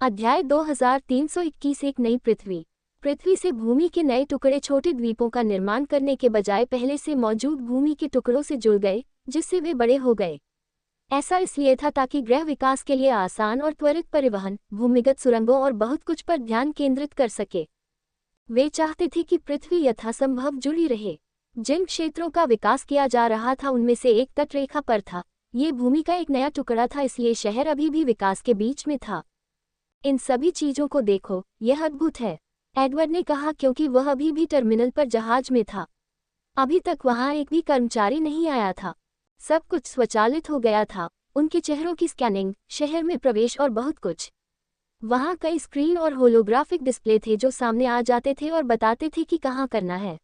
अध्याय 2321 एक नई पृथ्वी। पृथ्वी से भूमि के नए टुकड़े छोटे द्वीपों का निर्माण करने के बजाय पहले से मौजूद भूमि के टुकड़ों से जुड़ गए, जिससे वे बड़े हो गए। ऐसा इसलिए था ताकि ग्रह विकास के लिए आसान और त्वरित परिवहन, भूमिगत सुरंगों और बहुत कुछ पर ध्यान केंद्रित कर सके। वे चाहते थे कि पृथ्वी यथासंभव जुड़ी रहे। जिन क्षेत्रों का विकास किया जा रहा था उनमें से एक तटरेखा पर था। ये भूमि का एक नया टुकड़ा था, इसलिए शहर अभी भी विकास के बीच में था। इन सभी चीजों को देखो, यह अद्भुत है, एडवर्ड ने कहा, क्योंकि वह अभी भी टर्मिनल पर जहाज में था। अभी तक वहां एक भी कर्मचारी नहीं आया था। सब कुछ स्वचालित हो गया था। उनके चेहरों की स्कैनिंग, शहर में प्रवेश और बहुत कुछ। वहां कई स्क्रीन और होलोग्राफिक डिस्प्ले थे जो सामने आ जाते थे और बताते थे कि कहाँ करना है।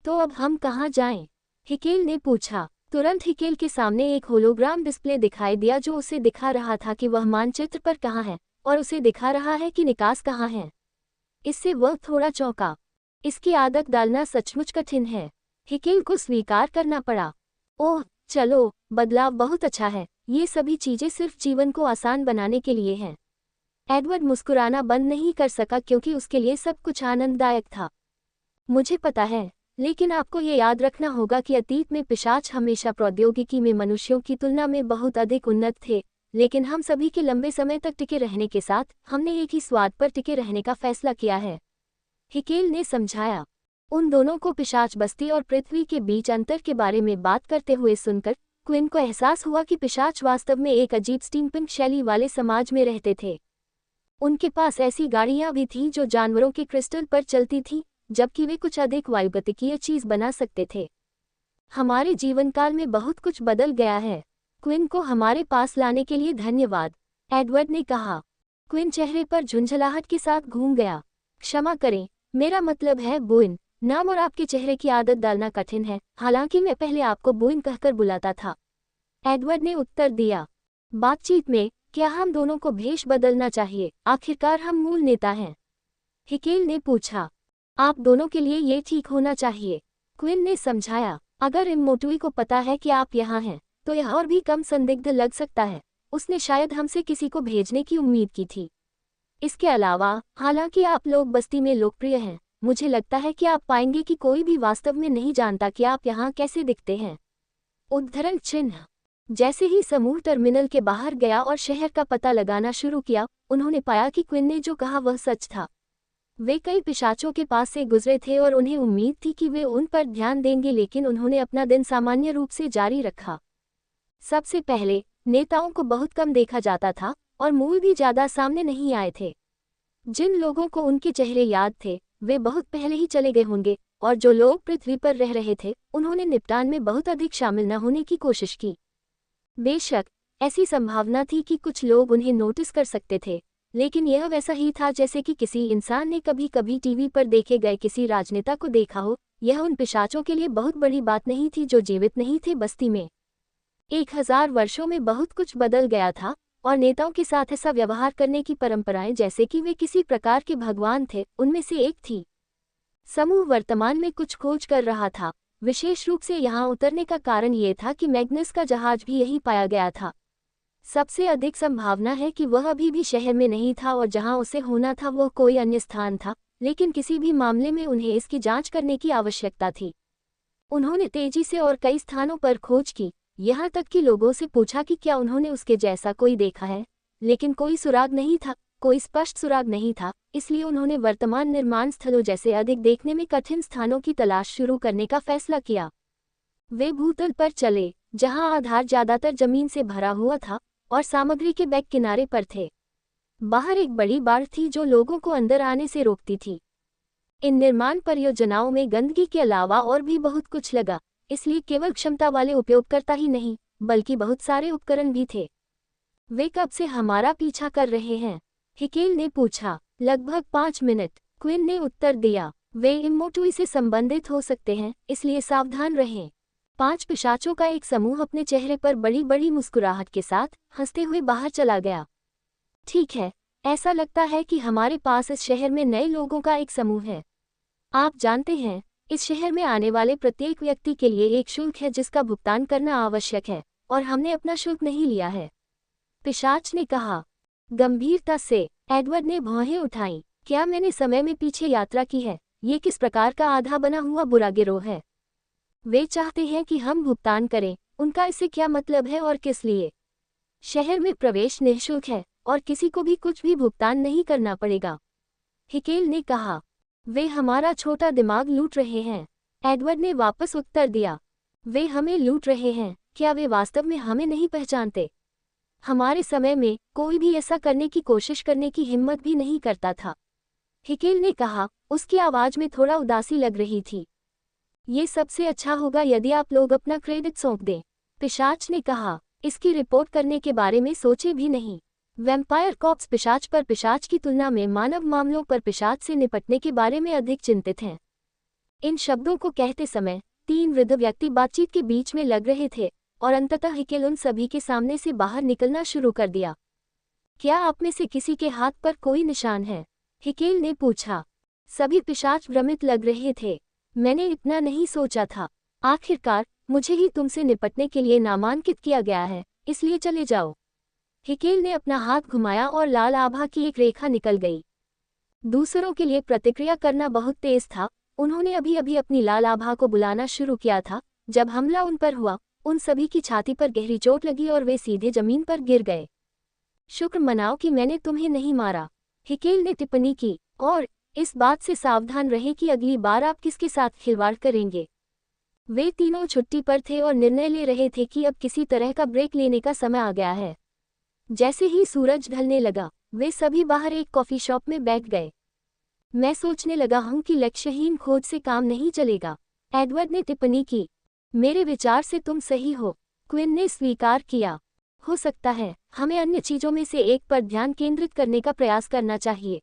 तो अब हम कहाँ जाएं? हिकेल ने पूछा। तुरंत हिकेल के सामने एक होलोग्राम डिस्प्ले दिखाई दिया जो उसे दिखा रहा था कि वह मानचित्र पर कहाँ है और उसे दिखा रहा है कि निकास कहाँ है। इससे वह थोड़ा चौंका। इसकी आदत डालना सचमुच कठिन है। हिकेल को स्वीकार करना पड़ा। ओह चलो, बदलाव बहुत अच्छा है। ये सभी चीजें सिर्फ जीवन को आसान बनाने के लिए हैं। एडवर्ड मुस्कुराना बंद नहीं कर सका क्योंकि उसके लिए सब कुछ आनंददायक था। मुझे पता है, लेकिन आपको ये याद रखना होगा कि अतीत में पिशाच हमेशा प्रौद्योगिकी में मनुष्यों की तुलना में बहुत अधिक उन्नत थे, लेकिन हम सभी के लंबे समय तक टिके रहने के साथ हमने एक ही स्वाद पर टिके रहने का फैसला किया है। हिकेल ने समझाया। उन दोनों को पिशाच बस्ती और पृथ्वी के बीच अंतर के बारे में बात करते हुए सुनकर क्विन को एहसास हुआ कि पिशाच वास्तव में एक अजीब स्टीमपंक शैली वाले समाज में रहते थे। उनके पास ऐसी गाड़ियां भी थीं जो जानवरों के क्रिस्टल पर चलती थीं, जबकि वे कुछ अधिक वायुगतिकीय चीज बना सकते थे। हमारे जीवनकाल में बहुत कुछ बदल गया है। क्विन को हमारे पास लाने के लिए धन्यवाद, एडवर्ड ने कहा। क्विन चेहरे पर झुंझलाहट के साथ घूम गया। क्षमा करें, मेरा मतलब है बोइन। नाम और आपके चेहरे की आदत डालना कठिन है, हालांकि मैं पहले आपको बोइन कहकर बुलाता था, एडवर्ड ने उत्तर दिया। बातचीत में क्या हम दोनों को भेष बदलना चाहिए? आखिरकार हम मूल नेता हैं, हिकेल ने पूछा। आप दोनों के लिए ये ठीक होना चाहिए, क्विन ने समझाया। अगर इमोटुई को पता है कि आप यहाँ हैं, तो यह और भी कम संदिग्ध लग सकता है। उसने शायद हमसे किसी को भेजने की उम्मीद की थी। इसके अलावा, हालांकि आप लोग बस्ती में लोकप्रिय हैं, मुझे लगता है कि आप पाएंगे कि कोई भी वास्तव में नहीं जानता कि आप यहाँ कैसे दिखते हैं। उद्धरण चिन्ह। जैसे ही समूह टर्मिनल के बाहर गया और शहर का पता लगाना शुरू किया, उन्होंने पाया कि क्विन ने जो कहा वह सच था। वे कई पिशाचों के पास से गुजरे थे और उन्हें उम्मीद थी कि वे उन पर ध्यान देंगे, लेकिन उन्होंने अपना दिन सामान्य रूप से जारी रखा। सबसे पहले, नेताओं को बहुत कम देखा जाता था और मूल भी ज्यादा सामने नहीं आए थे। जिन लोगों को उनके चेहरे याद थे, वे बहुत पहले ही चले गए होंगे, और जो लोग पृथ्वी पर रह रहे थे, उन्होंने निपटान में बहुत अधिक शामिल न होने की कोशिश की। बेशक, ऐसी संभावना थी कि कुछ लोग उन्हें नोटिस कर सकते थे, लेकिन यह वैसा ही था जैसे कि किसी इंसान ने कभी कभी टीवी पर देखे गए किसी राजनेता को देखा हो। यह उन पिशाचों के लिए बहुत बड़ी बात नहीं थी जो जीवित नहीं थे बस्ती में। 1000 वर्षों में बहुत कुछ बदल गया था, और नेताओं के साथ ऐसा व्यवहार करने की परंपराएं जैसे कि वे किसी प्रकार के भगवान थे, उनमें से एक थी। समूह वर्तमान में कुछ खोज कर रहा था। विशेष रूप से यहाँ उतरने का कारण ये था कि मैग्नस का जहाज भी यही पाया गया था। सबसे अधिक संभावना है कि वह अभी भी शहर में नहीं था और जहाँ उसे होना था वह कोई अन्य स्थान था, लेकिन किसी भी मामले में उन्हें इसकी जांच करने की आवश्यकता थी। उन्होंने तेजी से और कई स्थानों पर खोज की, यहाँ तक कि लोगों से पूछा कि क्या उन्होंने उसके जैसा कोई देखा है, लेकिन कोई सुराग नहीं था, कोई स्पष्ट सुराग नहीं था। इसलिए उन्होंने वर्तमान निर्माण स्थलों जैसे अधिक देखने में कठिन स्थानों की तलाश शुरू करने का फैसला किया। वे भूतल पर चले, जहां आधार ज्यादातर जमीन से भरा हुआ था और सामग्री के बैक किनारे पर थे। बाहर एक बड़ी बाड़ थी जो लोगों को अंदर आने से रोकती थी। इन निर्माण परियोजनाओं में गंदगी के अलावा और भी बहुत कुछ लगा, इसलिए केवल क्षमता वाले उपयोगकर्ता ही नहीं, बल्कि बहुत सारे उपकरण भी थे। वे कब से हमारा पीछा कर रहे हैं? हिकेल ने पूछा। लगभग 5 मिनट, क्विन ने उत्तर दिया। वे इमोटुई से संबंधित हो सकते हैं, इसलिए सावधान रहें। 5 पिशाचों का एक समूह अपने चेहरे पर बड़ी बड़ी मुस्कुराहट के साथ हंसते हुए बाहर चला गया। ठीक है, ऐसा लगता है कि हमारे पास इस शहर में नए लोगों का एक समूह है। आप जानते हैं, इस शहर में आने वाले प्रत्येक व्यक्ति के लिए एक शुल्क है जिसका भुगतान करना आवश्यक है, और हमने अपना शुल्क नहीं लिया है, पिशाच ने कहा। गंभीरता से एडवर्ड ने भौहें उठाईं। क्या मैंने समय में पीछे यात्रा की है? ये किस प्रकार का आधा बना हुआ बुरा गिरोह है? वे चाहते हैं कि हम भुगतान करें। उनका इससे क्या मतलब है और किस लिए? शहर में प्रवेश निःशुल्क है और किसी को भी कुछ भी भुगतान नहीं करना पड़ेगा, हिकेल ने कहा। वे हमारा छोटा दिमाग लूट रहे हैं, एडवर्ड ने वापस उत्तर दिया। वे हमें लूट रहे हैं। क्या वे वास्तव में हमें नहीं पहचानते? हमारे समय में कोई भी ऐसा करने की कोशिश करने की हिम्मत भी नहीं करता था, हिकेल ने कहा। उसकी आवाज में थोड़ा उदासी लग रही थी। ये सबसे अच्छा होगा यदि आप लोग अपना क्रेडिट सौंप दें, पिशाच ने कहा। इसकी रिपोर्ट करने के बारे में सोचे भी नहीं। वैम्पायर कॉप्स पिशाच पर पिशाच की तुलना में मानव मामलों पर पिशाच से निपटने के बारे में अधिक चिंतित हैं। इन शब्दों को कहते समय 3 वृद्ध व्यक्ति बातचीत के बीच में लग रहे थे और अंततः हिकेल उन सभी के सामने से बाहर निकलना शुरू कर दिया। क्या आप में से किसी के हाथ पर कोई निशान है? हिकेल ने पूछा। सभी पिशाच भ्रमित लग रहे थे। मैंने इतना नहीं सोचा था। आखिरकार मुझे ही तुमसे निपटने के लिए नामांकित किया गया है, इसलिए चले जाओ। हिकेल ने अपना हाथ घुमाया और लाल आभा की एक रेखा निकल गई। दूसरों के लिए प्रतिक्रिया करना बहुत तेज था। उन्होंने अभी अभी अपनी लाल आभा को बुलाना शुरू किया था जब हमला उन पर हुआ। उन सभी की छाती पर गहरी चोट लगी और वे सीधे जमीन पर गिर गए। शुक्र मनाओ कि मैंने तुम्हें नहीं मारा, हिकेल ने टिप्पणी की, और इस बात से सावधान रहे कि अगली बार आप किसके साथ खिलवाड़ करेंगे। वे तीनों छुट्टी पर थे और निर्णय ले रहे थे कि अब किसी तरह का ब्रेक लेने का समय आ गया है। जैसे ही सूरज ढलने लगा, वे सभी बाहर एक कॉफी शॉप में बैठ गए। मैं सोचने लगा हूं कि लक्ष्यहीन खोज से काम नहीं चलेगा, एडवर्ड ने टिप्पणी की। मेरे विचार से तुम सही हो, क्विन ने स्वीकार किया। हो सकता है हमें अन्य चीजों में से एक पर ध्यान केंद्रित करने का प्रयास करना चाहिए।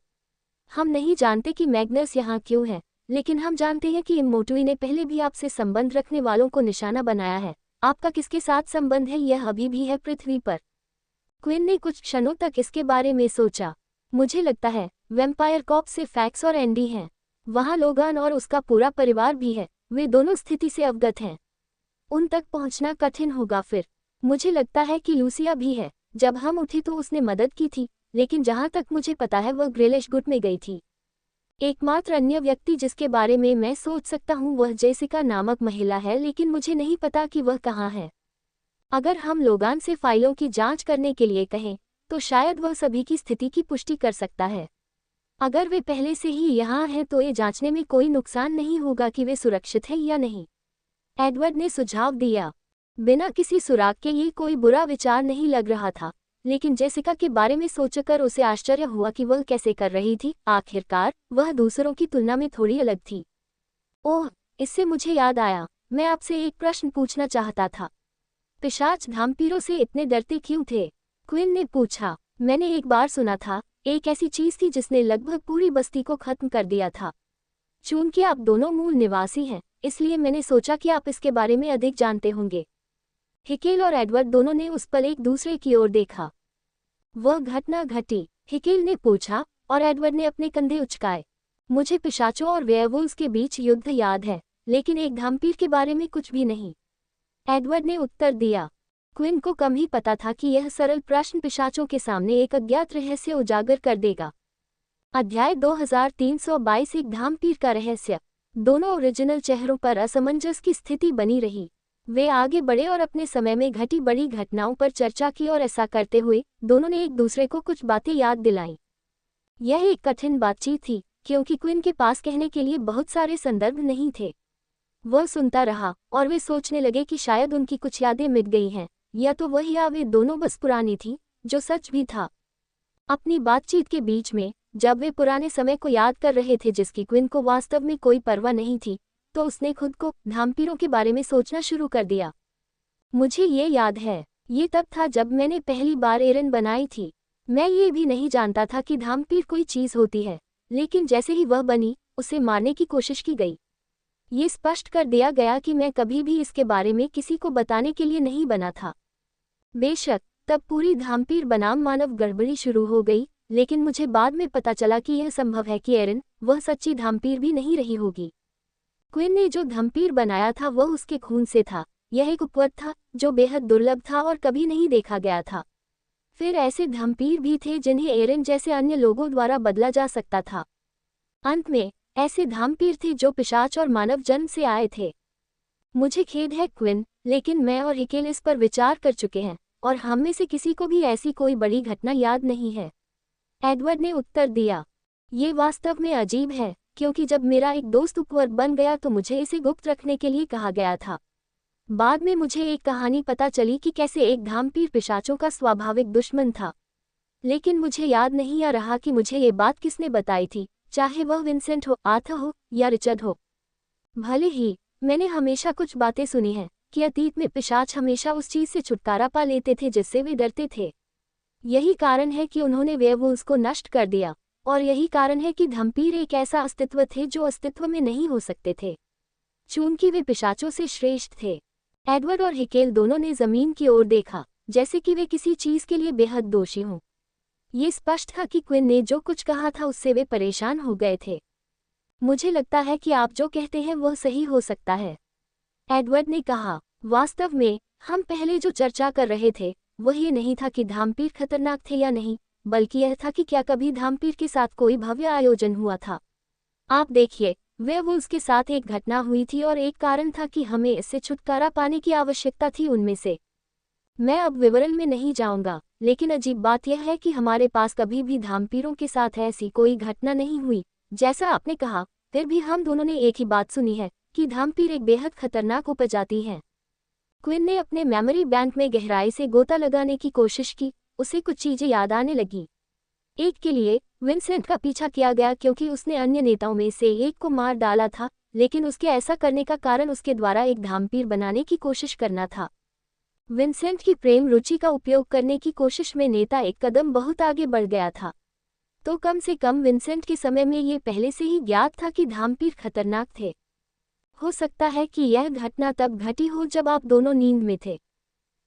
हम नहीं जानते कि मैग्नस यहाँ क्यों है, लेकिन हम जानते हैं कि इमोटुई ने पहले भी आपसे संबंध रखने वालों को निशाना बनाया है। आपका किसके साथ संबंध है यह अभी भी है पृथ्वी पर? क्विन ने कुछ क्षणों तक इसके बारे में सोचा। मुझे लगता है वैम्पायर कॉप से फैक्स और एंडी हैं। वहाँ लोगान और उसका पूरा परिवार भी है। वे दोनों स्थिति से अवगत हैं। उन तक पहुँचना कठिन होगा। फिर मुझे लगता है कि लूसिया भी है। जब हम उठे तो उसने मदद की थी, लेकिन जहाँ तक मुझे पता है वह ग्रेलिश गुट में गई थी। एकमात्र अन्य व्यक्ति जिसके बारे में मैं सोच सकता हूँ वह जेसिका नामक महिला है, लेकिन मुझे नहीं पता कि वह कहाँ है। अगर हम लोगान से फाइलों की जांच करने के लिए कहें तो शायद वह सभी की स्थिति की पुष्टि कर सकता है। अगर वे पहले से ही यहाँ हैं तो ये जांचने में कोई नुकसान नहीं होगा कि वे सुरक्षित हैं या नहीं, एडवर्ड ने सुझाव दिया। बिना किसी सुराग के ये कोई बुरा विचार नहीं लग रहा था, लेकिन जेसिका के बारे में सोचकर उसे आश्चर्य हुआ कि वह कैसे कर रही थी। आखिरकार वह दूसरों की तुलना में थोड़ी अलग थी। ओह, इससे मुझे याद आया, मैं आपसे एक प्रश्न पूछना चाहता था। पिशाच वैम्पायरों से इतने डरते क्यों थे? क्विन ने पूछा। मैंने एक बार सुना था एक ऐसी चीज थी जिसने लगभग पूरी बस्ती को खत्म कर दिया था। चूंकि आप दोनों मूल निवासी हैं, इसलिए मैंने सोचा कि आप इसके बारे में अधिक जानते होंगे। हिकेल और एडवर्ड दोनों ने उस पर एक दूसरे की ओर देखा। वह घटना घटी? हिकेल ने पूछा और एडवर्ड ने अपने कंधे उचकाए। मुझे पिशाचों और वेयरवुल्व्स के बीच युद्ध याद है, लेकिन एक वैम्पायर के बारे में कुछ भी नहीं, एडवर्ड ने उत्तर दिया। क्विन को कम ही पता था कि यह सरल प्रश्न पिशाचों के सामने एक अज्ञात रहस्य उजागर कर देगा। अध्याय 2322 एक वैम्पायर का रहस्य। दोनों ओरिजिनल चेहरों पर असमंजस की स्थिति बनी रही। वे आगे बढ़े और अपने समय में घटी बड़ी घटनाओं पर चर्चा की, और ऐसा करते हुए दोनों ने एक दूसरे को कुछ बातें याद दिलाईं। यह एक कठिन बातचीत थी क्योंकि क्विन के पास कहने के लिए बहुत सारे संदर्भ नहीं थे। वह सुनता रहा और वे सोचने लगे कि शायद उनकी कुछ यादें मिट गई हैं, या तो वह या वे दोनों बस पुरानी थी, जो सच भी था। अपनी बातचीत के बीच में जब वे पुराने समय को याद कर रहे थे जिसकी क्विन को वास्तव में कोई परवाह नहीं थी, तो उसने खुद को वैम्पायरों के बारे में सोचना शुरू कर दिया। मुझे ये याद है, ये तब था जब मैंने पहली बार एरन बनाई थी। मैं ये भी नहीं जानता था कि वैम्पायर कोई चीज़ होती है, लेकिन जैसे ही वह बनी उसे मारने की कोशिश की गई। ये स्पष्ट कर दिया गया कि मैं कभी भी इसके बारे में किसी को बताने के लिए नहीं बना था। बेशक तब पूरी वैम्पायर बनाम मानव गड़बड़ी शुरू हो गई, लेकिन मुझे बाद में पता चला कि यह संभव है कि एरन वह सच्ची वैम्पायर भी नहीं रही होगी। क्विन ने जो वैम्पायर बनाया था वह उसके खून से था। यह एक उपवर था जो बेहद दुर्लभ था और कभी नहीं देखा गया था। फिर ऐसे धाम्पीर भी थे जिन्हें एरन जैसे अन्य लोगों द्वारा बदला जा सकता था। अंत में ऐसे धाम्पीर थे जो पिशाच और मानव जन्म से आए थे। मुझे खेद है क्विन, लेकिन मैं और हिकेल इस पर विचार कर चुके हैं और हम में से किसी को भी ऐसी कोई बड़ी घटना याद नहीं है। एडवर्ड ने उत्तर दिया। ये वास्तव में अजीब है, क्योंकि जब मेरा एक दोस्त उपवर बन गया तो मुझे इसे गुप्त रखने के लिए कहा गया था। बाद में मुझे एक कहानी पता चली कि कैसे एक धाम्पीर पिशाचों का स्वाभाविक दुश्मन था, लेकिन मुझे याद नहीं आ रहा कि मुझे ये बात किसने बताई थी, चाहे वह विंसेंट हो, आर्थर हो या रिचर्ड हो। भले ही मैंने हमेशा कुछ बातें सुनी हैं कि अतीत में पिशाच हमेशा उस चीज से छुटकारा पा लेते थे जिससे वे डरते थे। यही कारण है कि उन्होंने वेयरवुल्व्स को नष्ट कर दिया, और यही कारण है कि धाम्पीर एक ऐसा अस्तित्व थे जो अस्तित्व में नहीं हो सकते थे, चूंकि वे पिशाचों से श्रेष्ठ थे। एडवर्ड और हिकेल दोनों ने जमीन की ओर देखा, जैसे कि वे किसी चीज के लिए बेहद दोषी हों। ये स्पष्ट था कि क्विन ने जो कुछ कहा था उससे वे परेशान हो गए थे। मुझे लगता है कि आप जो कहते हैं वह सही हो सकता है, एडवर्ड ने कहा। वास्तव में हम पहले जो चर्चा कर रहे थे वह ये नहीं था कि धाम्पीर खतरनाक थे या नहीं, बल्कि यह था कि क्या कभी धाम्पीर के साथ कोई भव्य आयोजन हुआ था। आप देखिए, वेयरवुल्व्स के साथ एक घटना हुई थी और एक कारण था कि हमें इससे छुटकारा पाने की आवश्यकता थी उनमें से। मैं अब विवरण में नहीं जाऊंगा, लेकिन अजीब बात यह है कि हमारे पास कभी भी धाम्पीरों के साथ ऐसी कोई घटना नहीं हुई, जैसा आपने कहा। फिर भी हम दोनों ने एक ही बात सुनी है कि धाम्पीर एक बेहद खतरनाक उपजाति हैं। क्विन ने अपने मेमोरी बैंक में गहराई से गोता लगाने की कोशिश की। उसे कुछ चीजें याद आने लगी। एक के लिए विंसेंट का पीछा किया गया क्योंकि उसने अन्य नेताओं में से एक को मार डाला था, लेकिन उसके ऐसा करने का कारण उसके द्वारा एक धाम्पीर बनाने की कोशिश करना था। विंसेंट की प्रेम रुचि का उपयोग करने की कोशिश में नेता एक कदम बहुत आगे बढ़ गया था। तो कम से कम विंसेंट के समय में ये पहले से ही ज्ञात था कि धाम्पीर खतरनाक थे। हो सकता है कि यह घटना तब घटी हो जब आप दोनों नींद में थे,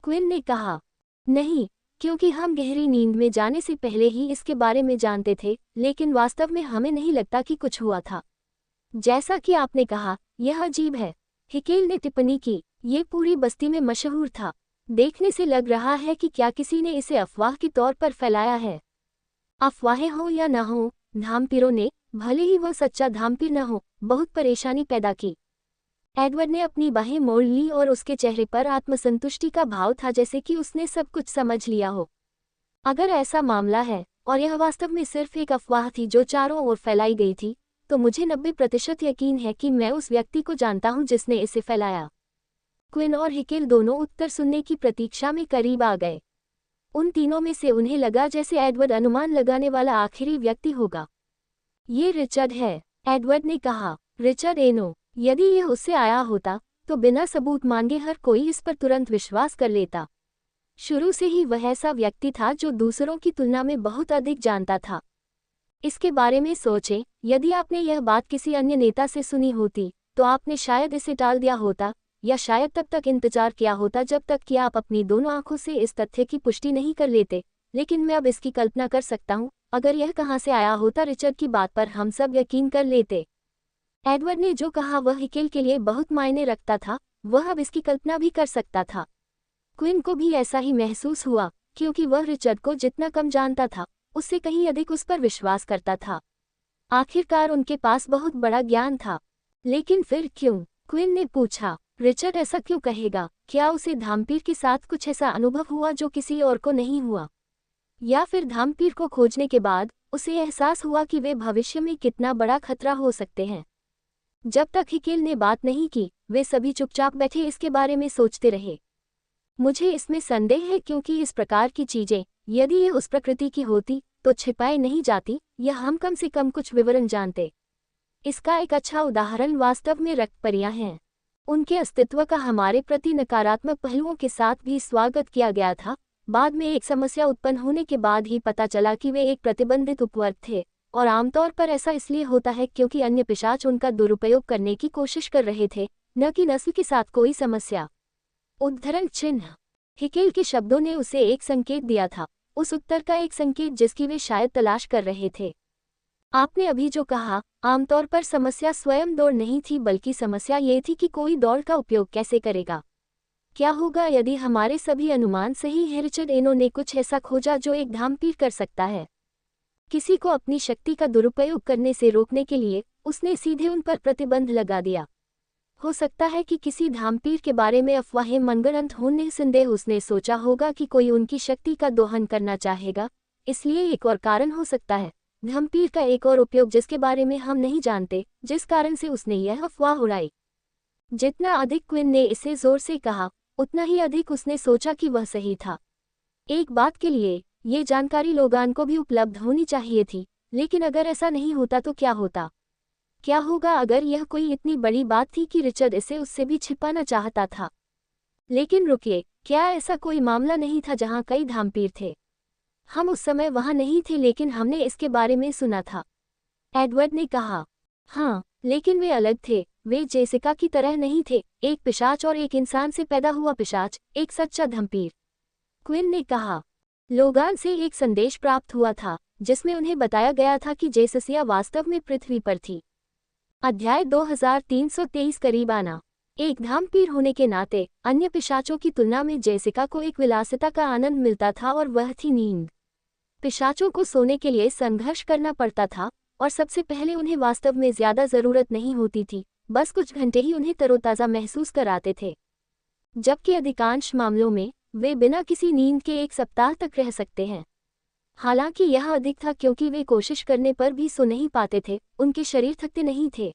क्विन ने कहा। नहीं, क्योंकि हम गहरी नींद में जाने से पहले ही इसके बारे में जानते थे, लेकिन वास्तव में हमें नहीं लगता कि कुछ हुआ था। जैसा कि आपने कहा, यह अजीब है, हिकेल ने टिप्पणी की। ये पूरी बस्ती में मशहूर था। देखने से लग रहा है कि क्या किसी ने इसे अफवाह के तौर पर फैलाया है। अफवाहें हो या न हो, धाम्पीरों ने, भले ही वह सच्चा धाम्पीर न हो, बहुत परेशानी पैदा की। एडवर्ड ने अपनी बाहें मोड़ ली और उसके चेहरे पर आत्मसंतुष्टि का भाव था, जैसे कि उसने सब कुछ समझ लिया हो। अगर ऐसा मामला है और यह वास्तव में सिर्फ एक अफवाह थी जो चारों ओर फैलाई गई थी, तो मुझे 90% यकीन है कि मैं उस व्यक्ति को जानता हूं जिसने इसे फैलाया। क्विन और हिकेल दोनों उत्तर सुनने की प्रतीक्षा में करीब आ गए। उन तीनों में से उन्हें लगा जैसे एडवर्ड अनुमान लगाने वाला आखिरी व्यक्ति होगा। ये रिचर्ड है, एडवर्ड ने कहा। रिचर्ड एनो। यदि यह उससे आया होता तो बिना सबूत मांगे हर कोई इस पर तुरंत विश्वास कर लेता। शुरू से ही वह ऐसा व्यक्ति था जो दूसरों की तुलना में बहुत अधिक जानता था। इसके बारे में सोचें, यदि आपने यह बात किसी अन्य नेता से सुनी होती तो आपने शायद इसे टाल दिया होता, या शायद तब तक इंतजार किया होता जब तक कि आप अपनी दोनों आंखों से इस तथ्य की पुष्टि नहीं कर लेते। लेकिन मैं अब इसकी कल्पना कर सकता हूँ, अगर यह कहाँ से आया होता रिचर्ड की बात पर हम सब यकीन कर लेते। एडवर्ड ने जो कहा वह हिकेल के लिए बहुत मायने रखता था, वह अब इसकी कल्पना भी कर सकता था। क्विन को भी ऐसा ही महसूस हुआ, क्योंकि वह रिचर्ड को जितना कम जानता था उससे कहीं अधिक उस पर विश्वास करता था। आखिरकार उनके पास बहुत बड़ा ज्ञान था। लेकिन फिर क्यों? क्विन ने पूछा। रिचर्ड ऐसा क्यों कहेगा? क्या उसे धाम्पीर के साथ कुछ ऐसा अनुभव हुआ जो किसी और को नहीं हुआ? या फिर धाम्पीर को खोजने के बाद उसे एहसास हुआ कि वे भविष्य में कितना बड़ा खतरा हो सकते हैं? जब तक हिकेल ने बात नहीं की, वे सभी चुपचाप बैठे इसके बारे में सोचते रहे। मुझे इसमें संदेह है, क्योंकि इस प्रकार की चीजें, यदि ये उस प्रकृति की होती तो छिपाई नहीं जाती, या हम कम से कम कुछ विवरण जानते। इसका एक अच्छा उदाहरण वास्तव में रक्तपरियां हैं। उनके अस्तित्व का हमारे प्रति नकारात्मक पहलुओं के साथ भी स्वागत किया गया था। बाद में एक समस्या उत्पन्न होने के बाद ही पता चला कि वे एक प्रतिबंधित उपवर्ग थे, और आमतौर पर ऐसा इसलिए होता है क्योंकि अन्य पिशाच उनका दुरुपयोग करने की कोशिश कर रहे थे, न कि नस्ल के साथ कोई समस्या। उद्धरण चिन्ह। हिकेल के शब्दों ने उसे एक संकेत दिया था, उस उत्तर का एक संकेत जिसकी वे शायद तलाश कर रहे थे। आपने अभी जो कहा, आमतौर पर समस्या स्वयं दौड़ नहीं थी, बल्कि समस्या ये थी कि कोई दौड़ का उपयोग कैसे करेगा। क्या होगा यदि हमारे सभी अनुमान सही हैं? रिचर्ड एनो ने कुछ ऐसा खोजा जो एक धामपीर कर सकता है। किसी को अपनी शक्ति का दुरुपयोग करने से रोकने के लिए उसने सीधे उन पर प्रतिबंध लगा दिया। हो सकता है कि किसी धामपीर के बारे में अफवाहें मनगढ़ंत हों। निस्संदेह उसने सोचा होगा कि कोई उनकी शक्ति का दोहन करना चाहेगा, इसलिए एक और कारण हो सकता है, धामपीर का एक और उपयोग जिसके बारे में हम नहीं जानते, जिस कारण से उसने यह अफवाह उड़ाई। जितना अधिक क्विन ने इसे जोर से कहा, उतना ही अधिक उसने सोचा कि वह सही था। एक बात के लिए, ये जानकारी लोगान को भी उपलब्ध होनी चाहिए थी, लेकिन अगर ऐसा नहीं होता तो क्या होता? क्या होगा अगर यह कोई इतनी बड़ी बात थी कि रिचर्ड इसे उससे भी छिपाना चाहता था? लेकिन रुकिए, क्या ऐसा कोई मामला नहीं था जहां कई धामपीर थे? हम उस समय वहां नहीं थे लेकिन हमने इसके बारे में सुना था, एडवर्ड ने कहा। हाँ, लेकिन वे अलग थे, वे जेसिका की तरह नहीं थे, एक पिशाच और एक इंसान से पैदा हुआ पिशाच, एक सच्चा धामपीर, क्विन ने कहा। लोगान से एक संदेश प्राप्त हुआ था जिसमें उन्हें बताया गया था कि जेसिका वास्तव में पृथ्वी पर थी। अध्याय 2323 करीब आना। एक धामपीर होने के नाते अन्य पिशाचों की तुलना में जेसिका को एक विलासिता का आनंद मिलता था और वह थी नींद। पिशाचों को सोने के लिए संघर्ष करना पड़ता था और सबसे पहले उन्हें वास्तव में ज्यादा जरूरत नहीं होती थी, बस कुछ घंटे ही उन्हें तरोताज़ा महसूस कराते थे। जबकि अधिकांश मामलों में वे बिना किसी नींद के एक सप्ताह तक रह सकते हैं। हालांकि यह अधिक था क्योंकि वे कोशिश करने पर भी सो नहीं पाते थे, उनके शरीर थकते नहीं थे।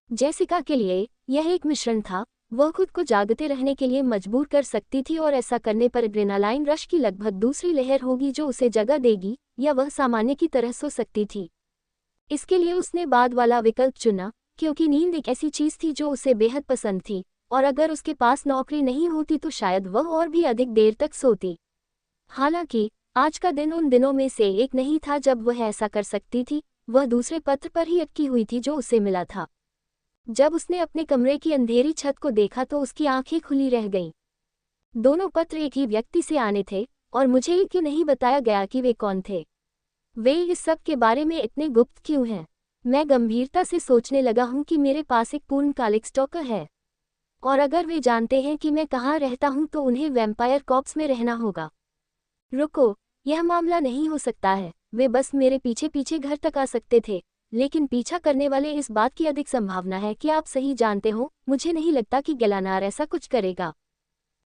जेसिका के लिए यह एक मिश्रण था, वह खुद को जागते रहने के लिए मजबूर कर सकती थी और ऐसा करने पर एड्रेनालाइन रश की लगभग दूसरी लहर होगी जो उसे जगा देगी, या वह सामान्य की तरह सो सकती थी। इसके लिए उसने बाद वाला विकल्प चुना, क्योंकि नींद एक ऐसी चीज थी जो उसे बेहद पसंद थी, और अगर उसके पास नौकरी नहीं होती तो शायद वह और भी अधिक देर तक सोती। हालांकि आज का दिन उन दिनों में से एक नहीं था जब वह ऐसा कर सकती थी, वह दूसरे पत्र पर ही अटकी हुई थी जो उसे मिला था। जब उसने अपने कमरे की अंधेरी छत को देखा तो उसकी आंखें खुली रह गईं। दोनों पत्र एक ही व्यक्ति से आने थे, और मुझे ये क्यों नहीं बताया गया कि वे कौन थे? वे इस सब के बारे में इतने गुप्त क्यों हैं? मैं गंभीरता से सोचने लगा हूं कि मेरे पास एक पूर्णकालिक स्टॉकर है, और अगर वे जानते हैं कि मैं कहाँ रहता हूं तो उन्हें वैम्पायर कॉर्प्स में रहना होगा। रुको, यह मामला नहीं हो सकता है, वे बस मेरे पीछे पीछे घर तक आ सकते थे, लेकिन पीछा करने वाले इस बात की अधिक संभावना है कि आप सही जानते हो। मुझे नहीं लगता कि गैलानार ऐसा कुछ करेगा।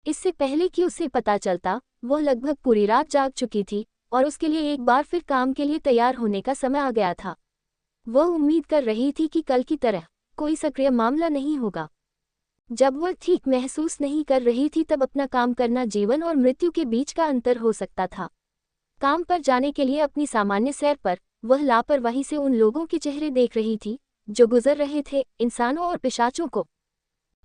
इससे पहले कि उसे पता चलता, वह लगभग पूरी रात जाग चुकी थी और उसके लिए एक बार फिर काम के लिए तैयार होने का समय आ गया था। वह उम्मीद कर रही थी कि कल की तरह कोई सक्रिय मामला नहीं होगा। जब वह ठीक महसूस नहीं कर रही थी तब अपना काम करना जीवन और मृत्यु के बीच का अंतर हो सकता था। काम पर जाने के लिए अपनी सामान्य सैर पर वह लापरवाही से उन लोगों के चेहरे देख रही थी जो गुजर रहे थे, इंसानों और पिशाचों को।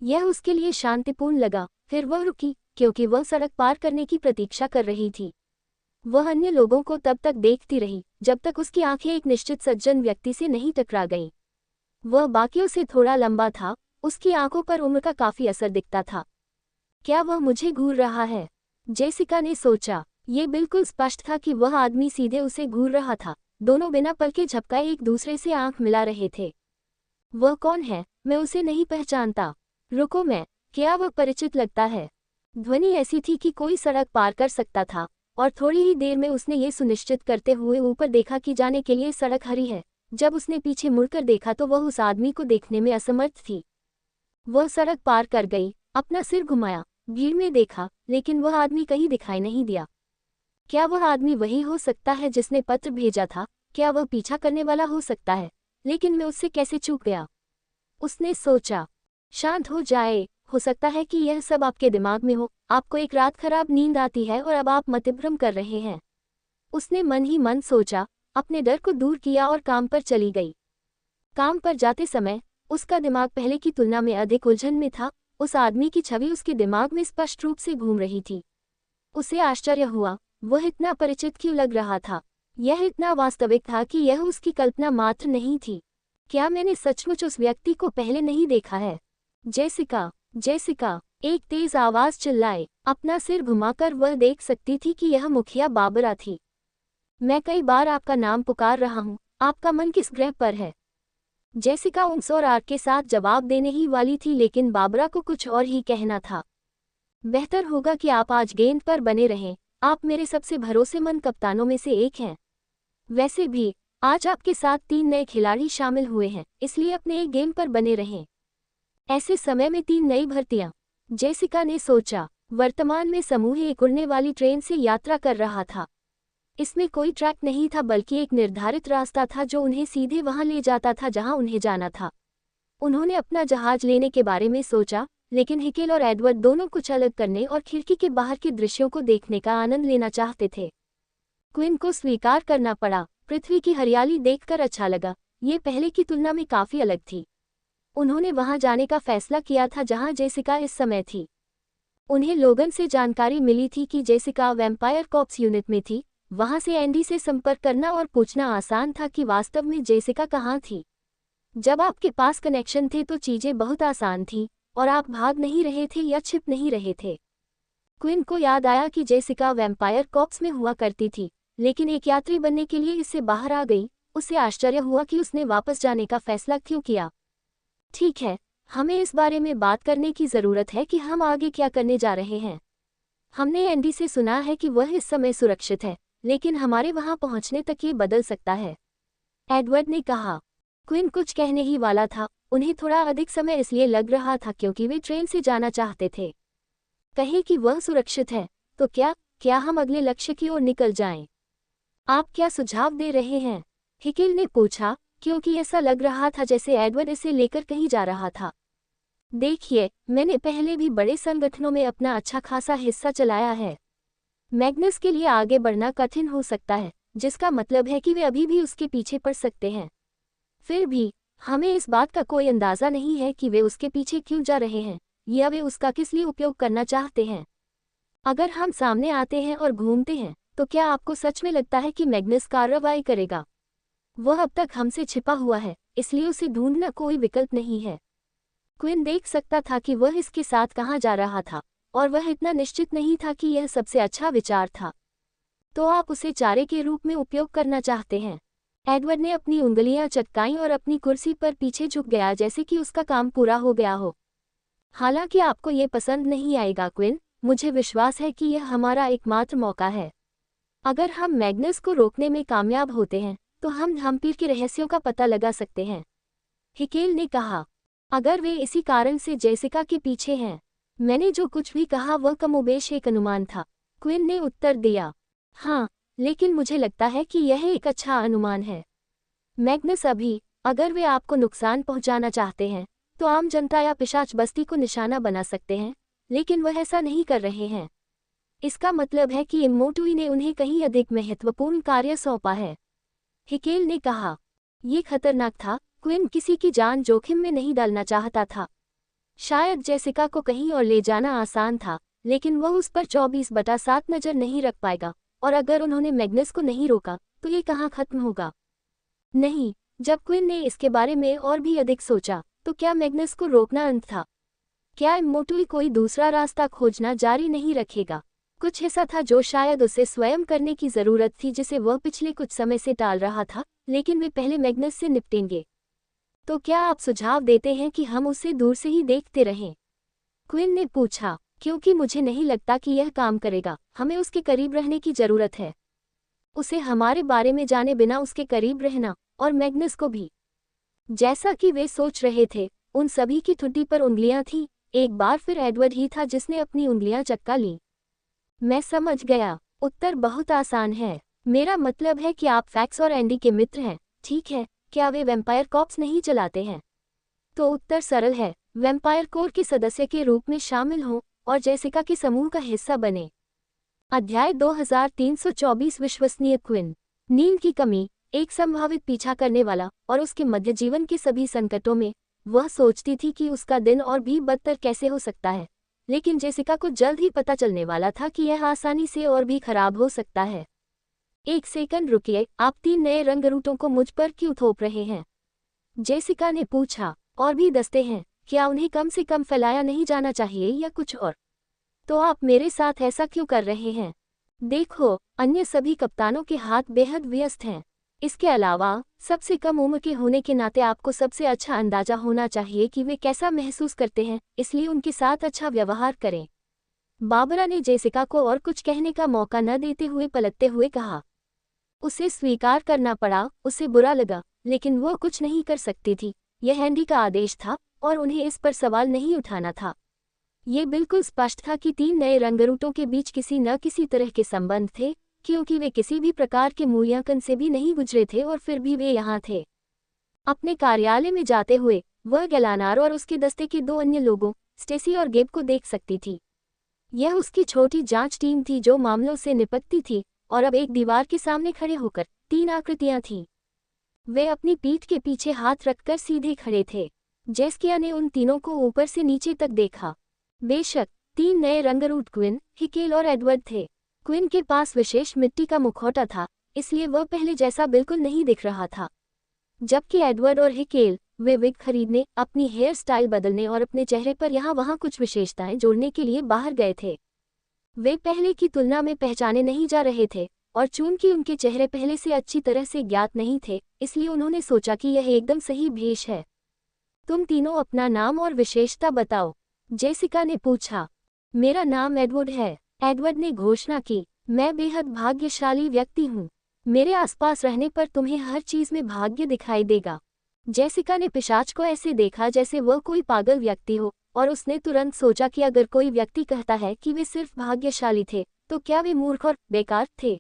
यह उसके लिए शांतिपूर्ण लगा। फिर वह रुकी क्योंकि वह सड़क पार करने की प्रतीक्षा कर रही थी। वह अन्य लोगों को तब तक देखती रही जब तक उसकी आंखें एक निश्चित सज्जन व्यक्ति से नहीं टकरा गईं। वह बाकियों से थोड़ा लंबा था, उसकी आंखों पर उम्र का काफी असर दिखता था। क्या वह मुझे घूर रहा है? जेसिका ने सोचा। ये बिल्कुल स्पष्ट था कि वह आदमी सीधे उसे घूर रहा था। दोनों बिना पलके झपकाए एक दूसरे से आंख मिला रहे थे। वह कौन है? मैं उसे नहीं पहचानता। रुको, क्या वह परिचित लगता है? ध्वनि ऐसी थी कि कोई सड़क पार कर सकता था, और थोड़ी ही देर में उसने ये सुनिश्चित करते हुए ऊपर देखा कि जाने के लिए सड़क हरी है। जब उसने पीछे मुड़कर देखा तो वह उस आदमी को देखने में असमर्थ थी। वह सड़क पार कर गई, अपना सिर घुमाया, भीड़ में देखा, लेकिन वह आदमी कहीं दिखाई नहीं दिया। क्या वह आदमी वही हो सकता है जिसने पत्र भेजा था? क्या वह पीछा करने वाला हो सकता है? लेकिन मैं उससे कैसे चूक गया? उसने सोचा। शांत हो जाए, हो सकता है कि यह सब आपके दिमाग में हो। आपको एक रात खराब नींद आती है और अब आप मतिभ्रम कर रहे हैं। उसने मन ही मन सोचा, अपने डर को दूर किया और काम पर चली गई। काम पर जाते समय उसका दिमाग पहले की तुलना में अधिक उलझन में था। उस आदमी की छवि उसके दिमाग में स्पष्ट रूप से घूम रही थी। उसे आश्चर्य हुआ, वह इतना परिचित क्यों लग रहा था? यह इतना वास्तविक था कि यह उसकी कल्पना मात्र नहीं थी। क्या मैंने सचमुच उस व्यक्ति को पहले नहीं देखा है? जेसिका, जेसिका, एक तेज आवाज चिल्लाए। अपना सिर घुमाकर वह देख सकती थी कि यह मुखिया बाबरा थी। मैं कई बार आपका नाम पुकार रहा हूँ, आपका मन किस ग्रह पर है? जेसिका उंग्स और आर्क के साथ जवाब देने ही वाली थी, लेकिन बाबरा को कुछ और ही कहना था। बेहतर होगा कि आप आज गेंद पर बने रहें, आप मेरे सबसे भरोसेमंद कप्तानों में से एक हैं। वैसे भी आज आपके साथ 3 नए खिलाड़ी शामिल हुए हैं, इसलिए अपने एक गेम पर बने रहें। ऐसे समय में 3 नई भर्तियां, जेसिका ने सोचा। वर्तमान में समूह एक उड़ने वाली ट्रेन से यात्रा कर रहा था। इसमें कोई ट्रैक नहीं था, बल्कि एक निर्धारित रास्ता था जो उन्हें सीधे वहां ले जाता था जहां उन्हें जाना था। उन्होंने अपना जहाज लेने के बारे में सोचा, लेकिन हिकेल और एडवर्ड दोनों कुछ अलग करने और खिड़की के बाहर के दृश्यों को देखने का आनंद लेना चाहते थे। क्विन को स्वीकार करना पड़ा, पृथ्वी की हरियाली देखकर अच्छा लगा। ये पहले की तुलना में काफी अलग थी। उन्होंने वहां जाने का फैसला किया था जहां जेसिका इस समय थी। उन्हें लोगन से जानकारी मिली थी कि जेसिका वैम्पायर कॉर्प्स यूनिट में थी। वहां से एंडी से संपर्क करना और पूछना आसान था कि वास्तव में जेसिका कहाँ थी। जब आपके पास कनेक्शन थे तो चीजें बहुत आसान थीं और आप भाग नहीं रहे थे या छिप नहीं रहे थे। क्विन को याद आया कि जेसिका वैम्पायर कॉर्प्स में हुआ करती थी, लेकिन एक यात्री बनने के लिए इससे बाहर आ गई। उसे आश्चर्य हुआ कि उसने वापस जाने का फैसला क्यों किया। ठीक है, हमें इस बारे में बात करने की ज़रूरत है कि हम आगे क्या करने जा रहे हैं। हमने एंडी से सुना है कि वह इस समय सुरक्षित है, लेकिन हमारे वहां पहुंचने तक ये बदल सकता है, एडवर्ड ने कहा। क्विन कुछ कहने ही वाला था। उन्हें थोड़ा अधिक समय इसलिए लग रहा था क्योंकि वे ट्रेन से जाना चाहते थे। कहे कि वह सुरक्षित है, तो क्या हम अगले लक्ष्य की ओर निकल जाएं? आप क्या सुझाव दे रहे हैं? हिकेल ने पूछा, क्योंकि ऐसा लग रहा था जैसे एडवर्ड इसे लेकर कहीं जा रहा था। देखिए, मैंने पहले भी बड़े संगठनों में अपना अच्छा खासा हिस्सा चलाया है। मैग्नस के लिए आगे बढ़ना कठिन हो सकता है, जिसका मतलब है कि वे अभी भी उसके पीछे पड़ सकते हैं। फिर भी हमें इस बात का कोई अंदाजा नहीं है कि वे उसके पीछे क्यों जा रहे हैं या वे उसका किस लिए उपयोग करना चाहते हैं। अगर हम सामने आते हैं और घूमते हैं, तो क्या आपको सच में लगता है कि मैग्नस कार्रवाई करेगा? वह अब तक हमसे छिपा हुआ है, इसलिए उसे ढूंढना कोई विकल्प नहीं है। क्विन देख सकता था कि वह इसके साथ कहाँ जा रहा था, और वह इतना निश्चित नहीं था कि यह सबसे अच्छा विचार था। तो आप उसे चारे के रूप में उपयोग करना चाहते हैं? एडवर्ड ने अपनी उंगलियां चटकाईं और अपनी कुर्सी पर पीछे झुक गया, जैसे कि उसका काम पूरा हो गया हो। हालांकि आपको ये पसंद नहीं आएगा क्विन, मुझे विश्वास है कि यह हमारा एकमात्र मौका है। अगर हम मैग्नस को रोकने में कामयाब होते हैं, तो हम वैम्पायर के रहस्यों का पता लगा सकते हैं, हिकेल ने कहा। अगर वे इसी कारण से जेसिका के पीछे हैं। मैंने जो कुछ भी कहा वह कमोबेश एक अनुमान था, क्विन ने उत्तर दिया। हाँ, लेकिन मुझे लगता है कि यह एक अच्छा अनुमान है। मैग्नस अभी, अगर वे आपको नुकसान पहुंचाना चाहते हैं, तो आम जनता या पिशाच बस्ती को निशाना बना सकते हैं, लेकिन वह ऐसा नहीं कर रहे हैं। इसका मतलब है कि इमोटुई ने उन्हें कहीं अधिक महत्वपूर्ण कार्य सौंपा है, हिकेल ने कहा। ये खतरनाक था। क्विन किसी की जान जोखिम में नहीं डालना चाहता था। शायद जेसिका को कहीं और ले जाना आसान था, लेकिन वह उस पर 24/7 नजर नहीं रख पाएगा, और अगर उन्होंने मैग्नस को नहीं रोका, तो ये कहाँ खत्म होगा? नहीं, जब क्विन ने इसके बारे में और भी अधिक सोचा, तो क्या मैग्नस को रोकना अंत था? क्या इमोटुई कोई दूसरा रास्ता खोजना जारी नहीं रखेगा? कुछ ऐसा था जो शायद उसे स्वयं करने की जरूरत थी, जिसे वह पिछले कुछ समय से टाल रहा था, लेकिन वे पहले मैग्नस से निपटेंगे। तो क्या आप सुझाव देते हैं कि हम उसे दूर से ही देखते रहें? क्विन ने पूछा, क्योंकि मुझे नहीं लगता कि यह काम करेगा। हमें उसके करीब रहने की जरूरत है। उसे हमारे बारे में जाने बिना उसके करीब रहना, और मैग्नस को भी। जैसा कि वे सोच रहे थे, उन सभी की ठुड्डी पर उंगलियां थीं। एक बार फिर एडवर्ड ही था जिसने अपनी उंगलियां चटका लीं। मैं समझ गया। उत्तर बहुत आसान है। मेरा मतलब है कि आप फैक्स और एंडी के मित्र हैं, ठीक है? क्या वे वैम्पायर कॉर्प्स नहीं चलाते हैं? तो उत्तर सरल है, वैम्पायर कोर के सदस्य के रूप में शामिल हों और जेसिका के समूह का हिस्सा बने। अध्याय 2324 विश्वसनीय क्विन। नींद की कमी, एक संभावित पीछा करने वाला, और उसके मध्य जीवन के सभी संकटों में वह सोचती थी कि उसका दिन और भी बदतर कैसे हो सकता है, लेकिन जेसिका को जल्द ही पता चलने वाला था कि यह आसानी से और भी खराब हो सकता है। एक सेकंड रुकिए, आप 3 नए रंग रूटों को मुझ पर क्यों थोप रहे हैं? जेसिका ने पूछा। और भी दस्ते हैं, क्या उन्हें कम से कम फैलाया नहीं जाना चाहिए या कुछ और? तो आप मेरे साथ ऐसा क्यों कर रहे हैं? देखो, अन्य सभी कप्तानों के हाथ बेहद व्यस्त हैं। इसके अलावा, सबसे कम उम्र के होने के नाते आपको सबसे अच्छा अंदाजा होना चाहिए कि वे कैसा महसूस करते हैं, इसलिए उनके साथ अच्छा व्यवहार करें। बाबरा ने जेसिका को और कुछ कहने का मौका न देते हुए पलटते हुए कहा। उसे स्वीकार करना पड़ा, उसे बुरा लगा, लेकिन वो कुछ नहीं कर सकती थी। यह हैंडी का आदेश था और उन्हें इस पर सवाल नहीं उठाना था। ये बिल्कुल स्पष्ट था कि 3 नए रंगरूटों के बीच किसी न किसी तरह के संबंध थे, क्योंकि वे किसी भी प्रकार के मूल्यांकन से भी नहीं गुजरे थे और फिर भी वे यहाँ थे। अपने कार्यालय में जाते हुए वह गैलानार और उसके दस्ते के 2 अन्य लोगों, स्टेसी और गेब को देख सकती थी। यह उसकी छोटी जांच टीम थी जो मामलों से निपटती थी, और अब एक दीवार के सामने खड़े होकर 3 आकृतियां थीं। वे अपनी पीठ के पीछे हाथ रखकर सीधे खड़े थे। जेसिका ने उन तीनों को ऊपर से नीचे तक देखा। बेशक 3 नए रंगरूट क्विन, हिकेल और एडवर्ड थे। क्विन के पास विशेष मिट्टी का मुखौटा था, इसलिए वह पहले जैसा बिल्कुल नहीं दिख रहा था, जबकि एडवर्ड और हिकेल वे विग खरीदने, अपनी हेयर स्टाइल बदलने और अपने चेहरे पर यहाँ वहाँ कुछ विशेषताएं जोड़ने के लिए बाहर गए थे। वे पहले की तुलना में पहचाने नहीं जा रहे थे, और चूंकि उनके चेहरे पहले से अच्छी तरह से ज्ञात नहीं थे, इसलिए उन्होंने सोचा कि यह एकदम सही भेष है। तुम तीनों अपना नाम और विशेषता बताओ, जेसिका ने पूछा। मेरा नाम एडवर्ड है, एडवर्ड ने घोषणा की। मैं बेहद भाग्यशाली व्यक्ति हूँ। मेरे आसपास रहने पर तुम्हें हर चीज में भाग्य दिखाई देगा। जेसिका ने पिशाच को ऐसे देखा जैसे वह कोई पागल व्यक्ति हो, और उसने तुरंत सोचा कि अगर कोई व्यक्ति कहता है कि वे सिर्फ भाग्यशाली थे, तो क्या वे मूर्ख और बेकार थे?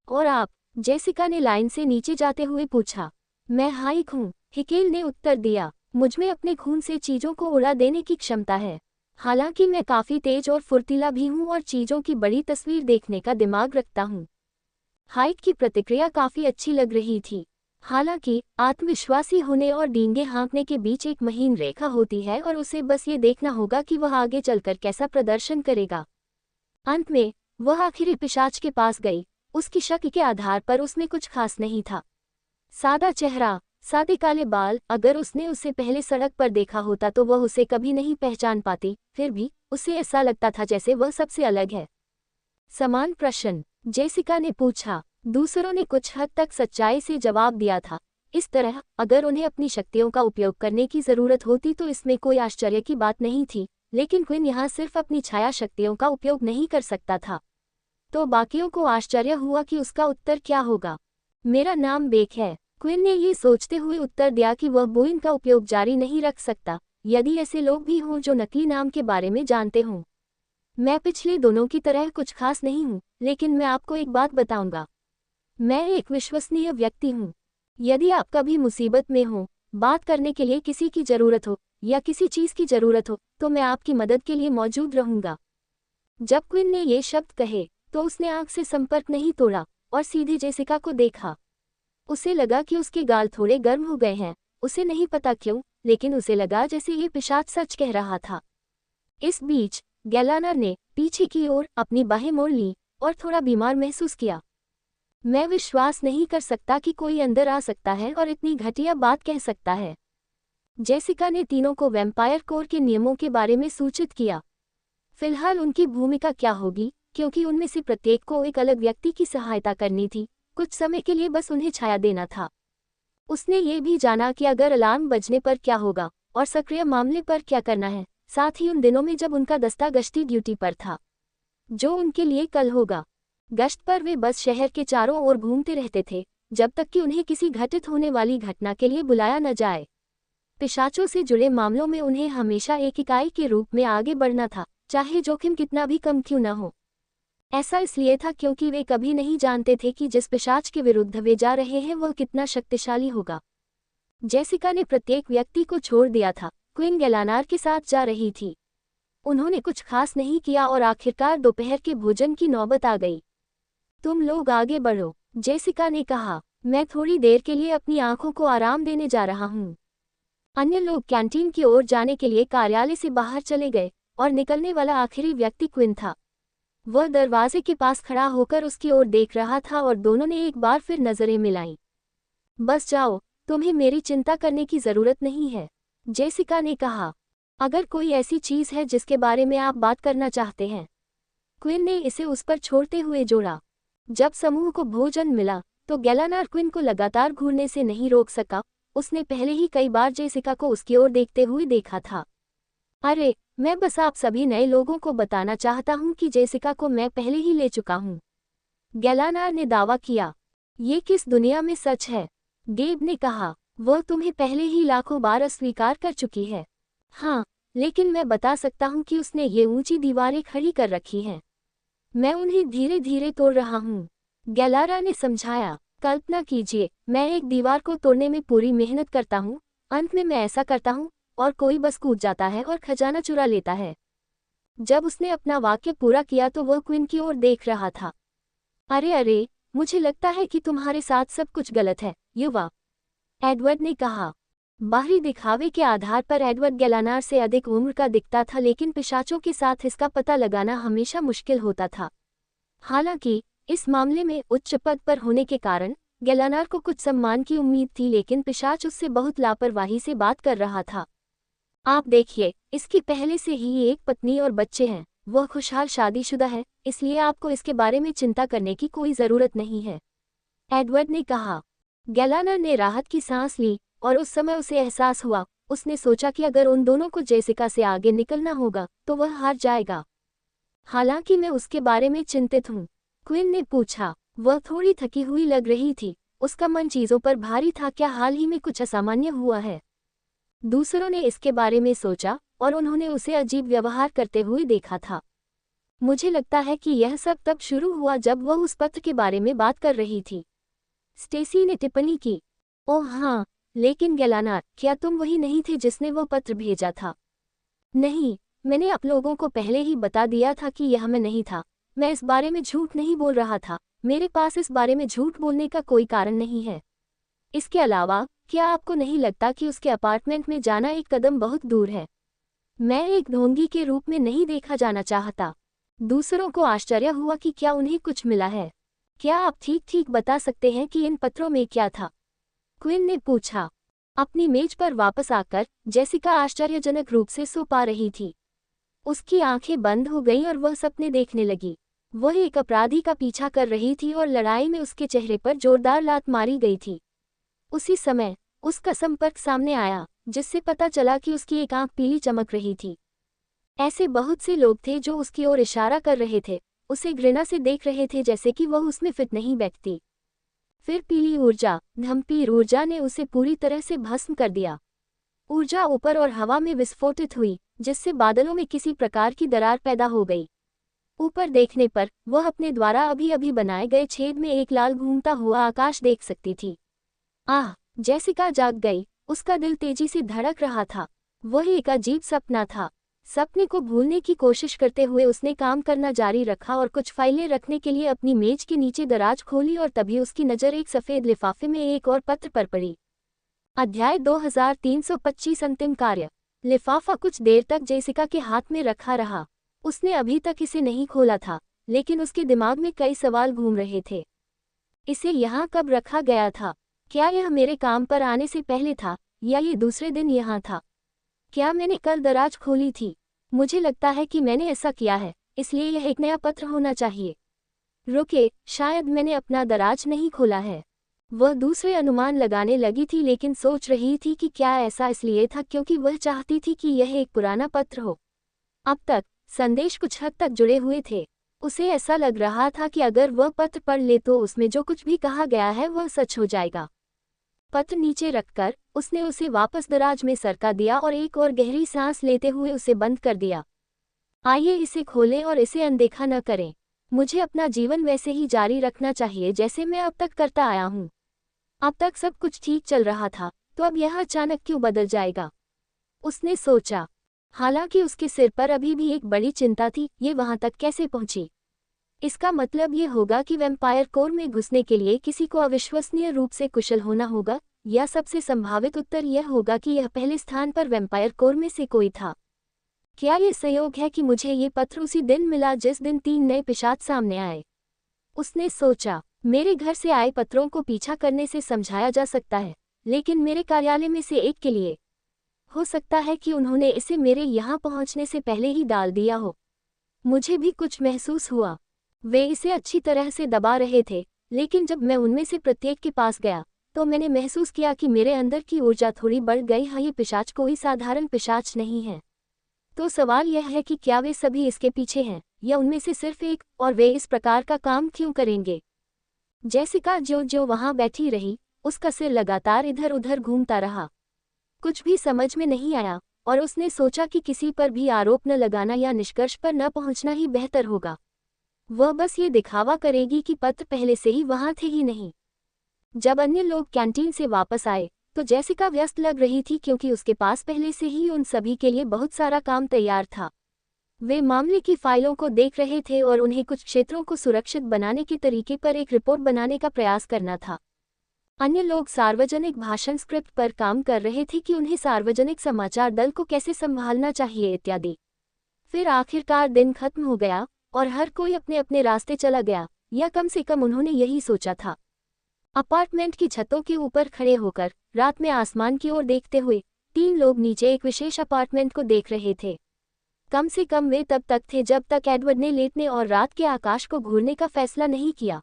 और आप? जेसिका ने लाइन से नीचे जाते हुए पूछा। मैं हाइक हूँ, हिकेल ने उत्तर दिया। मुझमें अपने खून से चीजों को उड़ा देने की क्षमता है। हालांकि मैं काफी तेज और फुर्तीला भी हूँ और चीजों की बड़ी तस्वीर देखने का दिमाग रखता हूँ। हाइक की प्रतिक्रिया काफी अच्छी लग रही थी। हालांकि आत्मविश्वासी होने और डींगे हाँकने के बीच एक महीन रेखा होती है और उसे बस ये देखना होगा कि वह आगे चलकर कैसा प्रदर्शन करेगा। अंत में वह आखिरी पिशाच के पास गई। उसकी शक्ल के आधार पर उसमें कुछ खास नहीं था। सादा चेहरा, सादे काले बाल। अगर उसने उसे पहले सड़क पर देखा होता तो वह उसे कभी नहीं पहचान पाती, फिर भी उसे ऐसा लगता था जैसे वह सबसे अलग है। समान प्रश्न, जेसिका ने पूछा। दूसरों ने कुछ हद तक सच्चाई से जवाब दिया था। इस तरह अगर उन्हें अपनी शक्तियों का उपयोग करने की जरूरत होती तो इसमें कोई आश्चर्य की बात नहीं थी, लेकिन क्विन यहाँ सिर्फ अपनी छाया शक्तियों का उपयोग नहीं कर सकता था। तो बाकियों को आश्चर्य हुआ कि उसका उत्तर क्या होगा। मेरा नाम बेक है, क्विन ने ये सोचते हुए उत्तर दिया कि वह बोइन का उपयोग जारी नहीं रख सकता, यदि ऐसे लोग भी हों जो नकली नाम के बारे में जानते हों। मैं पिछले दोनों की तरह कुछ खास नहीं हूँ, लेकिन मैं आपको एक बात बताऊंगा। मैं एक विश्वसनीय व्यक्ति हूँ। यदि आप कभी मुसीबत में हो, बात करने के लिए किसी की जरूरत हो या किसी चीज की जरूरत हो, तो मैं आपकी मदद के लिए मौजूद रहूंगा। जब क्विन ने ये शब्द कहे तो उसने आंख से संपर्क नहीं तोड़ा और सीधे जेसिका को देखा। उसे लगा कि उसके गाल थोड़े गर्म हो गए हैं। उसे नहीं पता क्यों, लेकिन उसे लगा जैसे ये पिशाच सच कह रहा था। इस बीच गैलानर ने पीछे की ओर अपनी बाहें मोड़ ली और थोड़ा बीमार महसूस किया। मैं विश्वास नहीं कर सकता कि कोई अंदर आ सकता है और इतनी घटिया बात कह सकता है। जेसिका ने तीनों को वैम्पायर कोर के नियमों के बारे में सूचित किया। फिलहाल उनकी भूमिका क्या होगी, क्योंकि उनमें से प्रत्येक को एक अलग व्यक्ति की सहायता करनी थी। कुछ समय के लिए बस उन्हें छाया देना था। उसने ये भी जाना कि अगर अलार्म बजने पर क्या होगा और सक्रिय मामले पर क्या करना है, साथ ही उन दिनों में जब उनका दस्ता गश्ती ड्यूटी पर था, जो उनके लिए कल होगा। गश्त पर वे बस शहर के चारों ओर घूमते रहते थे, जब तक कि उन्हें किसी घटित होने वाली घटना के लिए बुलाया न जाए। पिशाचों से जुड़े मामलों में उन्हें हमेशा एक इकाई के रूप में आगे बढ़ना था, चाहे जोखिम कितना भी कम क्यों न हो। ऐसा इसलिए था क्योंकि वे कभी नहीं जानते थे कि जिस पिशाच के विरुद्ध वे जा रहे हैं वह कितना शक्तिशाली होगा। जेसिका ने प्रत्येक व्यक्ति को छोड़ दिया था। क्विन गैलानार के साथ जा रही थी। उन्होंने कुछ खास नहीं किया और आखिरकार दोपहर के भोजन की नौबत आ गई। तुम लोग आगे बढ़ो, जेसिका ने कहा। मैं थोड़ी देर के लिए अपनी आंखों को आराम देने जा रहा हूँ। अन्य लोग कैंटीन की ओर जाने के लिए कार्यालय से बाहर चले गए और निकलने वाला आखिरी व्यक्ति क्विन था। वह दरवाजे के पास खड़ा होकर उसकी ओर देख रहा था और दोनों ने एक बार फिर नजरें मिलाईं। बस जाओ, तुम्हें मेरी चिंता करने की जरूरत नहीं है, जेसिका ने कहा। अगर कोई ऐसी चीज है जिसके बारे में आप बात करना चाहते हैं। क्विन ने इसे उस पर छोड़ते हुए जोड़ा। जब समूह को भोजन मिला तो गैलानार क्विन को लगातार घूरने से नहीं रोक सका। उसने पहले ही कई बार जेसिका को उसकी ओर देखते हुए देखा था। अरे, मैं बस आप सभी नए लोगों को बताना चाहता हूँ कि जेसिका को मैं पहले ही ले चुका हूँ। गैलानार ने दावा किया। ये किस दुनिया में सच है? गेब ने कहा। वह तुम्हें पहले ही लाखों बार अस्वीकार कर चुकी है। हाँ, लेकिन मैं बता सकता हूँ कि उसने ये ऊंची दीवारें खड़ी कर रखी हैं। मैं उन्हें धीरे धीरे तोड़ रहा हूँ, गैलारा ने समझाया। कल्पना कीजिए, मैं एक दीवार को तोड़ने में पूरी मेहनत करता हूँ, अंत में मैं ऐसा करता हूँ और कोई बस कूद जाता है और खजाना चुरा लेता है। जब उसने अपना वाक्य पूरा किया तो वह क्वीन की ओर देख रहा था। अरे अरे, मुझे लगता है कि तुम्हारे साथ सब कुछ गलत है, युवा, एडवर्ड ने कहा। बाहरी दिखावे के आधार पर एडवर्ड गैलानार से अधिक उम्र का दिखता था, लेकिन पिशाचों के साथ इसका पता लगाना हमेशा मुश्किल होता था। हालांकि इस मामले में उच्च पद पर होने के कारण गैलानार को कुछ सम्मान की उम्मीद थी, लेकिन पिशाच उससे बहुत लापरवाही से बात कर रहा था। आप देखिए, इसकी पहले से ही एक पत्नी और बच्चे हैं। वह खुशहाल शादीशुदा है, इसलिए आपको इसके बारे में चिंता करने की कोई जरूरत नहीं है, एडवर्ड ने कहा। गैलानार ने राहत की सांस ली और उस समय उसे एहसास हुआ। उसने सोचा कि अगर उन दोनों को जेसिका से आगे निकलना होगा तो वह हार जाएगा। हालांकि मैं उसके बारे में चिंतित हूँ, क्वीन ने पूछा। वह थोड़ी थकी हुई लग रही थी, उसका मन चीजों पर भारी था। क्या हाल ही में कुछ असामान्य हुआ है? दूसरों ने इसके बारे में सोचा और उन्होंने उसे अजीब व्यवहार करते हुए देखा था। मुझे लगता है कि यह सब तब शुरू हुआ जब वह उस पत्र के बारे में बात कर रही थी, स्टेसी ने टिप्पणी की। ओह हाँ, लेकिन गैलानार, क्या तुम वही नहीं थे जिसने वो पत्र भेजा था? नहीं, मैंने आप लोगों को पहले ही बता दिया था कि यह मैं नहीं था। मैं इस बारे में झूठ नहीं बोल रहा था। मेरे पास इस बारे में झूठ बोलने का कोई कारण नहीं है। इसके अलावा, क्या आपको नहीं लगता कि उसके अपार्टमेंट में जाना एक कदम बहुत दूर है? मैं एक ढोंगी के रूप में नहीं देखा जाना चाहता। दूसरों को आश्चर्य हुआ कि क्या उन्हें कुछ मिला है। क्या आप ठीक ठीक बता सकते हैं कि इन पत्रों में क्या था? क्वीन ने पूछा। अपनी मेज पर वापस आकर जेसिका आश्चर्यजनक रूप से सो पा रही थी। उसकी आंखें बंद हो गईं और वह सपने देखने लगी। वह एक अपराधी का पीछा कर रही थी और लड़ाई में उसके चेहरे पर जोरदार लात मारी गई थी। उसी समय उसका संपर्क सामने आया, जिससे पता चला कि उसकी एक आंख पीली चमक रही थी। ऐसे बहुत से लोग थे जो उसकी ओर इशारा कर रहे थे, उसे घृणा से देख रहे थे, जैसे कि वह उसमें फिट नहीं बैठती। फिर पीली ऊर्जा, धमपीर ऊर्जा ने उसे पूरी तरह से भस्म कर दिया। ऊर्जा ऊपर और हवा में विस्फोटित हुई, जिससे बादलों में किसी प्रकार की दरार पैदा हो गई। ऊपर देखने पर वह अपने द्वारा अभी अभी बनाए गए छेद में एक लाल घूमता हुआ आकाश देख सकती थी। आह, जेसिका जाग गई। उसका दिल तेजी से धड़क रहा था। वह एक अजीब सपना था। सपने को भूलने की कोशिश करते हुए उसने काम करना जारी रखा और कुछ फाइलें रखने के लिए अपनी मेज के नीचे दराज खोली, और तभी उसकी नज़र एक सफ़ेद लिफाफे में एक और पत्र पर पड़ी। अध्याय 2325 अंतिम कार्य। लिफाफा कुछ देर तक जेसिका के हाथ में रखा रहा। उसने अभी तक इसे नहीं खोला था, लेकिन उसके दिमाग में कई सवाल घूम रहे थे। इसे यहाँ कब रखा गया था? क्या यह मेरे काम पर आने से पहले था, या ये दूसरे दिन यहाँ था? क्या मैंने कल दराज खोली थी? मुझे लगता है कि मैंने ऐसा किया है, इसलिए यह एक नया पत्र होना चाहिए। रुके, शायद मैंने अपना दराज नहीं खोला है। वह दूसरे अनुमान लगाने लगी थी, लेकिन सोच रही थी कि क्या ऐसा इसलिए था क्योंकि वह चाहती थी कि यह एक पुराना पत्र हो। अब तक संदेश कुछ हद तक जुड़े हुए थे। उसे ऐसा लग रहा था कि अगर वह पत्र पढ़ ले तो उसमें जो कुछ भी कहा गया है वह सच हो जाएगा। पत्र नीचे रखकर उसने उसे वापस दराज में सरका दिया और एक और गहरी सांस लेते हुए उसे बंद कर दिया। आइए इसे खोलें और इसे अनदेखा न करें। मुझे अपना जीवन वैसे ही जारी रखना चाहिए जैसे मैं अब तक करता आया हूँ। अब तक सब कुछ ठीक चल रहा था, तो अब यह अचानक क्यों बदल जाएगा? उसने सोचा। हालांकि उसके सिर पर अभी भी एक बड़ी चिंता थी, ये वहां तक कैसे पहुंची? इसका मतलब ये होगा कि वैम्पायर कोर में घुसने के लिए किसी को अविश्वसनीय रूप से कुशल होना होगा, या सबसे संभावित उत्तर यह होगा कि यह पहले स्थान पर वैम्पायर कोर में से कोई था। क्या ये संयोग है कि मुझे ये पत्र उसी दिन मिला जिस दिन 3 नए पिशाच सामने आए? उसने सोचा। मेरे घर से आए पत्रों को पीछा करने से समझाया जा सकता है, लेकिन मेरे कार्यालय में से एक के लिए हो सकता है कि उन्होंने इसे मेरे यहाँ पहुँचने से पहले ही डाल दिया हो। मुझे भी कुछ महसूस हुआ। वे इसे अच्छी तरह से दबा रहे थे, लेकिन जब मैं उनमें से प्रत्येक के पास गया तो मैंने महसूस किया कि मेरे अंदर की ऊर्जा थोड़ी बढ़ गई। हाँ, ये पिशाच कोई साधारण पिशाच नहीं है। तो सवाल यह है कि क्या वे सभी इसके पीछे हैं या उनमें से सिर्फ एक, और वे इस प्रकार का काम क्यों करेंगे। जेसिका जो वहां बैठी रही, उसका सिर लगातार इधर उधर घूमता रहा। कुछ भी समझ में नहीं आया और उसने सोचा कि किसी पर भी आरोप न लगाना या निष्कर्ष पर न पहुंचना ही बेहतर होगा। वह बस ये दिखावा करेगी कि पत्र पहले से ही वहां थे ही नहीं। जब अन्य लोग कैंटीन से वापस आए तो जेसिका व्यस्त लग रही थी क्योंकि उसके पास पहले से ही उन सभी के लिए बहुत सारा काम तैयार था। वे मामले की फाइलों को देख रहे थे और उन्हें कुछ क्षेत्रों को सुरक्षित बनाने के तरीके पर एक रिपोर्ट बनाने का प्रयास करना था। अन्य लोग सार्वजनिक भाषण स्क्रिप्ट पर काम कर रहे थे कि उन्हें सार्वजनिक समाचार दल को कैसे संभालना चाहिए इत्यादि। फिर आखिरकार दिन खत्म हो गया और हर कोई अपने अपने रास्ते चला गया, या कम से कम उन्होंने यही सोचा था। अपार्टमेंट की छतों के ऊपर खड़े होकर रात में आसमान की ओर देखते हुए 3 लोग नीचे एक विशेष अपार्टमेंट को देख रहे थे। कम से कम वे तब तक थे जब तक एडवर्ड ने लेटने और रात के आकाश को घूरने का फैसला नहीं किया।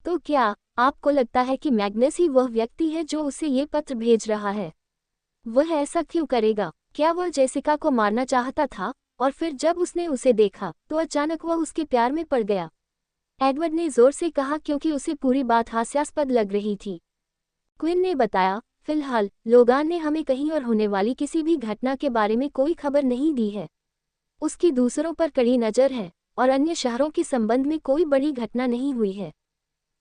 तो क्या आपको लगता है कि मैग्नस ही वह व्यक्ति है जो उसे ये पत्र भेज रहा है? वह ऐसा क्यों करेगा? क्या वह जेसिका को मारना चाहता था और फिर जब उसने उसे देखा तो अचानक वह उसके प्यार में पड़ गया? एडवर्ड ने जोर से कहा क्योंकि उसे पूरी बात हास्यास्पद लग रही थी। क्विन ने बताया, फिलहाल लोगान ने हमें कहीं और होने वाली किसी भी घटना के बारे में कोई खबर नहीं दी है। उसकी दूसरों पर कड़ी नज़र है और अन्य शहरों के संबंध में कोई बड़ी घटना नहीं हुई है।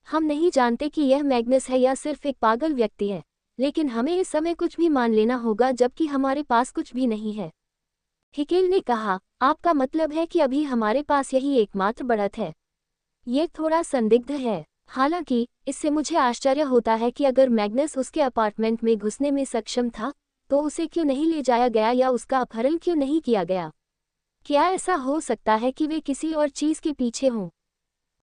हम नहीं जानते कि यह मैग्नस है या सिर्फ एक पागल व्यक्ति है, लेकिन हमें इस समय कुछ भी मान लेना होगा जबकि हमारे पास कुछ भी नहीं है। हिकेल ने कहा, आपका मतलब है कि अभी हमारे पास यही एकमात्र बढ़त है? ये थोड़ा संदिग्ध है। हालांकि इससे मुझे आश्चर्य होता है कि अगर मैग्नस उसके अपार्टमेंट में घुसने में सक्षम था तो उसे क्यों नहीं ले जाया गया या उसका अपहरण क्यों नहीं किया गया? क्या ऐसा हो सकता है कि वे किसी और चीज़ के पीछे हों,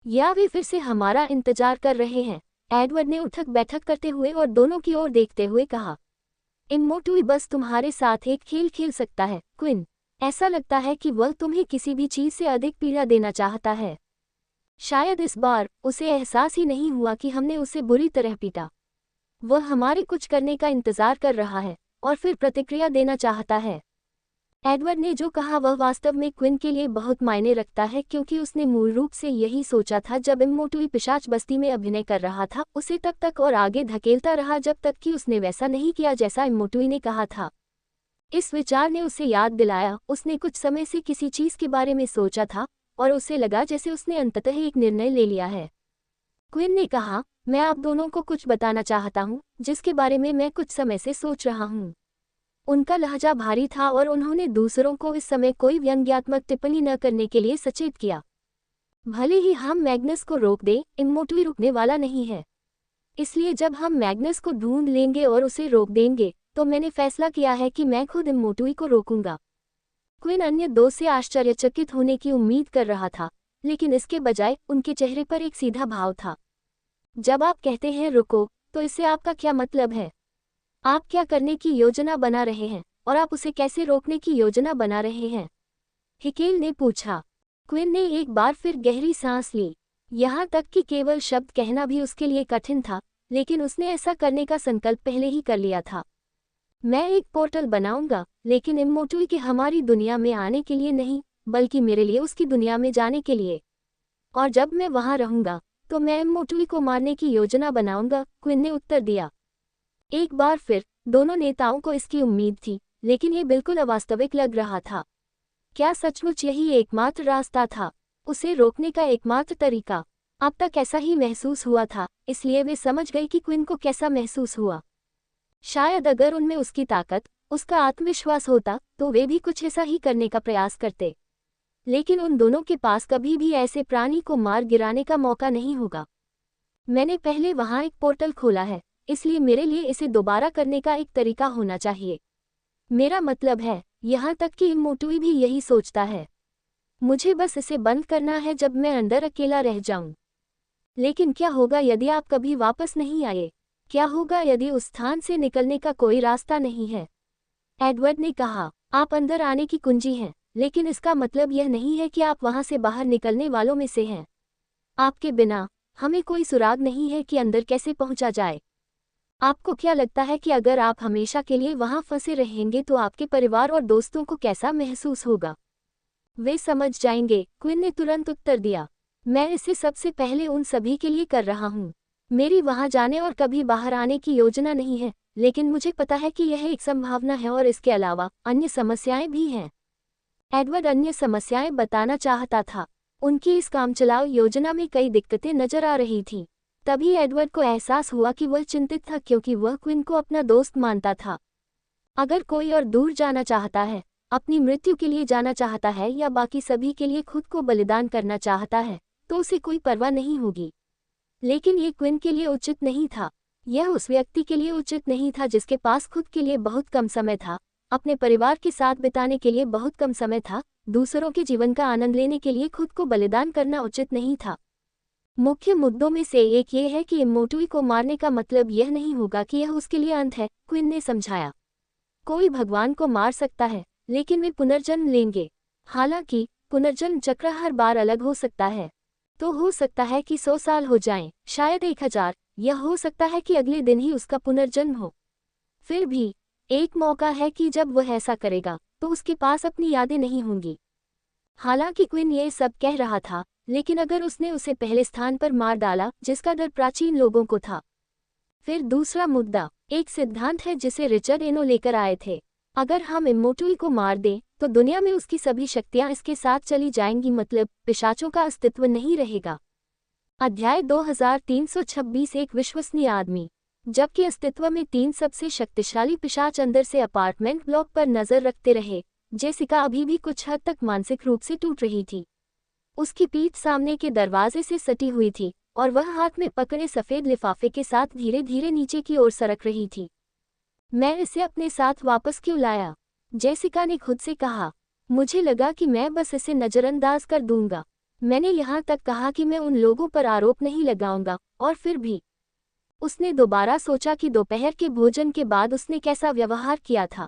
या वे फिर से हमारा इंतजार कर रहे हैं? एडवर्ड ने उठक बैठक करते हुए और दोनों की ओर देखते हुए कहा, इमोटुई बस तुम्हारे साथ एक खेल खेल सकता है क्विन। ऐसा लगता है कि वह तुम्हें किसी भी चीज़ से अधिक पीड़ा देना चाहता है। शायद इस बार उसे एहसास ही नहीं हुआ कि हमने उसे बुरी तरह पीटा। वह हमारे कुछ करने का इंतजार कर रहा है और फिर प्रतिक्रिया देना चाहता है। एडवर्ड ने जो कहा वह वास्तव में क्विन के लिए बहुत मायने रखता है क्योंकि उसने मूल रूप से यही सोचा था जब इमोटुई पिशाच बस्ती में अभिनय कर रहा था। उसे तब तक और आगे धकेलता रहा जब तक कि उसने वैसा नहीं किया जैसा इमोटुई ने कहा था। इस विचार ने उसे याद दिलाया उसने कुछ समय से किसी चीज़ के बारे में सोचा था और उसे लगा जैसे उसने अंततः एक निर्णय ले लिया है। क्विन ने कहा, मैं आप दोनों को कुछ बताना चाहता हूँ जिसके बारे में मैं कुछ समय से सोच रहा हूँ। उनका लहजा भारी था और उन्होंने दूसरों को इस समय कोई व्यंग्यात्मक टिप्पणी न करने के लिए सचेत किया। भले ही हम मैग्नस को रोक दें, इमोटुई रुकने वाला नहीं है। इसलिए जब हम मैग्नस को ढूंढ लेंगे और उसे रोक देंगे तो मैंने फैसला किया है कि मैं खुद इमोटुई को रोकूंगा। क्विन अन्य दो से आश्चर्यचकित होने की उम्मीद कर रहा था, लेकिन इसके बजाय उनके चेहरे पर एक सीधा भाव था। जब आप कहते हैं रुको, तो इससे आपका क्या मतलब है? आप क्या करने की योजना बना रहे हैं और आप उसे कैसे रोकने की योजना बना रहे हैं? हिकेल ने पूछा। क्विन ने एक बार फिर गहरी सांस ली। यहाँ तक कि केवल शब्द कहना भी उसके लिए कठिन था, लेकिन उसने ऐसा करने का संकल्प पहले ही कर लिया था। मैं एक पोर्टल बनाऊंगा, लेकिन इमोटुई के हमारी दुनिया में आने के लिए नहीं, बल्कि मेरे लिए उसकी दुनिया में जाने के लिए। और जब मैं वहां रहूंगा तो मैं इमोटुई को मारने की योजना बनाऊंगा, क्विन ने उत्तर दिया। एक बार फिर दोनों नेताओं को इसकी उम्मीद थी, लेकिन ये बिल्कुल अवास्तविक लग रहा था। क्या सचमुच यही एकमात्र रास्ता था? उसे रोकने का एकमात्र तरीका? अब तक ऐसा ही महसूस हुआ था, इसलिए वे समझ गए कि क्विन को कैसा महसूस हुआ। शायद अगर उनमें उसकी ताकत, उसका आत्मविश्वास होता तो वे भी कुछ ऐसा ही करने का प्रयास करते। लेकिन उन दोनों के पास कभी भी ऐसे प्राणी को मार गिराने का मौका नहीं होगा। मैंने पहले वहां एक पोर्टल खोला है, इसलिए मेरे लिए इसे दोबारा करने का एक तरीका होना चाहिए। मेरा मतलब है, यहाँ तक कि इमोटुई भी यही सोचता है। मुझे बस इसे बंद करना है जब मैं अंदर अकेला रह जाऊं। लेकिन क्या होगा यदि आप कभी वापस नहीं आए? क्या होगा यदि उस स्थान से निकलने का कोई रास्ता नहीं है? एडवर्ड ने कहा, आप अंदर आने की कुंजी हैं, लेकिन इसका मतलब यह नहीं है कि आप वहां से बाहर निकलने वालों में से हैं। आपके बिना हमें कोई सुराग नहीं है कि अंदर कैसे पहुंचा जाए। आपको क्या लगता है कि अगर आप हमेशा के लिए वहां फंसे रहेंगे तो आपके परिवार और दोस्तों को कैसा महसूस होगा? वे समझ जाएंगे, क्विन ने तुरंत उत्तर दिया। मैं इसे सबसे पहले उन सभी के लिए कर रहा हूँ। मेरी वहां जाने और कभी बाहर आने की योजना नहीं है, लेकिन मुझे पता है कि यह एक संभावना है और इसके अलावा अन्य समस्याएं भी हैं। एडवर्ड अन्य समस्याएं बताना चाहता था। उनकी इस कामचलाऊ योजना में कई दिक्कतें नजर आ रही थीं। तभी एडवर्ड को एहसास हुआ कि वह चिंतित था क्योंकि वह क्विन को अपना दोस्त मानता था। अगर कोई और दूर जाना चाहता है, अपनी मृत्यु के लिए जाना चाहता है या बाकी सभी के लिए खुद को बलिदान करना चाहता है, तो उसे कोई परवाह नहीं होगी। लेकिन ये क्विन के लिए उचित नहीं था। यह उस व्यक्ति के लिए उचित नहीं था जिसके पास खुद के लिए बहुत कम समय था, अपने परिवार के साथ बिताने के लिए बहुत कम समय था, दूसरों के जीवन का आनंद लेने के लिए खुद को बलिदान करना उचित नहीं था। मुख्य मुद्दों में से एक ये है कि इमोटुई को मारने का मतलब यह नहीं होगा कि यह उसके लिए अंत है, क्विन ने समझाया। कोई भगवान को मार सकता है, लेकिन वे पुनर्जन्म लेंगे। हालांकि पुनर्जन्म चक्र हर बार अलग हो सकता है। तो हो सकता है कि 100 साल हो जाएं, शायद 1000, यह हो सकता है कि अगले दिन ही उसका पुनर्जन्म हो। फिर भी एक मौका है कि जब वह ऐसा करेगा तो उसके पास अपनी यादें नहीं होंगी। हालांकि क्विन ये सब कह रहा था, लेकिन अगर उसने उसे पहले स्थान पर मार डाला जिसका डर प्राचीन लोगों को था। फिर दूसरा मुद्दा एक सिद्धांत है जिसे रिचर्ड एनो लेकर आए थे। अगर हम इमोटुई को मार दें तो दुनिया में उसकी सभी शक्तियां इसके साथ चली जाएंगी, मतलब पिशाचों का अस्तित्व नहीं रहेगा। अध्याय 2326 एक विश्वसनीय आदमी। जबकि अस्तित्व में 3 सबसे शक्तिशाली पिशाच अंदर से अपार्टमेंट ब्लॉक पर नजर रखते रहे, जेसिका अभी भी कुछ हद तक मानसिक रूप से टूट रही थी। उसकी पीठ सामने के दरवाजे से सटी हुई थी और वह हाथ में पकड़े सफेद लिफाफे के साथ धीरे धीरे नीचे की ओर सरक रही थी। मैं इसे अपने साथ वापस क्यों लाया? जेसिका ने खुद से कहा। मुझे लगा कि मैं बस इसे नजरअंदाज कर दूंगा। मैंने यहाँ तक कहा कि मैं उन लोगों पर आरोप नहीं लगाऊंगा, और फिर भी। उसने दोबारा सोचा कि दोपहर के भोजन के बाद उसने कैसा व्यवहार किया था।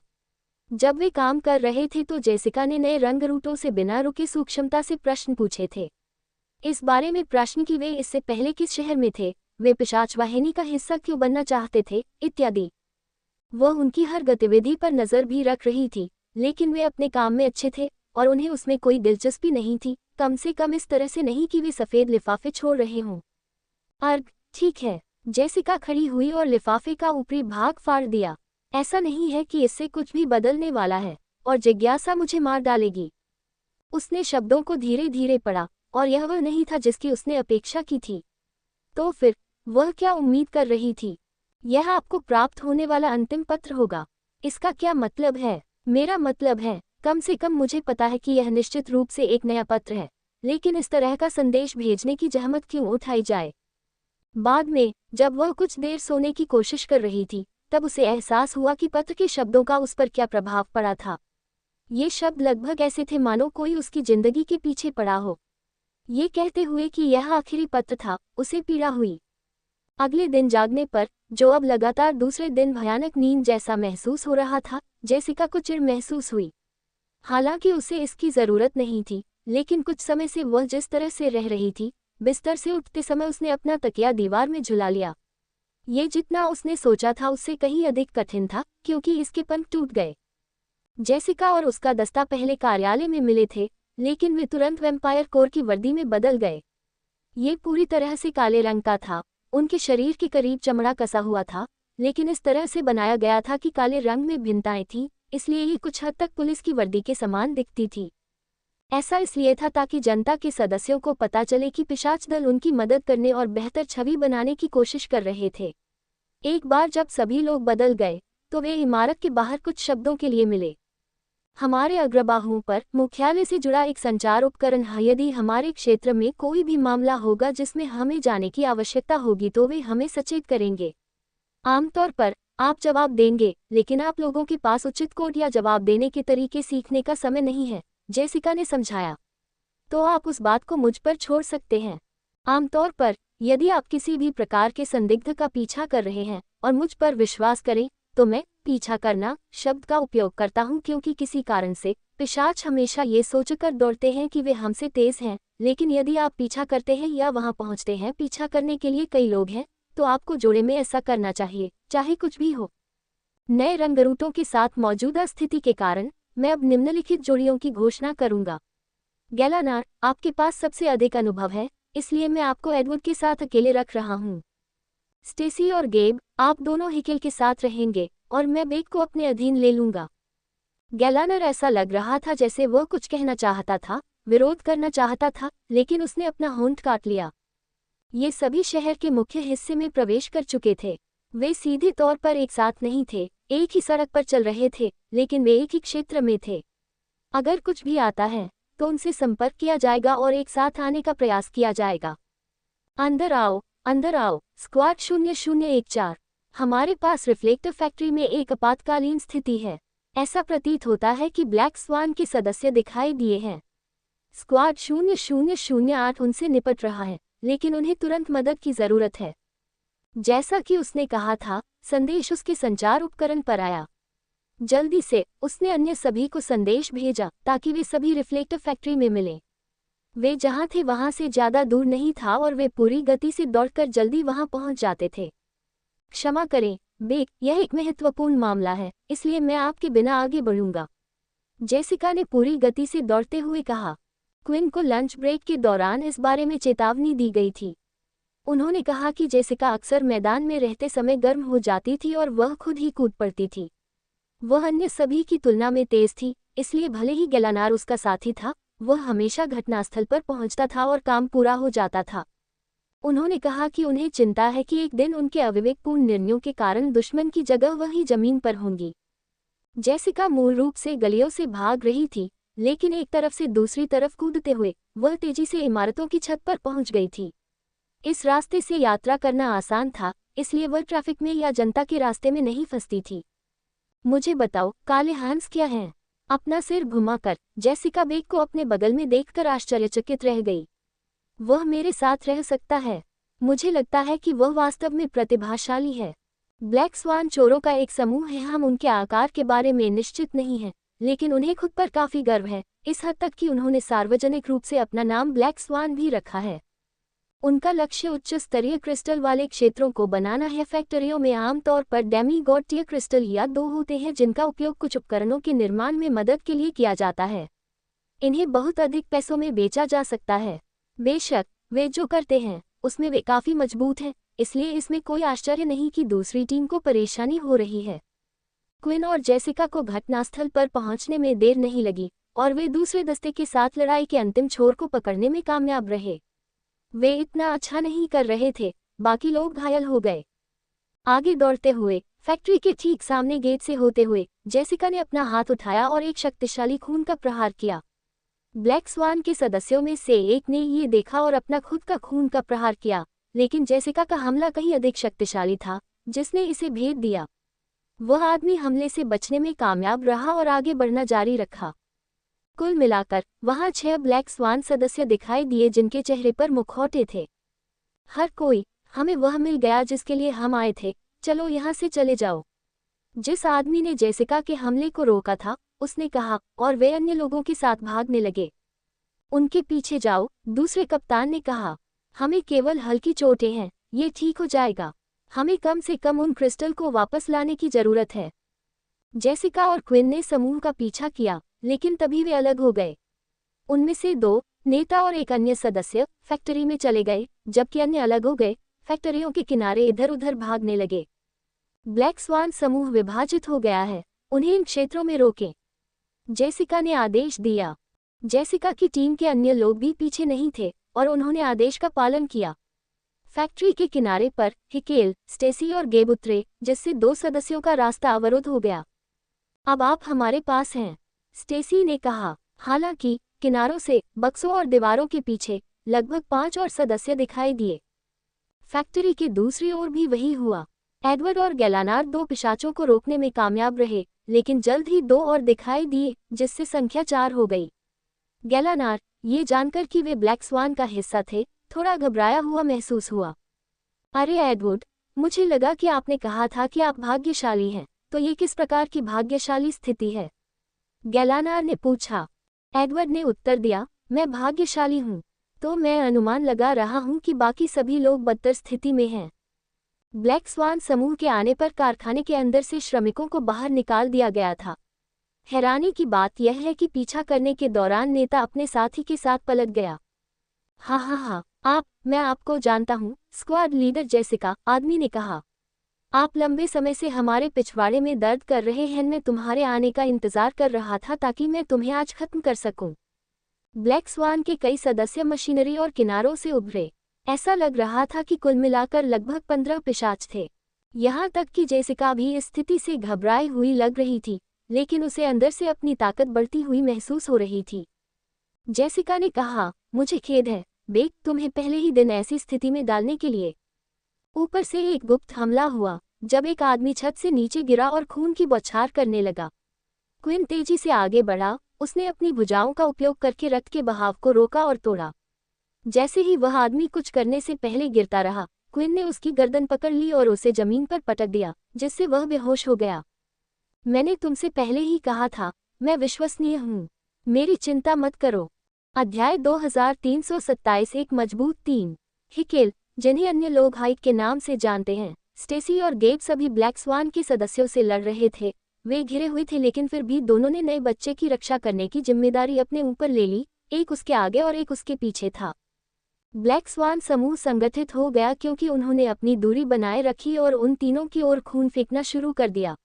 जब वे काम कर रहे थे तो जेसिका ने नए रंग रूटों से बिना रुके सूक्ष्मता से प्रश्न पूछे थे। इस बारे में प्रश्न कि वे इससे पहले किस शहर में थे, वे पिशाच वाहिनी का हिस्सा क्यों बनना चाहते थे, इत्यादि। वह उनकी हर गतिविधि पर नजर भी रख रही थी, लेकिन वे अपने काम में अच्छे थे और उन्हें उसमें कोई दिलचस्पी नहीं थी, कम से कम इस तरह से नहीं कि वे सफेद लिफाफे छोड़ रहे हों। अर्ग, ठीक है। जेसिका खड़ी हुई और लिफाफे का ऊपरी भाग फाड़ दिया। ऐसा नहीं है कि इससे कुछ भी बदलने वाला है, और जिज्ञासा मुझे मार डालेगी। उसने शब्दों को धीरे धीरे पढ़ा, और यह वह नहीं था जिसकी उसने अपेक्षा की थी। तो फिर वह क्या उम्मीद कर रही थी? यह आपको प्राप्त होने वाला अंतिम पत्र होगा। इसका क्या मतलब है? मेरा मतलब है, कम से कम मुझे पता है कि यह निश्चित रूप से एक नया पत्र है, लेकिन इस तरह का संदेश भेजने की जहमत क्यों उठाई जाए? बाद में, जब वह कुछ देर सोने की कोशिश कर रही थी, तब उसे एहसास हुआ कि पत्र के शब्दों का उस पर क्या प्रभाव पड़ा था। ये शब्द लगभग ऐसे थे मानो कोई उसकी जिंदगी के पीछे पड़ा हो। ये कहते हुए कि यह आखिरी पत्र था, उसे पीड़ा हुई। अगले दिन जागने पर, जो अब लगातार दूसरे दिन भयानक नींद जैसा महसूस हो रहा था, जेसिका को चिढ़ महसूस हुई। हालांकि उसे इसकी जरूरत नहीं थी, लेकिन कुछ समय से वह जिस तरह से रह रही थी, बिस्तर से उठते समय उसने अपना तकिया दीवार में झुला लिया। ये जितना उसने सोचा था उससे कहीं अधिक कठिन था, क्योंकि इसके पंख टूट गए। जेसिका और उसका दस्ता पहले कार्यालय में मिले थे, लेकिन वे तुरंत वैम्पायर कोर की वर्दी में बदल गए। ये पूरी तरह से काले रंग का था। उनके शरीर के करीब चमड़ा कसा हुआ था, लेकिन इस तरह से बनाया गया था कि काले रंग में भिन्नताएं थीं, इसलिए ये कुछ हद तक पुलिस की वर्दी के समान दिखती थी। ऐसा इसलिए था ताकि जनता के सदस्यों को पता चले कि पिशाच दल उनकी मदद करने और बेहतर छवि बनाने की कोशिश कर रहे थे। एक बार जब सभी लोग बदल गए, तो वे इमारत के बाहर कुछ शब्दों के लिए मिले। हमारे अग्रबाहुओं पर मुख्यालय से जुड़ा एक संचार उपकरण है। यदि हमारे क्षेत्र में कोई भी मामला होगा जिसमें हमें जाने की आवश्यकता होगी तो वे हमें सचेत करेंगे। आमतौर पर आप जवाब देंगे, लेकिन आप लोगों के पास उचित कोड या जवाब देने के तरीके सीखने का समय नहीं है, जेसिका ने समझाया। तो आप उस बात को मुझ पर छोड़ सकते हैं। आमतौर पर, यदि आप किसी भी प्रकार के संदिग्ध का पीछा कर रहे हैं और मुझ पर विश्वास करें, तो मैं पीछा करना शब्द का उपयोग करता हूं क्योंकि किसी कारण से पिशाच हमेशा ये सोचकर दौड़ते हैं कि वे हमसे तेज हैं, लेकिन यदि आप पीछा करते हैं या वहां पहुंचते हैं, पीछा करने के लिए कई लोग हैं, तो आपको जोड़े में ऐसा करना चाहिए, चाहे कुछ भी हो। नए रंगरूटों के साथ मौजूदा स्थिति के कारण मैं अब निम्नलिखित जोड़ियों की घोषणा करूंगा। गैलानार, आपके पास सबसे अधिक अनुभव है, इसलिए मैं आपको एडवर्ड के साथ अकेले रख रहा हूँ। स्टेसी और गेब, आप दोनों हिकेल के साथ रहेंगे और मैं बेक को अपने अधीन ले लूंगा। गैलानर ऐसा लग रहा था जैसे वह कुछ कहना चाहता था, विरोध करना चाहता था, लेकिन उसने अपना होंठ काट लिया। ये सभी शहर के मुख्य हिस्से में प्रवेश कर चुके थे। वे सीधे तौर पर एक साथ नहीं थे, एक ही सड़क पर चल रहे थे, लेकिन वे एक ही क्षेत्र में थे। अगर कुछ भी आता है तो उनसे संपर्क किया जाएगा और एक साथ आने का प्रयास किया जाएगा। अंदर आओ, स्क्वाड 0014। हमारे पास रिफ्लेक्टर फैक्ट्री में एक आपातकालीन स्थिति है। ऐसा प्रतीत होता है कि ब्लैक स्वान के सदस्य दिखाई दिए हैं। स्क्वाड 0008 उनसे निपट रहा है, लेकिन उन्हें तुरंत मदद की जरूरत है। जैसा कि उसने कहा था, संदेश उसके संचार उपकरण पर आया। जल्दी से उसने अन्य सभी को संदेश भेजा ताकि वे सभी रिफ्लेक्टर फैक्ट्री में मिलें। वे जहां थे वहां से ज्यादा दूर नहीं था और वे पूरी गति से दौड़कर जल्दी वहां पहुंच जाते थे। क्षमा करें, बेक, यह एक महत्वपूर्ण मामला है, इसलिए मैं आपके बिना आगे बढ़ूंगा, जेसिका ने पूरी गति से दौड़ते हुए कहा। क्विन को लंच ब्रेक के दौरान इस बारे में चेतावनी दी गई थी। उन्होंने कहा कि जेसिका अक्सर मैदान में रहते समय गर्म हो जाती थी और वह खुद ही कूद पड़ती थी। वह अन्य सभी की तुलना में तेज थी, इसलिए भले ही गैलानार उसका साथी था, वह हमेशा घटनास्थल पर पहुंचता था और काम पूरा हो जाता था। उन्होंने कहा कि उन्हें चिंता है कि एक दिन उनके अविवेकपूर्ण निर्णयों के कारण दुश्मन की जगह वही जमीन पर होंगी। जेसिका मूल रूप से गलियों से भाग रही थी, लेकिन एक तरफ से दूसरी तरफ कूदते हुए वह तेजी से इमारतों की छत पर पहुंच गई थी। इस रास्ते से यात्रा करना आसान था, इसलिए वह ट्रैफिक में या जनता के रास्ते में नहीं फंसती थी। मुझे बताओ, काले हैंड्स क्या हैं? अपना सिर घुमाकर जेसिका बेक को अपने बगल में देखकर आश्चर्यचकित रह गई। वह मेरे साथ रह सकता है। मुझे लगता है कि वह वास्तव में प्रतिभाशाली है। ब्लैक स्वान चोरों का एक समूह है। हम उनके आकार के बारे में निश्चित नहीं हैं, लेकिन उन्हें खुद पर काफी गर्व है, इस हद तक कि उन्होंने सार्वजनिक रूप से अपना नाम ब्लैक स्वान भी रखा है। उनका लक्ष्य उच्च स्तरीय क्रिस्टल वाले क्षेत्रों को बनाना है। फैक्ट्रियों में आमतौर पर डेमीगॉड टियर क्रिस्टल या दो होते हैं जिनका उपयोग कुछ उपकरणों के निर्माण में मदद के लिए किया जाता है। इन्हें बहुत अधिक पैसों में बेचा जा सकता है। बेशक वे जो करते हैं उसमें वे काफी मजबूत हैं, इसलिए इसमें कोई आश्चर्य नहीं कि दूसरी टीम को परेशानी हो रही है। क्विन और जेसिका को घटनास्थल पर पहुंचने में देर नहीं लगी और वे दूसरे दस्ते के साथ लड़ाई के अंतिम छोर को पकड़ने में कामयाब रहे। वे इतना अच्छा नहीं कर रहे थे, बाकी लोग घायल हो गए। आगे दौड़ते हुए फैक्ट्री के ठीक सामने गेट से होते हुए जेसिका ने अपना हाथ उठाया और एक शक्तिशाली खून का प्रहार किया। ब्लैक स्वान के सदस्यों में से एक ने ये देखा और अपना खुद का खून का प्रहार किया, लेकिन जेसिका का हमला कहीं अधिक शक्तिशाली था, जिसने इसे भेद दिया। वह आदमी हमले से बचने में कामयाब रहा और आगे बढ़ना जारी रखा। कुल मिलाकर वहां 6 ब्लैक स्वान सदस्य दिखाई दिए जिनके चेहरे पर मुखौटे थे। हर कोई, हमें वह मिल गया जिसके लिए हम आए थे, चलो यहाँ से चले जाओ। जिस आदमी ने जेसिका के हमले को रोका था उसने कहा, और वे अन्य लोगों के साथ भागने लगे। उनके पीछे जाओ, दूसरे कप्तान ने कहा। हमें केवल हल्की चोटें हैं, ये ठीक हो जाएगा। हमें कम से कम उन क्रिस्टल को वापस लाने की जरूरत है। जेसिका और क्विन ने समूह का पीछा किया, लेकिन तभी वे अलग हो गए। उनमें से 2 नेता और एक अन्य सदस्य फैक्ट्री में चले गए, जबकि अन्य अलग हो गए, फैक्ट्रियों के किनारे इधर उधर भागने लगे। ब्लैक स्वान समूह विभाजित हो गया है, उन्हें इन क्षेत्रों में रोकें, जेसिका ने आदेश दिया। जेसिका की टीम के अन्य लोग भी पीछे नहीं थे और उन्होंने आदेश का पालन किया। फैक्ट्री के किनारे पर हिकेल, स्टेसी और गेब उतरे, जिससे 2 सदस्यों का रास्ता अवरुद्ध हो गया। अब आप हमारे पास हैं, स्टेसी ने कहा। हालांकि किनारों से बक्सों और दीवारों के पीछे लगभग 5 और सदस्य दिखाई दिए। फैक्ट्री की दूसरी ओर भी वही हुआ। एडवर्ड और गैलानार 2 पिशाचों को रोकने में कामयाब रहे, लेकिन जल्द ही 2 और दिखाई दिए, जिससे संख्या 4 हो गई। गैलानार, ये जानकर कि वे ब्लैक स्वान का हिस्सा थे, थोड़ा घबराया हुआ महसूस हुआ। अरे एडवर्ड, मुझे लगा कि आपने कहा था कि आप भाग्यशाली हैं, तो ये किस प्रकार की भाग्यशाली स्थिति है? गैलानार ने पूछा। एडवर्ड ने उत्तर दिया, मैं भाग्यशाली हूँ, तो मैं अनुमान लगा रहा हूँ कि बाकी सभी लोग बदतर स्थिति में हैं। ब्लैक स्वान समूह के आने पर कारखाने के अंदर से श्रमिकों को बाहर निकाल दिया गया था। हैरानी की बात यह है कि पीछा करने के दौरान नेता अपने साथी के साथ पलट गया। हाँ, मैं आपको जानता हूँ, स्क्वाड लीडर जेसिका, आदमी ने कहा। आप लंबे समय से हमारे पिछवाड़े में दर्द कर रहे हैं। मैं तुम्हारे आने का इंतजार कर रहा था ताकि मैं तुम्हें आज खत्म कर सकूं। ब्लैक स्वान के कई सदस्य मशीनरी और किनारों से उभरे। ऐसा लग रहा था कि कुल मिलाकर लगभग 15 पिशाच थे। यहाँ तक कि जेसिका भी इस स्थिति से घबराई हुई लग रही थी, लेकिन उसे अंदर से अपनी ताकत बढ़ती हुई महसूस हो रही थी। जेसिका ने कहा, मुझे खेद है बेक, तुम्हें पहले ही दिन ऐसी स्थिति में डालने के लिए। ऊपर से एक गुप्त हमला हुआ जब एक आदमी छत से नीचे गिरा और खून की बौछार करने लगा। क्विन तेजी से आगे बढ़ा। उसने अपनी भुजाओं का उपयोग करके रक्त के बहाव को रोका और तोड़ा। जैसे ही वह आदमी कुछ करने से पहले गिरता रहा, क्विन ने उसकी गर्दन पकड़ ली और उसे जमीन पर पटक दिया, जिससे वह बेहोश हो गया। मैंने तुमसे पहले ही कहा था, मैं विश्वसनीय हूँ। मेरी चिंता मत करो। अध्याय 2327 एक मजबूत टीम। हिकेल, जिन्हें अन्य लोग हाइक के नाम से जानते हैं, स्टेसी और गेब सभी ब्लैक स्वान के सदस्यों से लड़ रहे थे। वे घिरे हुए थे, लेकिन फिर भी दोनों ने नए बच्चे की रक्षा करने की जिम्मेदारी अपने ऊपर ले ली। एक उसके आगे और एक उसके पीछे था। ब्लैक स्वान समूह संगठित हो गया क्योंकि उन्होंने अपनी दूरी बनाए रखी और उन तीनों की ओर खून फेंकना शुरू कर दिया।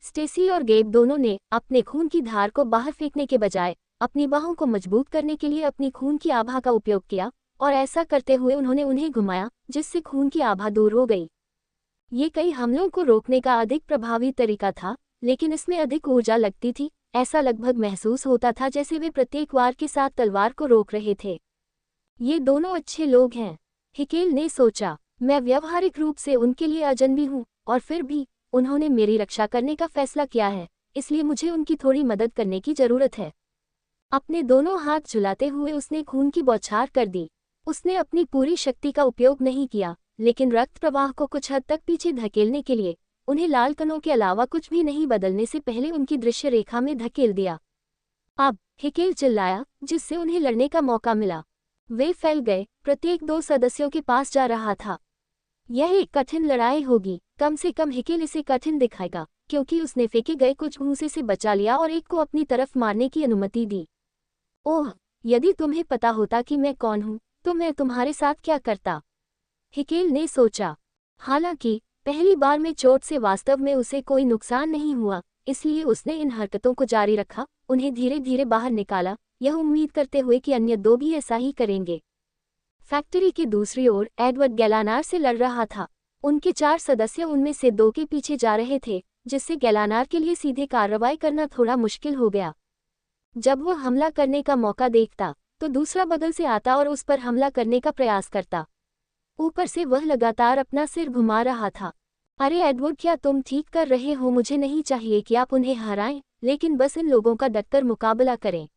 स्टेसी और गेब दोनों ने अपने खून की धार को बाहर फेंकने के बजाय अपनी बाहों को मजबूत करने के लिए अपनी खून की आभा का उपयोग किया, और ऐसा करते हुए उन्होंने उन्हें घुमाया, जिससे खून की आभा दूर हो गई। ये कई हमलों को रोकने का अधिक प्रभावी तरीका था, लेकिन इसमें अधिक ऊर्जा लगती थी। ऐसा लगभग महसूस होता था जैसे वे प्रत्येक वार के साथ तलवार को रोक रहे थे। ये दोनों अच्छे लोग हैं, हिकेल ने सोचा। मैं व्यावहारिक रूप से उनके लिए अजनबी हूँ, और फिर भी उन्होंने मेरी रक्षा करने का फैसला किया है, इसलिए मुझे उनकी थोड़ी मदद करने की जरूरत है। अपने दोनों हाथ झुलाते हुए उसने खून की बौछार कर दी। उसने अपनी पूरी शक्ति का उपयोग नहीं किया, लेकिन रक्त प्रवाह को कुछ हद तक पीछे धकेलने के लिए उन्हें लाल कणों के अलावा कुछ भी नहीं बदलने से पहले उनकी दृश्य रेखा में धकेल दिया। अब, हिकेल चिल्लाया, जिससे उन्हें लड़ने का मौका मिला। वे फैल गए, प्रत्येक 2 सदस्यों के पास जा रहा था। यह एक कठिन लड़ाई होगी। कम से कम हिकेल इसे कठिन दिखाएगा, क्योंकि उसने फेंके गए कुछ भूसे से बचा लिया और एक को अपनी तरफ मारने की अनुमति दी। ओह, यदि तुम्हें पता होता कि मैं कौन हूँ, तो मैं तुम्हारे साथ क्या करता, हिकेल ने सोचा। हालांकि पहली बार में चोट से वास्तव में उसे कोई नुकसान नहीं हुआ, इसलिए उसने इन हरकतों को जारी रखा, उन्हें धीरे धीरे बाहर निकाला, यह उम्मीद करते हुए कि अन्य 2 भी ऐसा ही करेंगे। फैक्ट्री की दूसरी ओर एडवर्ड गैलानार से लड़ रहा था। उनके 4 सदस्य उनमें से 2 के पीछे जा रहे थे, जिससे गैलानार के लिए सीधे कार्रवाई करना थोड़ा मुश्किल हो गया। जब वह हमला करने का मौका देखता, तो दूसरा बगल से आता और उस पर हमला करने का प्रयास करता। ऊपर से वह लगातार अपना सिर घुमा रहा था। अरे एडवर्ड, क्या तुम ठीक कर रहे हो? मुझे नहीं चाहिए कि आप उन्हें हराएं, लेकिन बस इन लोगों का डटकर मुकाबला करें।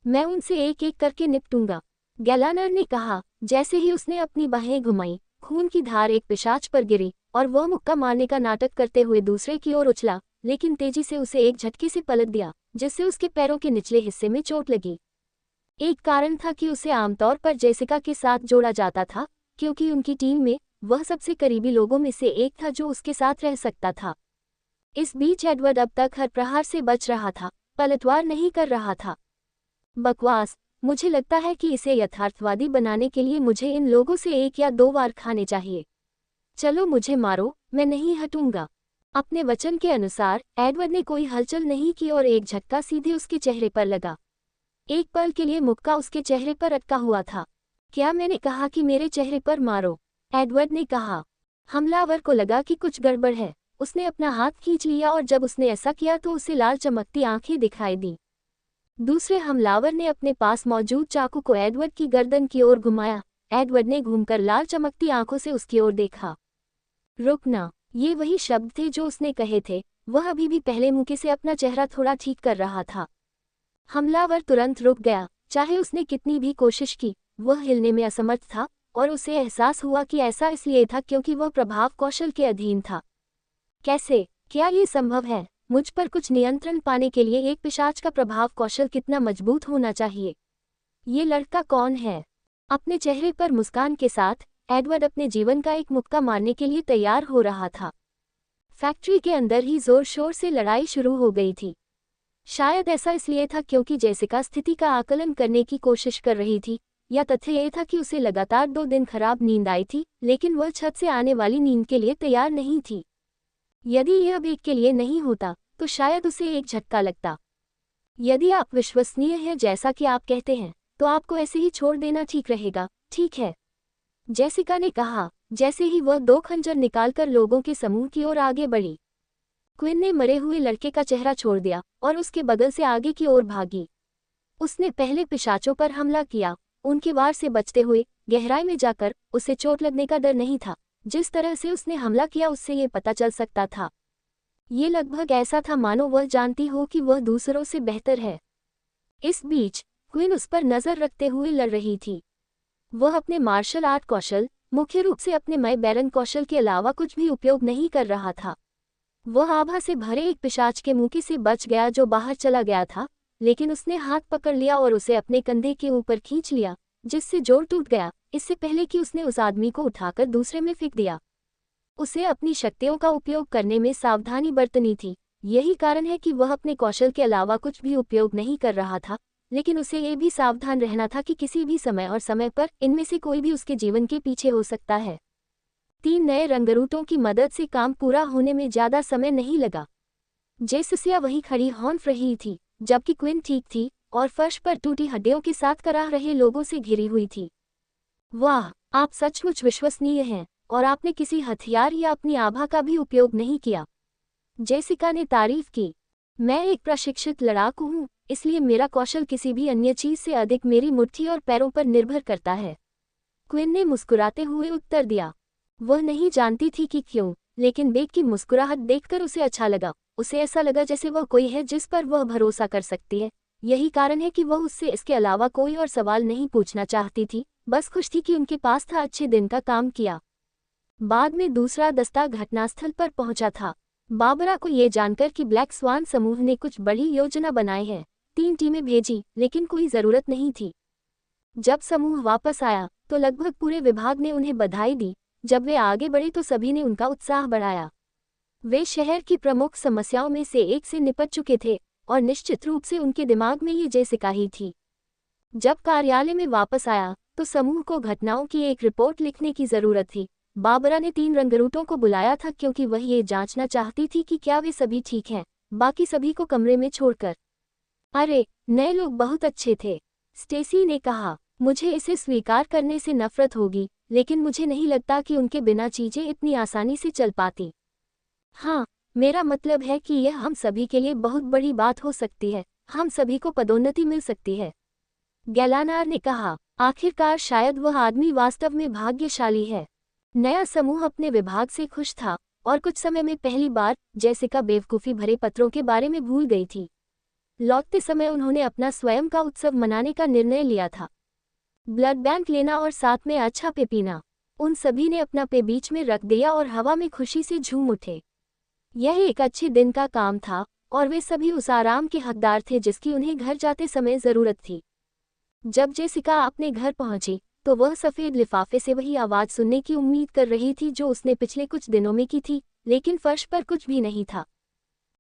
मैं उनसे एक एक करके निपटूंगा, गैलानर ने कहा। जैसे ही उसने अपनी बाहें घुमाई, खून की धार एक पिशाच पर गिरी और वह मुक्का मारने का नाटक करते हुए दूसरे की ओर उछला, लेकिन तेजी से उसे एक झटके से पलट दिया, जिससे उसके पैरों के निचले हिस्से में चोट लगी। एक कारण था कि उसे आमतौर पर जेसिका के साथ जोड़ा जाता था, क्योंकि उनकी टीम में वह सबसे करीबी लोगों में से एक था जो उसके साथ रह सकता था। इस बीच एडवर्ड अब तक हर प्रहार से बच रहा था, पलटवार नहीं कर रहा था। बकवास, मुझे लगता है कि इसे यथार्थवादी बनाने के लिए मुझे इन लोगों से 1 या 2 वार खाने चाहिए। चलो मुझे मारो, मैं नहीं हटूंगा। अपने वचन के अनुसार एडवर्ड ने कोई हलचल नहीं की और एक झटका सीधे उसके चेहरे पर लगा। एक पल के लिए मुक्का उसके चेहरे पर अटका हुआ था। क्या मैंने कहा कि मेरे चेहरे पर मारो? एडवर्ड ने कहा। हमलावर को लगा कि कुछ गड़बड़ है। उसने अपना हाथ खींच लिया और जब उसने ऐसा किया तो उसे लाल चमकती आंखें दिखाई दी। दूसरे हमलावर ने अपने पास मौजूद चाकू को एडवर्ड की गर्दन की ओर घुमाया। एडवर्ड ने घूमकर लाल चमकती आंखों से उसकी ओर देखा। रुकना, ये वही शब्द थे जो उसने कहे थे। वह अभी भी पहले मुक्के से अपना चेहरा थोड़ा ठीक कर रहा था। हमलावर तुरंत रुक गया, चाहे उसने कितनी भी कोशिश की, वह हिलने में असमर्थ था, और उसे एहसास हुआ कि ऐसा इसलिए था क्योंकि वह प्रभाव कौशल के अधीन था। कैसे? क्या ये संभव है? मुझ पर कुछ नियंत्रण पाने के लिए एक पिशाच का प्रभाव कौशल कितना मजबूत होना चाहिए? ये लड़का कौन है? अपने चेहरे पर मुस्कान के साथ एडवर्ड अपने जीवन का एक मुक्का मारने के लिए तैयार हो रहा था। फैक्ट्री के अंदर ही जोर शोर से लड़ाई शुरू हो गई थी। शायद ऐसा इसलिए था क्योंकि जेसिका स्थिति का आकलन करने की कोशिश कर रही थी, या तथ्य ये था कि उसे लगातार 2 दिन खराब नींद आई थी, लेकिन वह छत से आने वाली नींद के लिए तैयार नहीं थी। यदि यह अब एक के लिए नहीं होता तो शायद उसे एक झटका लगता। यदि आप विश्वसनीय हैं जैसा कि आप कहते हैं, तो आपको ऐसे ही छोड़ देना ठीक रहेगा, ठीक है? जेसिका ने कहा, जैसे ही वह 2 खंजर निकालकर लोगों के समूह की ओर आगे बढ़ी। क्विन ने मरे हुए लड़के का चेहरा छोड़ दिया और उसके बगल से आगे की ओर भागी। उसने पहले पिशाचों पर हमला किया, उनके वार से बचते हुए। गहराई में जाकर उसे चोट लगने का डर नहीं था। जिस तरह से उसने हमला किया उससे ये पता चल सकता था। ये लगभग ऐसा था मानो वह जानती हो कि वह दूसरों से बेहतर है। इस बीच क्विन उस पर नजर रखते हुए लड़ रही थी। वह अपने मार्शल आर्ट कौशल, मुख्य रूप से अपने मय बैरन कौशल के अलावा कुछ भी उपयोग नहीं कर रहा था। वह आभा से भरे एक पिशाच के मुंह से बच गया जो बाहर चला गया था, लेकिन उसने हाथ पकड़ लिया और उसे अपने कंधे के ऊपर खींच लिया, जिससे जोड़ टूट गया, इससे पहले कि उसने उस आदमी को उठाकर दूसरे में फेंक दिया। उसे अपनी शक्तियों का उपयोग करने में सावधानी बरतनी थी। यही कारण है कि वह अपने कौशल के अलावा कुछ भी उपयोग नहीं कर रहा था, लेकिन उसे ये भी सावधान रहना था कि किसी भी समय और समय पर इनमें से कोई भी उसके जीवन के पीछे हो सकता है। 3 नए रंगरूटों की मदद से काम पूरा होने में ज्यादा समय नहीं लगा। जेसिका वहीं खड़ी हौंफ रही थी, जबकि क्विन ठीक थी और फर्श पर टूटी हड्डियों के साथ कराह रहे लोगों से घिरी हुई थी। वाह, आप सचमुच विश्वसनीय हैं, और आपने किसी हथियार या अपनी आभा का भी उपयोग नहीं किया। जेसिका ने तारीफ की। मैं एक प्रशिक्षित लड़ाकू हूँ, इसलिए मेरा कौशल किसी भी अन्य चीज से अधिक मेरी मुट्ठी और पैरों पर निर्भर करता है, क्विन ने मुस्कुराते हुए उत्तर दिया। वह नहीं जानती थी कि क्यों, लेकिन बेक की मुस्कुराहट देखकर उसे अच्छा लगा। उसे ऐसा लगा जैसे वह कोई है जिस पर वह भरोसा कर सकती है। यही कारण है कि वह उससे इसके अलावा कोई और सवाल नहीं पूछना चाहती थी, बस खुश थी कि उनके पास था अच्छे दिन का काम किया। बाद में दूसरा दस्ता घटनास्थल पर पहुंचा था। बाबरा को ये जानकर कि ब्लैक स्वान समूह ने कुछ बड़ी योजना बनाई है, 3 टीमें भेजी, लेकिन कोई जरूरत नहीं थी। जब समूह वापस आया तो लगभग पूरे विभाग ने उन्हें बधाई दी। जब वे आगे बढ़े तो सभी ने उनका उत्साह बढ़ाया। वे शहर की प्रमुख समस्याओं में से एक से निपट चुके थे और निश्चित रूप से उनके दिमाग में ये जेसिका ही थी। जब कार्यालय में वापस आया तो समूह को घटनाओं की एक रिपोर्ट लिखने की जरूरत थी। बाबरा ने 3 रंगरूटों को बुलाया था क्योंकि वह ये जांचना चाहती थी कि क्या वे सभी ठीक हैं, बाकी सभी को कमरे में छोड़कर। अरे, नए लोग बहुत अच्छे थे, स्टेसी ने कहा। मुझे इसे स्वीकार करने से नफरत होगी, लेकिन मुझे नहीं लगता कि उनके बिना चीजें इतनी आसानी से चल पाती। हाँ, मेरा मतलब है कि यह हम सभी के लिए बहुत बड़ी बात हो सकती है। हम सभी को पदोन्नति मिल सकती है, गैलानार ने कहा। आखिरकार शायद वह आदमी वास्तव में भाग्यशाली है। नया समूह अपने विभाग से खुश था और कुछ समय में पहली बार जेसिका बेवकूफ़ी भरे पत्रों के बारे में भूल गई थी। लौटते समय उन्होंने अपना स्वयं का उत्सव मनाने का निर्णय लिया था। ब्लड बैंक लेना और साथ में अच्छा पे पीना। उन सभी ने अपना पे बीच में रख दिया और हवा में खुशी से झूम उठे। यह एक अच्छे दिन का काम था और वे सभी उस आराम के हकदार थे जिसकी उन्हें घर जाते समय जरूरत थी। जब जेसिका अपने घर पहुंची तो वह सफ़ेद लिफाफे से वही आवाज़ सुनने की उम्मीद कर रही थी जो उसने पिछले कुछ दिनों में की थी, लेकिन फर्श पर कुछ भी नहीं था।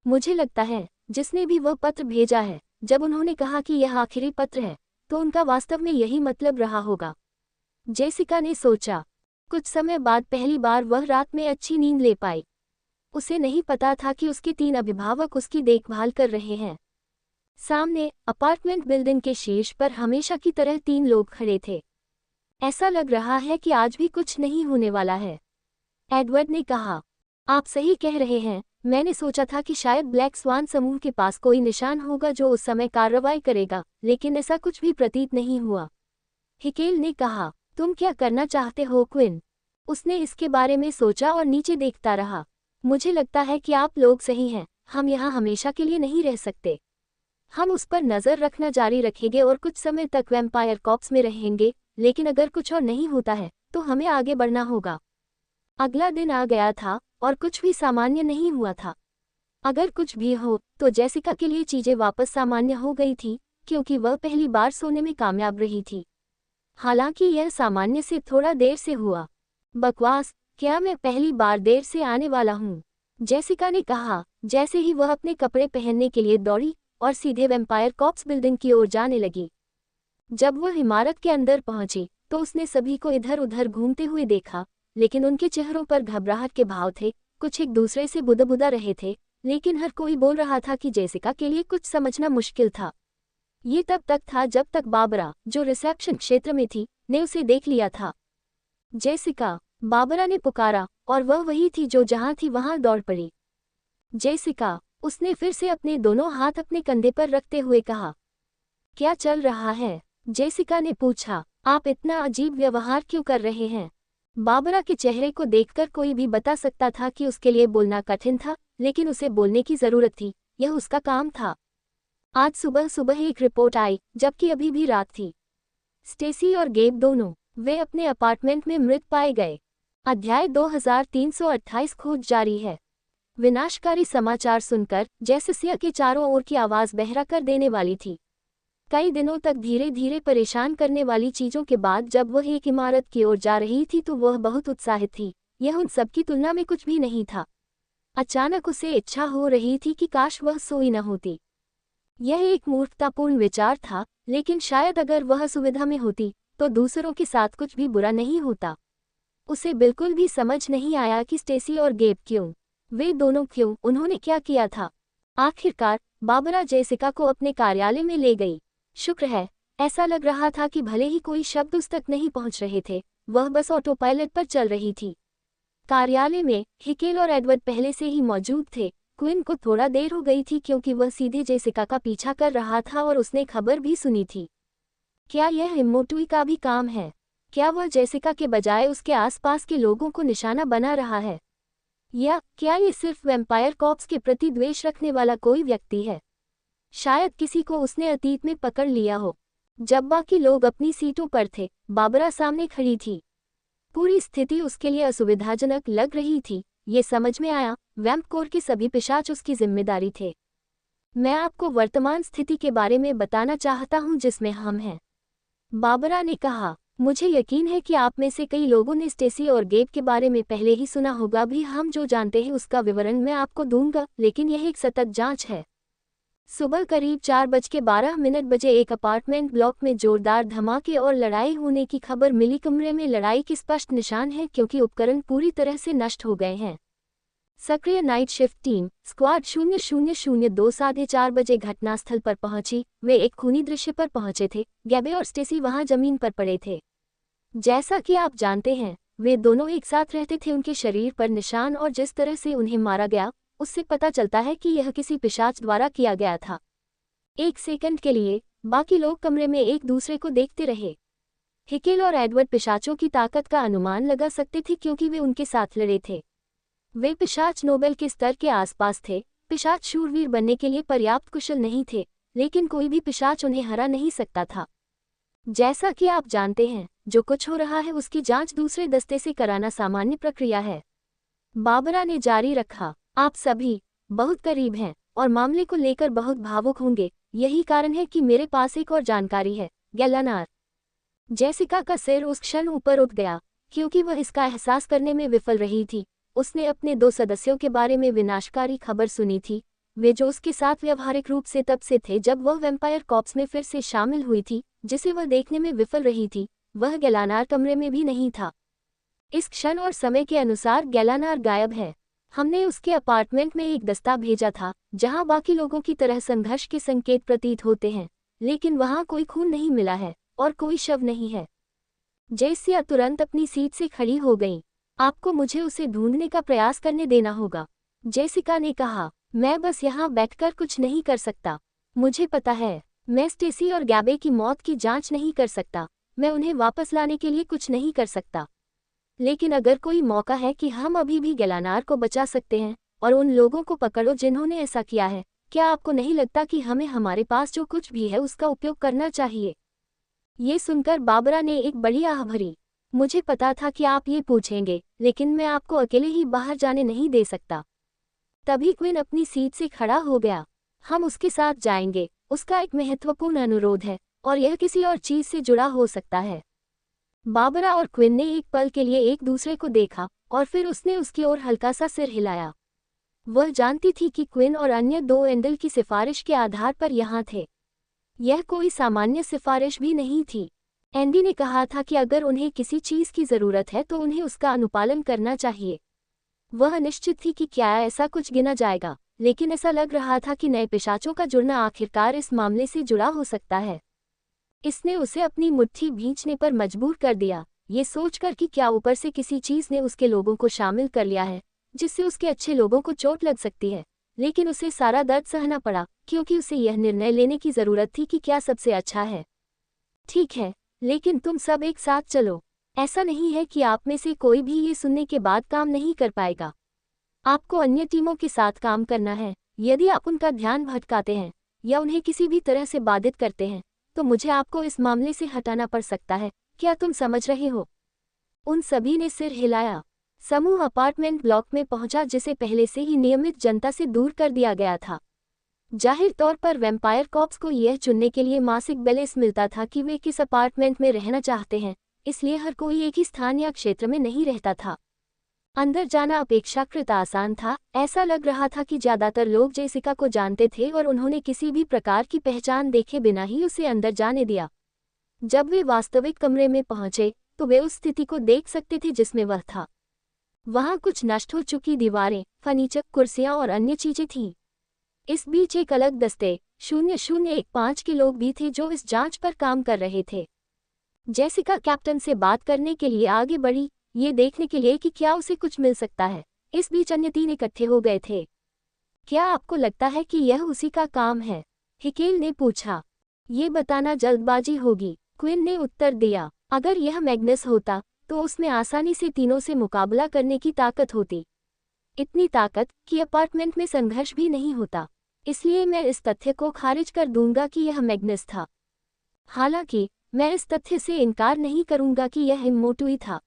मुझे लगता है जिसने भी वह पत्र भेजा है, जब उन्होंने कहा कि यह आखिरी पत्र है, तो उनका वास्तव में यही मतलब रहा होगा, जेसिका ने सोचा। कुछ समय बाद पहली बार वह रात में अच्छी नींद ले पाई। उसे नहीं पता था कि उसके 3 अभिभावक उसकी देखभाल कर रहे हैं। सामने अपार्टमेंट बिल्डिंग के शीर्ष पर हमेशा की तरह 3 लोग खड़े थे। ऐसा लग रहा है कि आज भी कुछ नहीं होने वाला है, एडवर्ड ने कहा। आप सही कह रहे हैं, मैंने सोचा था कि शायद ब्लैक स्वान समूह के पास कोई निशान होगा जो उस समय कार्रवाई करेगा, लेकिन ऐसा कुछ भी प्रतीत नहीं हुआ। हिकेल ने कहा, तुम क्या करना चाहते हो क्विन? उसने इसके बारे में सोचा और नीचे देखता रहा। मुझे लगता है कि आप लोग सही हैं, हम यहाँ हमेशा के लिए नहीं रह सकते। हम उस पर नज़र रखना जारी रखेंगे और कुछ समय तक वैम्पायर कॉर्प्स में रहेंगे, लेकिन अगर कुछ और नहीं होता है तो हमें आगे बढ़ना होगा। अगला दिन आ गया था और कुछ भी सामान्य नहीं हुआ था। अगर कुछ भी हो तो जेसिका के लिए चीजें वापस सामान्य हो गई थी, क्योंकि वह पहली बार सोने में कामयाब रही थी। हालांकि यह सामान्य से थोड़ा देर से हुआ। बकवास, क्या मैं पहली बार देर से आने वाला हूँ? जेसिका ने कहा, जैसे ही वह अपने कपड़े पहनने के लिए दौड़ी और सीधे वेम्पायर कॉर्प्स बिल्डिंग की ओर जाने लगी। जब वह इमारत के अंदर पहुंची तो उसने सभी को इधर उधर घूमते हुए देखा, लेकिन उनके चेहरों पर घबराहट के भाव थे। कुछ एक दूसरे से बुदबुदा रहे थे, लेकिन हर कोई बोल रहा था कि जेसिका के लिए कुछ समझना मुश्किल था। ये तब तक था जब तक बाबरा, जो रिसेप्शन क्षेत्र में थी, ने उसे देख लिया था। जेसिका, बाबरा ने पुकारा, और वह वही थी जो जहां थी वहां दौड़ पड़ी। जेसिका, उसने फिर से अपने दोनों हाथ अपने कंधे पर रखते हुए कहा। क्या चल रहा है? जेसिका ने पूछा। आप इतना अजीब व्यवहार क्यों कर रहे हैं? बाबरा के चेहरे को देखकर कोई भी बता सकता था कि उसके लिए बोलना कठिन था, लेकिन उसे बोलने की जरूरत थी, यह उसका काम था। आज सुबह सुबह एक रिपोर्ट आई, जबकि अभी भी रात थी। स्टेसी और गेब दोनों, वे अपने अपार्टमेंट में मृत पाए गए। अध्याय 2328 खोज जारी है। विनाशकारी समाचार सुनकर जेसिका के चारों ओर की आवाज बहरा कर देने वाली थी। कई दिनों तक धीरे धीरे परेशान करने वाली चीजों के बाद जब वह एक इमारत की ओर जा रही थी तो वह बहुत उत्साहित थी। यह उन सब की तुलना में कुछ भी नहीं था। अचानक उसे इच्छा हो रही थी कि काश वह सोई न होती। यह एक मूर्खतापूर्ण विचार था, लेकिन शायद अगर वह सुविधा में होती तो दूसरों के साथ कुछ भी बुरा नहीं होता। उसे बिल्कुल भी समझ नहीं आया कि स्टेसी और गेब क्यों, वे दोनों क्यों, उन्होंने क्या किया था। आखिरकार बाबरा जेसिका को अपने कार्यालय में ले गई। शुक्र है, ऐसा लग रहा था कि भले ही कोई शब्द उस तक नहीं पहुंच रहे थे, वह बस ऑटो पायलट पर चल रही थी। कार्यालय में हिकेल और एडवर्ड पहले से ही मौजूद थे। क्विन को थोड़ा देर हो गई थी क्योंकि वह सीधे जेसिका का पीछा कर रहा था और उसने खबर भी सुनी थी। क्या यह हिम्मोटुई का भी काम है? क्या वह जेसिका के बजाय उसके आसपास के लोगों को निशाना बना रहा है? या क्या ये सिर्फ वैम्पायर कॉर्प्स के प्रति द्वेष रखने वाला कोई व्यक्ति है? शायद किसी को उसने अतीत में पकड़ लिया हो। जब बाकी लोग अपनी सीटों पर थे, बाबरा सामने खड़ी थी। पूरी स्थिति उसके लिए असुविधाजनक लग रही थी। ये समझ में आया, वैम्प कोर के सभी पिशाच उसकी जिम्मेदारी थे। मैं आपको वर्तमान स्थिति के बारे में बताना चाहता हूं जिसमें हम हैं, बाबरा ने कहा। मुझे यकीन है कि आप में से कई लोगों ने स्टेसी और गेब के बारे में पहले ही सुना होगा भी। हम जो जानते हैं उसका विवरण मैं आपको दूंगा, लेकिन यह एक सतत जांच है। सुबह करीब 4:12 बजे एक अपार्टमेंट ब्लॉक में जोरदार धमाके और लड़ाई होने की खबर मिली। कमरे में लड़ाई के स्पष्ट निशान हैं क्योंकि उपकरण पूरी तरह से नष्ट हो गए हैं। सक्रिय नाइट शिफ्ट टीम स्क्वाड 0002 4:30 बजे घटनास्थल पर पहुंची। वे एक खूनी दृश्य पर पहुंचे थे। गैबे और स्टेसी वहां जमीन पर पड़े थे। जैसा कि आप जानते हैं, वे दोनों एक साथ रहते थे। उनके शरीर पर निशान और जिस तरह से उन्हें मारा गया, उससे पता चलता है कि यह किसी पिशाच द्वारा किया गया था। एक सेकंड के लिए बाकी लोग कमरे में एक दूसरे को देखते रहे। हिकेल और एडवर्ड पिशाचों की ताकत का अनुमान लगा सकते थे क्योंकि वे उनके साथ लड़े थे। वे पिशाच नोबेल के स्तर के आसपास थे। पिशाच शूरवीर बनने के लिए पर्याप्त कुशल नहीं थे, लेकिन कोई भी पिशाच उन्हें हरा नहीं सकता था। जैसा कि आप जानते हैं, जो कुछ हो रहा है उसकी जांच दूसरे दस्ते से कराना सामान्य प्रक्रिया है, बाबरा ने जारी रखा। आप सभी बहुत करीब हैं और मामले को लेकर बहुत भावुक होंगे। यही कारण है कि मेरे पास एक और जानकारी है, गैलानार। जेसिका का सिर उस क्षण ऊपर उठ गया क्योंकि वह इसका एहसास करने में विफल रही थी। उसने अपने 2 सदस्यों के बारे में विनाशकारी खबर सुनी थी, वे जो उसके साथ व्यवहारिक रूप से तब से थे जब वह वैम्पायर कॉर्प्स में फिर से शामिल हुई थी, जिसे वह देखने में विफल रही थी। वह गैलानार कमरे में भी नहीं था। इस क्षण और समय के अनुसार गैलानार गायब है। हमने उसके अपार्टमेंट में एक दस्ता भेजा था जहां बाकी लोगों की तरह संघर्ष के संकेत प्रतीत होते हैं, लेकिन वहां कोई खून नहीं मिला है और कोई शव नहीं है। जेसिका तुरंत अपनी सीट से खड़ी हो गई। आपको मुझे उसे ढूंढने का प्रयास करने देना होगा, जेसिका ने कहा। मैं बस यहाँ बैठकर कुछ नहीं कर सकता। मुझे पता है, मैं स्टेसी और गैबे की मौत की जांच नहीं कर सकता। मैं उन्हें वापस लाने के लिए कुछ नहीं कर सकता। लेकिन अगर कोई मौका है कि हम अभी भी गैलानार को बचा सकते हैं और उन लोगों को पकड़ो जिन्होंने ऐसा किया है, क्या आपको नहीं लगता कि हमें हमारे पास जो कुछ भी है उसका उपयोग करना चाहिए? ये सुनकर बाबरा ने एक बड़ी आह भरी। मुझे पता था कि आप ये पूछेंगे, लेकिन मैं आपको अकेले ही बाहर जाने नहीं दे सकता। तभी क्विन अपनी सीट से खड़ा हो गया। हम उसके साथ जाएंगे। उसका एक महत्वपूर्ण अनुरोध है और यह किसी और चीज से जुड़ा हो सकता है। बाबरा और क्विन ने एक पल के लिए एक दूसरे को देखा और फिर उसने उसकी ओर हल्का सा सिर हिलाया। वह जानती थी कि क्विन और अन्य दो एंडल की सिफारिश के आधार पर यहाँ थे। यह कोई सामान्य सिफारिश भी नहीं थी। एंडी ने कहा था कि अगर उन्हें किसी चीज़ की ज़रूरत है तो उन्हें उसका अनुपालन करना चाहिए। वह निश्चित थी कि क्या ऐसा कुछ गिना जाएगा, लेकिन ऐसा लग रहा था कि नए पिशाचों का जुड़ना आखिरकार इस मामले से जुड़ा हो सकता है। इसने उसे अपनी मुट्ठी भींचने पर मजबूर कर दिया, ये सोचकर कि क्या ऊपर से किसी चीज़ ने उसके लोगों को शामिल कर लिया है जिससे उसके अच्छे लोगों को चोट लग सकती है। लेकिन उसे सारा दर्द सहना पड़ा क्योंकि उसे यह निर्णय लेने की ज़रूरत थी कि क्या सबसे अच्छा है। ठीक है, लेकिन तुम सब एक साथ चलो। ऐसा नहीं है कि आप में से कोई भी ये सुनने के बाद काम नहीं कर पाएगा। आपको अन्य टीमों के साथ काम करना है। यदि आप उनका ध्यान भटकाते हैं या उन्हें किसी भी तरह से बाधित करते हैं तो मुझे आपको इस मामले से हटाना पड़ सकता है। क्या तुम समझ रहे हो? उन सभी ने सिर हिलाया। समूह अपार्टमेंट ब्लॉक में पहुंचा जिसे पहले से ही नियमित जनता से दूर कर दिया गया था। जाहिर तौर पर वैम्पायर कॉप्स को यह चुनने के लिए मासिक बैलेंस मिलता था कि वे किस अपार्टमेंट में रहना चाहते हैं, इसलिए हर कोई एक ही स्थान या क्षेत्र में नहीं रहता था। अंदर जाना अपेक्षाकृत आसान था। ऐसा लग रहा था कि ज़्यादातर लोग जेसिका को जानते थे और उन्होंने किसी भी प्रकार की पहचान देखे बिना ही उसे अंदर जाने दिया। जब वे वास्तविक कमरे में पहुंचे तो वे उस स्थिति को देख सकते थे जिसमें वह था। वहां कुछ नष्ट हो चुकी दीवारें, फर्नीचर, कुर्सियां और अन्य चीजें थीं। इस बीच एक अलग दस्ते 0015 के लोग भी थे जो इस जांच पर काम कर रहे थे। जेसिका कैप्टन से बात करने के लिए आगे बढ़ी, ये देखने के लिए कि क्या उसे कुछ मिल सकता है। इस बीच अन्य 3 इकट्ठे हो गए थे। क्या आपको लगता है कि यह उसी का काम है? हिकेल ने पूछा। ये बताना जल्दबाजी होगी, क्विन ने उत्तर दिया। अगर यह मैग्नस होता तो उसमें आसानी से तीनों से मुकाबला करने की ताकत होती। इतनी ताकत कि अपार्टमेंट में संघर्ष भी नहीं होता। इसलिए मैं इस तथ्य को खारिज कर दूंगा कि यह मैग्नस था। हालांकि मैं इस तथ्य से इनकार नहीं करूंगा कि यह इमोटुई था।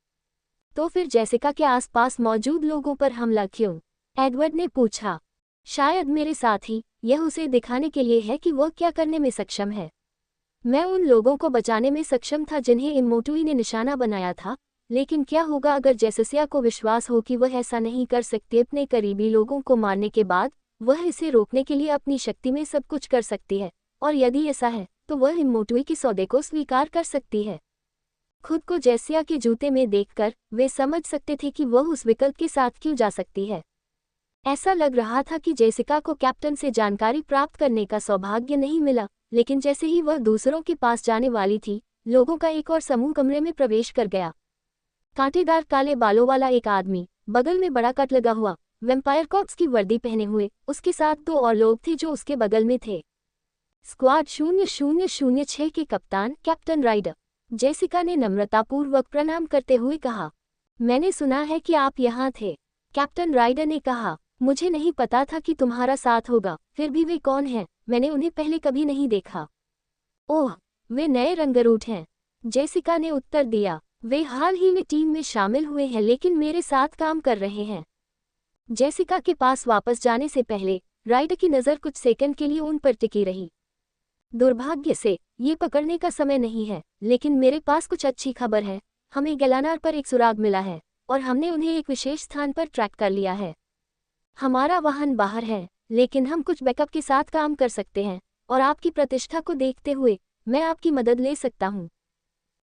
तो फिर जेसिका के आसपास मौजूद लोगों पर हमला क्यों? एडवर्ड ने पूछा। शायद मेरे साथी, यह उसे दिखाने के लिए है कि वह क्या करने में सक्षम है। मैं उन लोगों को बचाने में सक्षम था जिन्हें इमोटुई ने निशाना बनाया था, लेकिन क्या होगा अगर जेसिका को विश्वास हो कि वह ऐसा नहीं कर सकती? अपने करीबी लोगों को मारने के बाद वह इसे रोकने के लिए अपनी शक्ति में सब कुछ कर सकती है, और यदि ऐसा है तो वह इमोटुई के सौदे को स्वीकार कर सकती है। खुद को जेसिका के जूते में देखकर वे समझ सकते थे कि वह उस विकल्प के साथ क्यों जा सकती है। ऐसा लग रहा था कि जेसिका को कैप्टन से जानकारी प्राप्त करने का सौभाग्य नहीं मिला, लेकिन जैसे ही वह दूसरों के पास जाने वाली थी, लोगों का एक और समूह कमरे में प्रवेश कर गया। कांटेदार काले बालों वाला एक आदमी, बगल में बड़ा कट लगा हुआ, वैम्पायर कॉप्स की वर्दी पहने हुए, उसके साथ 2 और लोग थे जो उसके बगल में थे। स्क्वाड 0006 के कप्तान कैप्टन राइडर। जेसिका ने नम्रतापूर्वक प्रणाम करते हुए कहा। मैंने सुना है कि आप यहाँ थे। कैप्टन राइडर ने कहा। मुझे नहीं पता था कि तुम्हारा साथ होगा। फिर भी वे कौन हैं? मैंने उन्हें पहले कभी नहीं देखा। ओह, वे नए रंगरूट हैं, जेसिका ने उत्तर दिया। वे हाल ही में टीम में शामिल हुए हैं लेकिन मेरे साथ काम कर रहे हैं। जेसिका के पास वापस जाने से पहले राइडर की नज़र कुछ सेकंड के लिए उन पर टिकी रही। दुर्भाग्य से ये पकड़ने का समय नहीं है, लेकिन मेरे पास कुछ अच्छी खबर है। हमें गैलानार पर एक सुराग मिला है और हमने उन्हें एक विशेष स्थान पर ट्रैक कर लिया है। हमारा वाहन बाहर है, लेकिन हम कुछ बैकअप के साथ काम कर सकते हैं, और आपकी प्रतिष्ठा को देखते हुए मैं आपकी मदद ले सकता हूँ।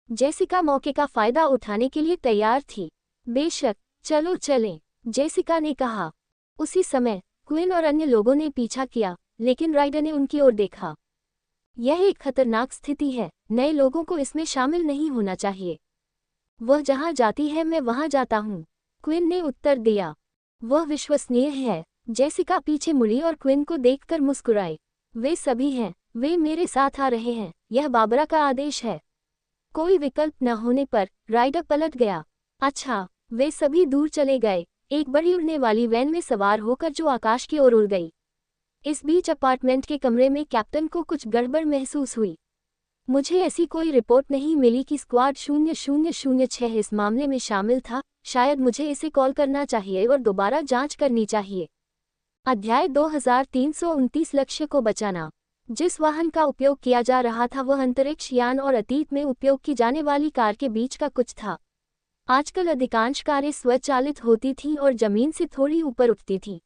जेसिका मौके का फायदा उठाने के लिए तैयार थी। बेशक, चलो चलें, जेसिका ने कहा। उसी समय क्विन और अन्य लोगों ने पीछा किया, लेकिन राइडर ने उनकी ओर देखा। यह एक खतरनाक स्थिति है, नए लोगों को इसमें शामिल नहीं होना चाहिए। वह जहां जाती है मैं वहां जाता हूं, क्विन ने उत्तर दिया। वह विश्वसनीय है। जेसिका पीछे मुड़ी और क्विन को देखकर मुस्कुराई। वे सभी हैं, वे मेरे साथ आ रहे हैं, यह बाबरा का आदेश है। कोई विकल्प न होने पर राइडर पलट गया। अच्छा, वे सभी दूर चले गए, एक बड़ी उड़ने वाली वैन में सवार होकर जो आकाश की ओर उड़ गई। इस बीच अपार्टमेंट के कमरे में कैप्टन को कुछ गड़बड़ महसूस हुई। मुझे ऐसी कोई रिपोर्ट नहीं मिली कि स्क्वाड 0006 इस मामले में शामिल था। शायद मुझे इसे कॉल करना चाहिए और दोबारा जांच करनी चाहिए। अध्याय 2329 लक्ष्य को बचाना। जिस वाहन का उपयोग किया जा रहा था वह अंतरिक्ष यान और अतीत में उपयोग की जाने वाली कार के बीच का कुछ था। आजकल अधिकांश कारें स्वचालित होती थीं और जमीन से थोड़ी ऊपर उठती थीं।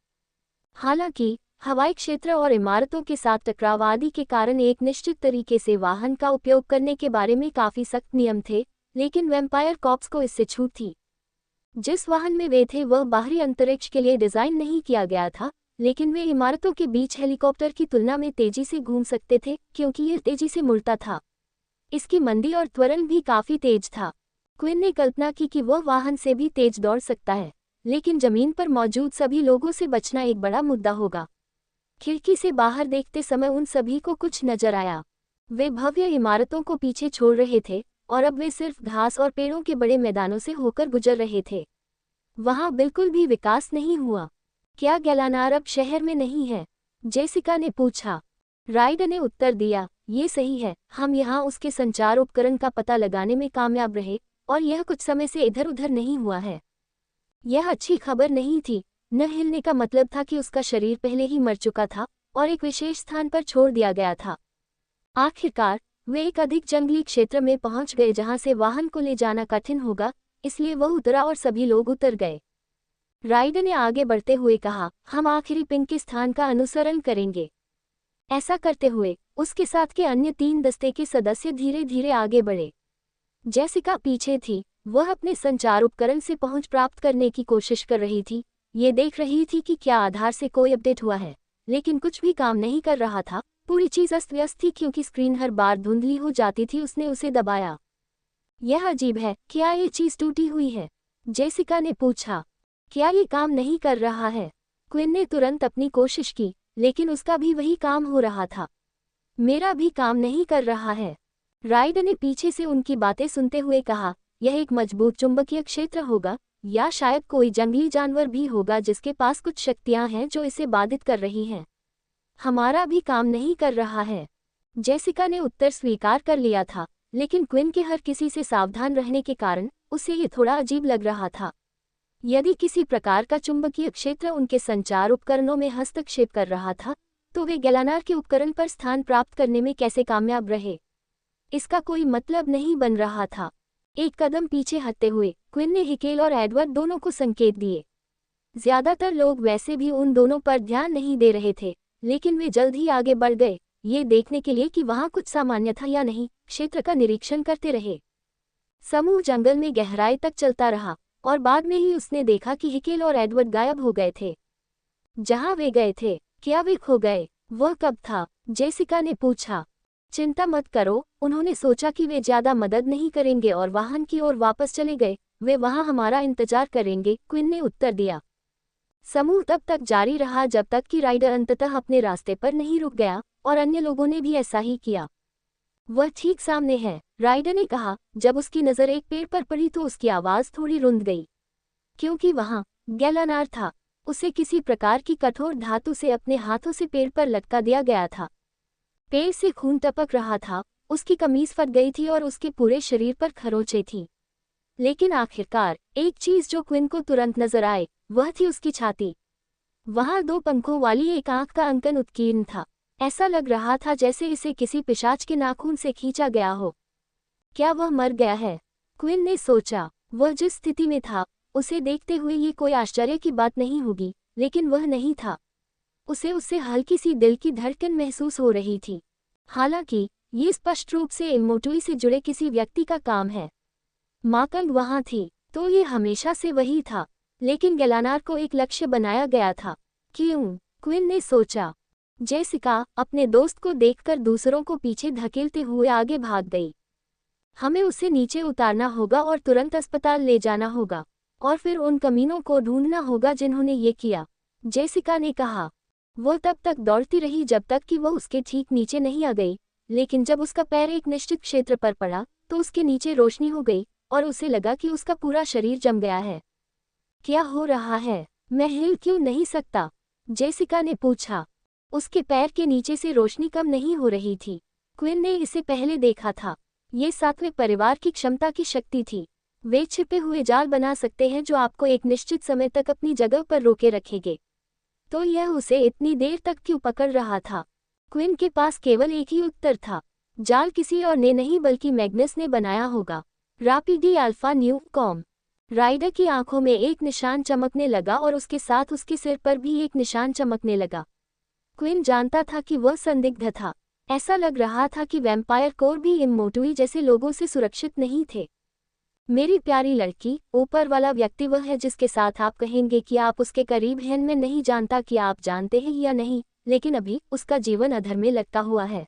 हालांकि हवाई क्षेत्र और इमारतों के साथ टकराव आदि के कारण एक निश्चित तरीके से वाहन का उपयोग करने के बारे में काफ़ी सख्त नियम थे, लेकिन वैम्पायर कॉर्प्स को इससे छूट थी। जिस वाहन में वे थे वह बाहरी अंतरिक्ष के लिए डिज़ाइन नहीं किया गया था, लेकिन वे इमारतों के बीच हेलीकॉप्टर की तुलना में तेजी से घूम सकते थे क्योंकि यह तेजी से मुड़ता था। इसकी मंदी और त्वरण भी काफ़ी तेज था। क्विन ने कल्पना की कि वह वाहन से भी तेज दौड़ सकता है, लेकिन जमीन पर मौजूद सभी लोगों से बचना एक बड़ा मुद्दा होगा। खिड़की से बाहर देखते समय उन सभी को कुछ नजर आया। वे भव्य इमारतों को पीछे छोड़ रहे थे और अब वे सिर्फ घास और पेड़ों के बड़े मैदानों से होकर गुजर रहे थे। वहां बिल्कुल भी विकास नहीं हुआ। क्या गैलानार अब शहर में नहीं है? जेसिका ने पूछा। राइडर ने उत्तर दिया, ये सही है, हम यहाँ उसके संचार उपकरण का पता लगाने में कामयाब रहे और यह कुछ समय से इधर उधर नहीं हुआ है। यह अच्छी खबर नहीं थी। न हिलने का मतलब था कि उसका शरीर पहले ही मर चुका था और एक विशेष स्थान पर छोड़ दिया गया था। आखिरकार वे एक अधिक जंगली क्षेत्र में पहुंच गए जहां से वाहन को ले जाना कठिन होगा, इसलिए वह उतरा और सभी लोग उतर गए। राइडर ने आगे बढ़ते हुए कहा, हम आखिरी पिन के स्थान का अनुसरण करेंगे। ऐसा करते हुए उसके साथ के अन्य 3 दस्ते के सदस्य धीरे धीरे आगे बढ़े। जेसिका पीछे थी। वह अपने संचार उपकरण से पहुंच प्राप्त करने की कोशिश कर रही थी। ये देख रही थी कि क्या आधार से कोई अपडेट हुआ है, लेकिन कुछ भी काम नहीं कर रहा था। पूरी चीज़ अस्त व्यस्त थी क्योंकि स्क्रीन हर बार धुंधली हो जाती थी। उसने उसे दबाया। यह अजीब है, क्या ये चीज़ टूटी हुई है? जेसिका ने पूछा। क्या ये काम नहीं कर रहा है? क्विन ने तुरंत अपनी कोशिश की, लेकिन उसका भी वही काम हो रहा था। मेरा भी काम नहीं कर रहा है। राइडर ने पीछे से उनकी बातें सुनते हुए कहा, यह एक मजबूत चुंबकीय क्षेत्र होगा या शायद कोई जंगली जानवर भी होगा जिसके पास कुछ शक्तियां हैं जो इसे बाधित कर रही हैं। हमारा भी काम नहीं कर रहा है। जेसिका ने उत्तर स्वीकार कर लिया था, लेकिन क्विन के हर किसी से सावधान रहने के कारण उसे ये थोड़ा अजीब लग रहा था। यदि किसी प्रकार का चुंबकीय क्षेत्र उनके संचार उपकरणों में हस्तक्षेप कर रहा था, तो वे गैलानार के उपकरण पर स्थान प्राप्त करने में कैसे कामयाब रहे? इसका कोई मतलब नहीं बन रहा था। एक कदम पीछे हटते हुए क्विन ने हिकेल और एडवर्ड दोनों को संकेत दिए। ज्यादातर लोग वैसे भी उन दोनों पर ध्यान नहीं दे रहे थे, लेकिन वे जल्द ही आगे बढ़ गए, ये देखने के लिए कि वहां कुछ सामान्य था या नहीं। क्षेत्र का निरीक्षण करते रहे। समूह जंगल में गहराई तक चलता रहा और बाद में ही उसने देखा कि हिकेल और एडवर्ड गायब हो गए थे। जहां वे गए थे, क्या वे खो गए? वह कब था? जेसिका ने पूछा। चिंता मत करो, उन्होंने सोचा कि वे ज्यादा मदद नहीं करेंगे और वाहन की ओर वापस चले गए। वे वहां हमारा इंतजार करेंगे, क्विन ने उत्तर दिया। समूह तब तक जारी रहा जब तक कि राइडर अंततः अपने रास्ते पर नहीं रुक गया और अन्य लोगों ने भी ऐसा ही किया। वह ठीक सामने है, राइडर ने कहा। जब उसकी नज़र एक पेड़ पर पड़ी तो उसकी आवाज़ थोड़ी रुंध गई, क्योंकि वहां गैलानार था। उसे किसी प्रकार की कठोर धातु से अपने हाथों से पेड़ पर लटका दिया गया था। पेड़ से खून टपक रहा था, उसकी कमीज फट गई थी और उसके पूरे शरीर पर खरोंचें थीं। लेकिन आखिरकार एक चीज जो क्विन को तुरंत नजर आए, वह थी उसकी छाती। वहां 2 पंखों वाली एक आंख का अंकन उत्कीर्ण था। ऐसा लग रहा था जैसे इसे किसी पिशाच के नाखून से खींचा गया हो। क्या वह मर गया है? क्विन ने सोचा। वह जिस स्थिति में था, उसे देखते हुए ये कोई आश्चर्य की बात नहीं होगी, लेकिन वह नहीं था। उसे उससे हल्की सी दिल की धड़कन महसूस हो रही थी। हालांकि ये स्पष्ट रूप से इमोटुई से जुड़े किसी व्यक्ति का काम है। माकंग वहां थी, तो ये हमेशा से वही था, लेकिन गैलानार को एक लक्ष्य बनाया गया था। क्यों? क्विन ने सोचा। जेसिका अपने दोस्त को देखकर दूसरों को पीछे धकेलते हुए आगे भाग गई। हमें उसे नीचे उतारना होगा और तुरंत अस्पताल ले जाना होगा, और फिर उन कमीनों को ढूंढना होगा जिन्होंने ये किया, जेसिका ने कहा। वो तब तक दौड़ती रही जब तक कि वह उसके ठीक नीचे नहीं आ गई, लेकिन जब उसका पैर एक निश्चित क्षेत्र पर पड़ा तो उसके नीचे रोशनी हो गई और उसे लगा कि उसका पूरा शरीर जम गया है। क्या हो रहा है? मैं हिल क्यों नहीं सकता? जेसिका ने पूछा। उसके पैर के नीचे से रोशनी कम नहीं हो रही थी। क्विन ने इसे पहले देखा था। ये सातवें परिवार की क्षमता की शक्ति थी। वे छिपे हुए जाल बना सकते हैं जो आपको एक निश्चित समय तक अपनी जगह पर रोके रखेंगे। तो यह उसे इतनी देर तक क्यों पकड़ रहा था? क्विन के पास केवल एक ही उत्तर था। जाल किसी और ने नहीं बल्कि मैग्नस ने बनाया होगा। रापिडी अल्फा न्यू कॉम। राइडर की आंखों में एक निशान चमकने लगा और उसके साथ उसके सिर पर भी एक निशान चमकने लगा। क्विन जानता था कि वह संदिग्ध था। ऐसा लग रहा था कि वैम्पायर कोर भी इमोटुई जैसे लोगों से सुरक्षित नहीं थे। मेरी प्यारी लड़की, ऊपर वाला व्यक्ति वह है जिसके साथ आप कहेंगे कि आप उसके करीब हैं। मैं नहीं जानता कि आप जानते हैं या नहीं, लेकिन अभी उसका जीवन अधर में लटका हुआ है।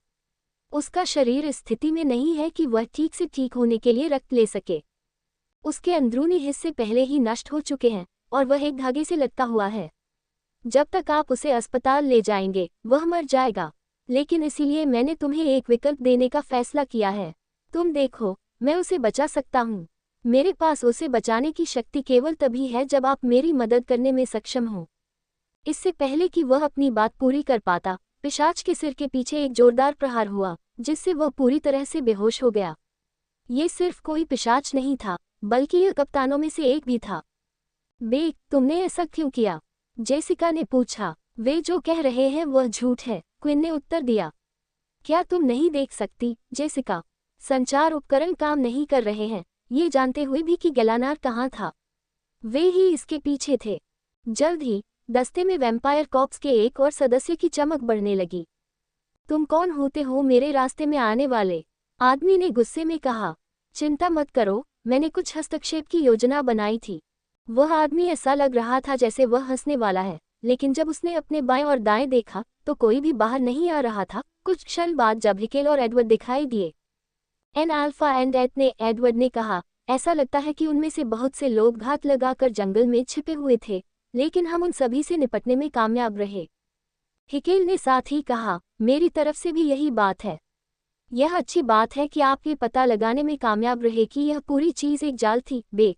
उसका शरीर इस स्थिति में नहीं है कि वह ठीक से ठीक होने के लिए रक्त ले सके। उसके अंदरूनी हिस्से पहले ही नष्ट हो चुके हैं और वह एक धागे से लटका हुआ है। जब तक आप उसे अस्पताल ले जाएंगे वह मर जाएगा। लेकिन इसीलिए मैंने तुम्हें एक विकल्प देने का फैसला किया है। तुम देखो, मैं उसे बचा सकता हूँ। मेरे पास उसे बचाने की शक्ति केवल तभी है जब आप मेरी मदद करने में सक्षम हो। इससे पहले कि वह अपनी बात पूरी कर पाता, पिशाच के सिर के पीछे एक जोरदार प्रहार हुआ, जिससे वह पूरी तरह से बेहोश हो गया। ये सिर्फ कोई पिशाच नहीं था, बल्कि यह कप्तानों में से एक भी था। बेक, तुमने ऐसा क्यों किया? जेसिका ने पूछा। वे जो कह रहे हैं वह झूठ है, क्विन ने उत्तर दिया। क्या तुम नहीं देख सकती, जेसिका? संचार उपकरण काम नहीं कर रहे हैं, ये जानते हुए भी कि गैलानार कहाँ था। वे ही इसके पीछे थे। जल्द ही दस्ते में वैम्पायर कॉर्प्स के एक और सदस्य की चमक बढ़ने लगी। तुम कौन होते हो मेरे रास्ते में आने वाले? आदमी ने गुस्से में कहा। चिंता मत करो, मैंने कुछ हस्तक्षेप की योजना बनाई थी। वह आदमी ऐसा लग रहा था जैसे वह हंसने वाला है, लेकिन जब उसने अपने बाएं और दाएं देखा तो कोई भी बाहर नहीं आ रहा था। कुछ क्षण बाद जब हिकेल और एडवर्ड दिखाई दिए। एन अल्फा एंड एट ने एडवर्ड ने कहा, ऐसा लगता है कि उनमें से बहुत से लोग घात लगाकर जंगल में छिपे हुए थे, लेकिन हम उन सभी से निपटने में कामयाब रहे। हिकेल ने साथ ही कहा, मेरी तरफ से भी यही बात है। यह अच्छी बात है कि आप ये पता लगाने में कामयाब रहे कि यह पूरी चीज एक जाल थी। बेक,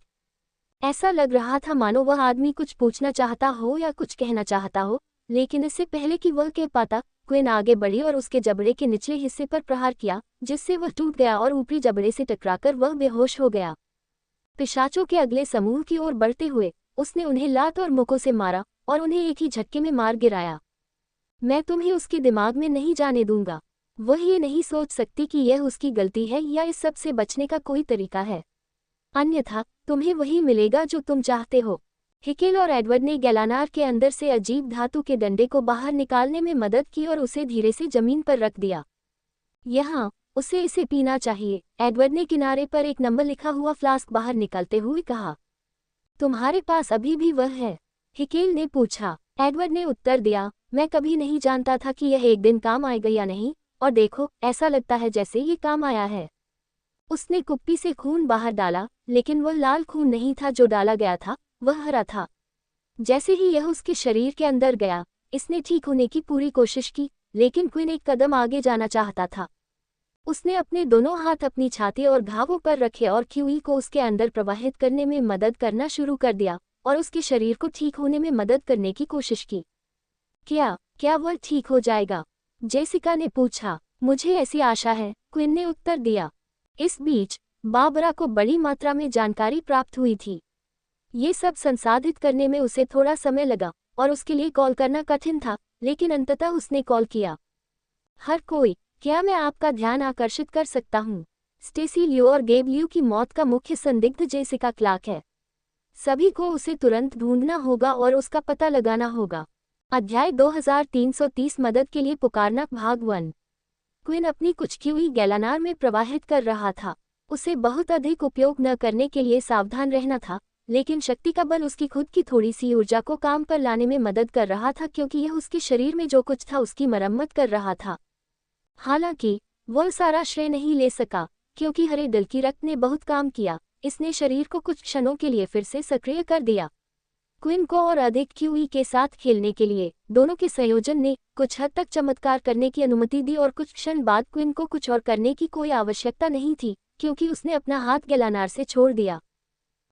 ऐसा लग रहा था मानो वह आदमी कुछ पूछना चाहता हो या कुछ कहना चाहता हो, लेकिन इससे पहले कि वह कह पाता, क्विन आगे बढ़ी और उसके जबड़े के निचले हिस्से पर प्रहार किया, जिससे वह टूट गया और ऊपरी जबड़े से टकराकर वह बेहोश हो गया। पिशाचों के अगले समूह की ओर बढ़ते हुए उसने उन्हें लात और मुक्कों से मारा और उन्हें एक ही झटके में मार गिराया। मैं तुम्हें उसके दिमाग में नहीं जाने दूंगा। वह ये नहीं सोच सकती कि यह उसकी गलती है या इस सब से बचने का कोई तरीका है, अन्यथा तुम्हें वही मिलेगा जो तुम चाहते हो। हिकेल और एडवर्ड ने गैलानार के अंदर से अजीब धातु के डंडे को बाहर निकालने में मदद की और उसे धीरे से जमीन पर रख दिया। यहाँ, उसे इसे पीना चाहिए। एडवर्ड ने किनारे पर एक नंबर लिखा हुआ फ्लास्क बाहर निकालते हुए कहा। तुम्हारे पास अभी भी वह है? हिकेल ने पूछा। एडवर्ड ने उत्तर दिया, मैं कभी नहीं जानता था कि यह एक दिन काम आएगा या नहीं, और देखो, ऐसा लगता है जैसे ये काम आया है। उसने कुप्पी से खून बाहर डाला, लेकिन वह लाल खून नहीं था जो डाला गया था, वह हरा था। जैसे ही यह उसके शरीर के अंदर गया, इसने ठीक होने की पूरी कोशिश की, लेकिन क्विन एक कदम आगे जाना चाहता था। उसने अपने दोनों हाथ अपनी छाती और घावों पर रखे और क्यूई को उसके अंदर प्रवाहित करने में मदद करना शुरू कर दिया और उसके शरीर को ठीक होने में मदद करने की कोशिश की। क्या वह ठीक हो जाएगा? जेसिका ने पूछा। मुझे ऐसी आशा है, क्विन ने उत्तर दिया। इस बीच बाबरा को बड़ी मात्रा में जानकारी प्राप्त हुई थी। ये सब संसाधित करने में उसे थोड़ा समय लगा और उसके लिए कॉल करना कठिन था, लेकिन अंततः उसने कॉल किया। हर कोई, क्या मैं आपका ध्यान आकर्षित कर सकता हूँ? स्टेसी लियो और गेब लियो की मौत का मुख्य संदिग्ध जेसिका क्लार्क है। सभी को उसे तुरंत ढूंढना होगा और उसका पता लगाना होगा। अध्याय 2330 मदद के लिए पुकारना भाग 1। क्विन अपनी कुछ क्यूई गैलानार में प्रवाहित कर रहा था। उसे बहुत अधिक उपयोग न करने के लिए सावधान रहना था, लेकिन शक्ति का बल उसकी खुद की थोड़ी सी ऊर्जा को काम पर लाने में मदद कर रहा था, क्योंकि यह उसके शरीर में जो कुछ था उसकी मरम्मत कर रहा था। हालांकि वह सारा श्रेय नहीं ले सका, क्योंकि हरे दिल की रक्त ने बहुत काम किया। इसने शरीर को कुछ क्षणों के लिए फिर से सक्रिय कर दिया। क्विन को और अधिक क्यूई के साथ खेलने के लिए दोनों के संयोजन ने कुछ हद तक चमत्कार करने की अनुमति दी और कुछ क्षण बाद क्विन को कुछ और करने की कोई आवश्यकता नहीं थी, क्योंकि उसने अपना हाथ गैलानार से छोड़ दिया।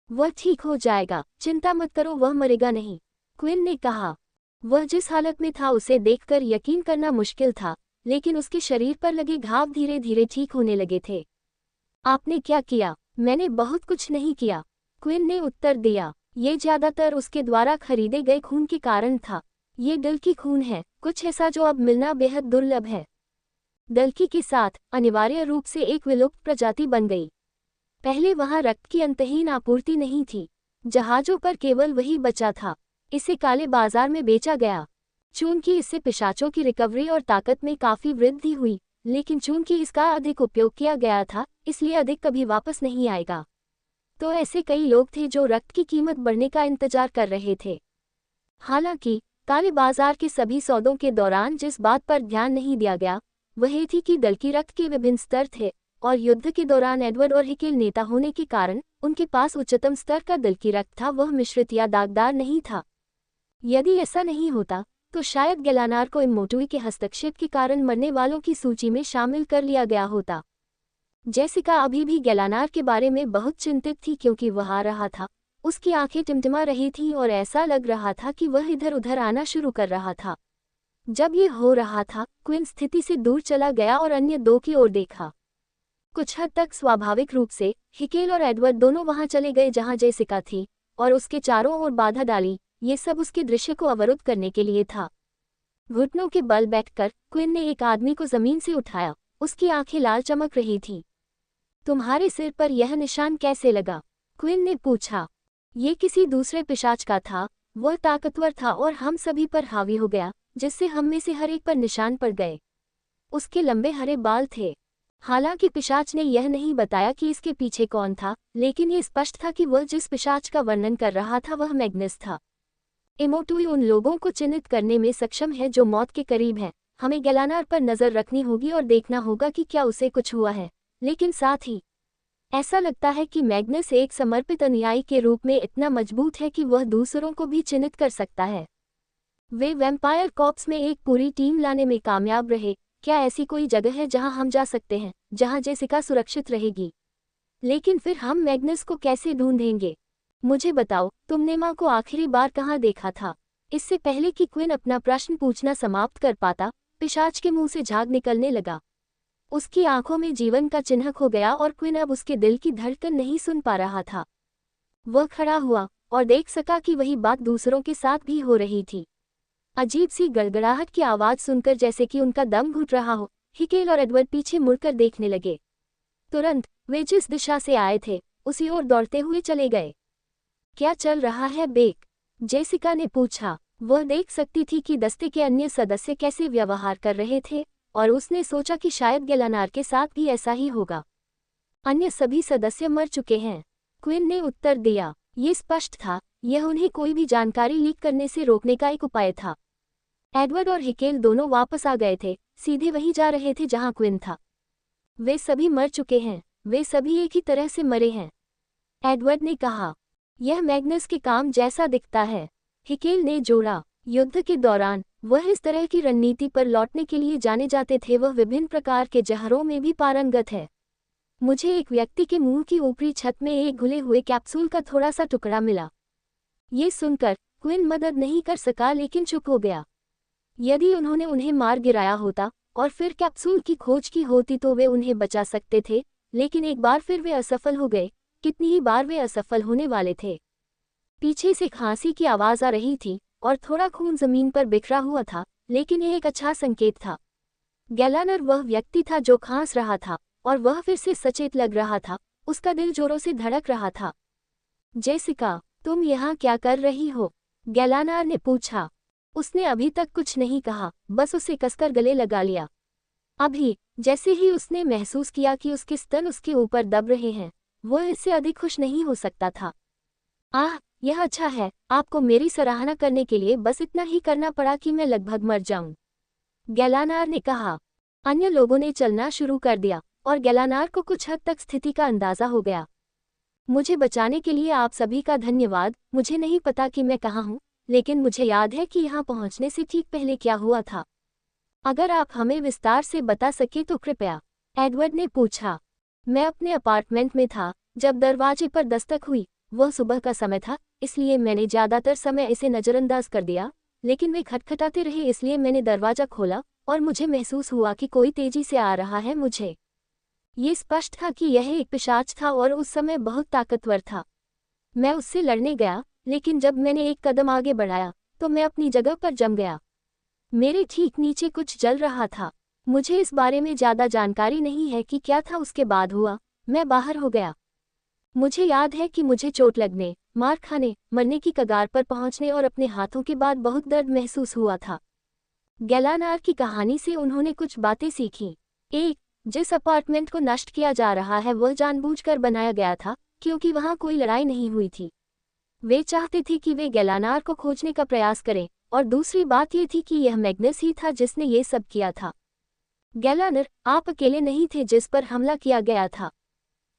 वह ठीक हो जाएगा, चिंता मत करो, वह मरेगा नहीं, क्विन ने कहा। वह जिस हालत में था उसे देखकर यकीन करना मुश्किल था, लेकिन उसके शरीर पर लगे घाव धीरे धीरे ठीक होने लगे थे। आपने क्या किया? मैंने बहुत कुछ नहीं किया, क्विन ने उत्तर दिया। ये ज्यादातर उसके द्वारा खरीदे गए खून के कारण था। ये दिल की खून है, कुछ ऐसा जो अब मिलना बेहद दुर्लभ है। दल्की के साथ अनिवार्य रूप से एक विलुप्त प्रजाति बन गई। पहले वहां रक्त की अंतहीन आपूर्ति नहीं थी, जहाजों पर केवल वही बचा था। इसे काले बाजार में बेचा गया। चूंकि इससे पिशाचों की रिकवरी और ताकत में काफी वृद्धि हुई, लेकिन चूंकि इसका अधिक उपयोग किया गया था, इसलिए अधिक कभी वापस नहीं आएगा। तो ऐसे कई लोग थे जो रक्त की कीमत बढ़ने का इंतजार कर रहे थे। हालांकि काले बाजार के सभी सौदों के दौरान जिस बात पर ध्यान नहीं दिया गया वह थी कि दल्की रक्त के विभिन्न स्तर थे, और युद्ध के दौरान एडवर्ड और हिकेल नेता होने के कारण उनके पास उच्चतम स्तर का दल्की रक्त था, वह मिश्रित या दागदार नहीं था। यदि ऐसा नहीं होता तो शायद गेलानार को इमोटुई के हस्तक्षेप के कारण मरने वालों की सूची में शामिल कर लिया गया होता। जेसिका अभी भी गेलानार के बारे में बहुत चिंतित थी क्योंकि वह आ रहा था। उसकी आंखें टिमटिमा रही थीं और ऐसा लग रहा था कि वह इधर उधर आना शुरू कर रहा था। जब ये हो रहा था, क्विन स्थिति से दूर चला गया और अन्य दो की ओर देखा। कुछ हद तक स्वाभाविक रूप से हिकेल और एडवर्ड दोनों वहां चले गए जहां जेसिका थी, और उसके चारों ओर बाधा डाली। ये सब उसके दृश्य को अवरुद्ध करने के लिए था। घुटनों के बल बैठकर क्विन ने एक आदमी को जमीन से उठाया। उसकी आंखें लाल चमक रही थीं। तुम्हारे सिर पर यह निशान कैसे लगा? क्विन ने पूछा। ये किसी दूसरे पिशाच का था। वह ताकतवर था और हम सभी पर हावी हो गया, जिससे हम में से हर एक पर निशान पड़ गए। उसके लंबे हरे बाल थे। हालांकि पिशाच ने यह नहीं बताया कि इसके पीछे कौन था, लेकिन ये स्पष्ट था कि वह जिस पिशाच का वर्णन कर रहा था वह मैग्नस था। इमोटुई उन लोगों को चिन्हित करने में सक्षम है जो मौत के करीब हैं। हमें गेलानार पर नजर रखनी होगी और देखना होगा कि क्या उसे कुछ हुआ है, लेकिन साथ ही ऐसा लगता है कि मैग्नस एक समर्पित अनुयायी के रूप में इतना मजबूत है कि वह दूसरों को भी चिन्हित कर सकता है। वे वैम्पायर कॉर्प्स में एक पूरी टीम लाने में कामयाब रहे। क्या ऐसी कोई जगह है जहां हम जा सकते हैं, जहां जेसिका सुरक्षित रहेगी? लेकिन फिर हम मैग्नस को कैसे ढूंढेंगे? मुझे बताओ, तुमने माँ को आखिरी बार कहाँ देखा था? इससे पहले कि क्विन अपना प्रश्न पूछना समाप्त कर पाता, पिशाच के मुंह से झाग निकलने लगा। उसकी आंखों में जीवन का चिन्ह खो गया और क्विन अब उसके दिल की धड़कन नहीं सुन पा रहा था। वह खड़ा हुआ और देख सका कि वही बात दूसरों के साथ भी हो रही थी। अजीब सी गड़गड़ाहट की आवाज सुनकर जैसे कि उनका दम घुट रहा हो, हिकेल और एडवर्ड पीछे मुड़कर देखने लगे। तुरंत वे जिस दिशा से आए थे उसी ओर दौड़ते हुए चले गए। क्या चल रहा है बेक? जेसिका ने पूछा। वह देख सकती थी कि दस्ते के अन्य सदस्य कैसे व्यवहार कर रहे थे, और उसने सोचा कि शायद गेलानार के साथ भी ऐसा ही होगा। अन्य सभी सदस्य मर चुके हैं, क्विन ने उत्तर दिया। ये स्पष्ट था, यह उन्हें कोई भी जानकारी लीक करने से रोकने का एक उपाय था। एडवर्ड और हिकेल दोनों वापस आ गए थे, सीधे वहीं जा रहे थे जहां क्विन था। वे सभी मर चुके हैं, वे सभी एक ही तरह से मरे हैं, एडवर्ड ने कहा। यह मैग्नस के काम जैसा दिखता है, हिकेल ने जोड़ा। युद्ध के दौरान वह इस तरह की रणनीति पर लौटने के लिए जाने जाते थे। वह विभिन्न प्रकार के जहरों में भी पारंगत है। मुझे एक व्यक्ति के मुंह की ऊपरी छत में एक घुले हुए कैप्सूल का थोड़ा सा टुकड़ा मिला। ये सुनकर क्विन मदद नहीं कर सका, लेकिन चुप हो गया। यदि उन्होंने उन्हें मार गिराया होता और फिर कैप्सूल की खोज की होती तो वे उन्हें बचा सकते थे, लेकिन एक बार फिर वे असफल हो गए। कितनी ही बार वे असफल होने वाले थे। पीछे से खांसी की आवाज आ रही थी और थोड़ा खून जमीन पर बिखरा हुआ था, लेकिन यह एक अच्छा संकेत था। गेलानर वह व्यक्ति था जो खांस रहा था, और वह फिर से सचेत लग रहा था। उसका दिल जोरों से धड़क रहा था। जेसिका, तुम यहाँ क्या कर रही हो? गेलानर ने पूछा। उसने अभी तक कुछ नहीं कहा, बस उसे कसकर गले लगा लिया। अभी जैसे ही उसने महसूस किया कि उसके स्तन उसके ऊपर दब रहे हैं, वह इससे अधिक खुश नहीं हो सकता था। आह, यह अच्छा है। आपको मेरी सराहना करने के लिए बस इतना ही करना पड़ा कि मैं लगभग मर जाऊं, गेलानर ने कहा। अन्य लोगों ने चलना शुरू कर दिया और गेलानर को कुछ हद तक स्थिति का अंदाजा हो गया। मुझे बचाने के लिए आप सभी का धन्यवाद। मुझे नहीं पता कि मैं कहाँ हूँ, लेकिन मुझे याद है कि यहाँ पहुँचने से ठीक पहले क्या हुआ था। अगर आप हमें विस्तार से बता सके तो कृपया, एडवर्ड ने पूछा। मैं अपने अपार्टमेंट में था जब दरवाजे पर दस्तक हुई। वह सुबह का समय था, इसलिए मैंने ज़्यादातर समय इसे नज़रअंदाज कर दिया, लेकिन वे खटखटाते रहे, इसलिए मैंने दरवाज़ा खोला और मुझे महसूस हुआ कि कोई तेजी से आ रहा है। मुझे ये स्पष्ट था कि यह एक पिशाच था और उस समय बहुत ताकतवर था। मैं उससे लड़ने गया, लेकिन जब मैंने एक कदम आगे बढ़ाया तो मैं अपनी जगह पर जम गया। मेरे ठीक नीचे कुछ जल रहा था। मुझे इस बारे में ज्यादा जानकारी नहीं है कि क्या था उसके बाद हुआ। मैं बाहर हो गया। मुझे याद है कि मुझे चोट लगने, मार खाने, मरने की कगार पर पहुंचने और अपने हाथों के बाद बहुत दर्द महसूस हुआ था। गैलानार की कहानी से उन्होंने कुछ बातें सीखीं। एक, जिस अपार्टमेंट को नष्ट किया जा रहा है वह जानबूझकर बनाया गया था, क्योंकि वहां कोई लड़ाई नहीं हुई थी। वे चाहते थे कि वे गैलानार को खोजने का प्रयास करें, और दूसरी बात यह थी कि यह मैग्नस ही था जिसने ये सब किया था। गैलानर, आप अकेले नहीं थे जिस पर हमला किया गया था।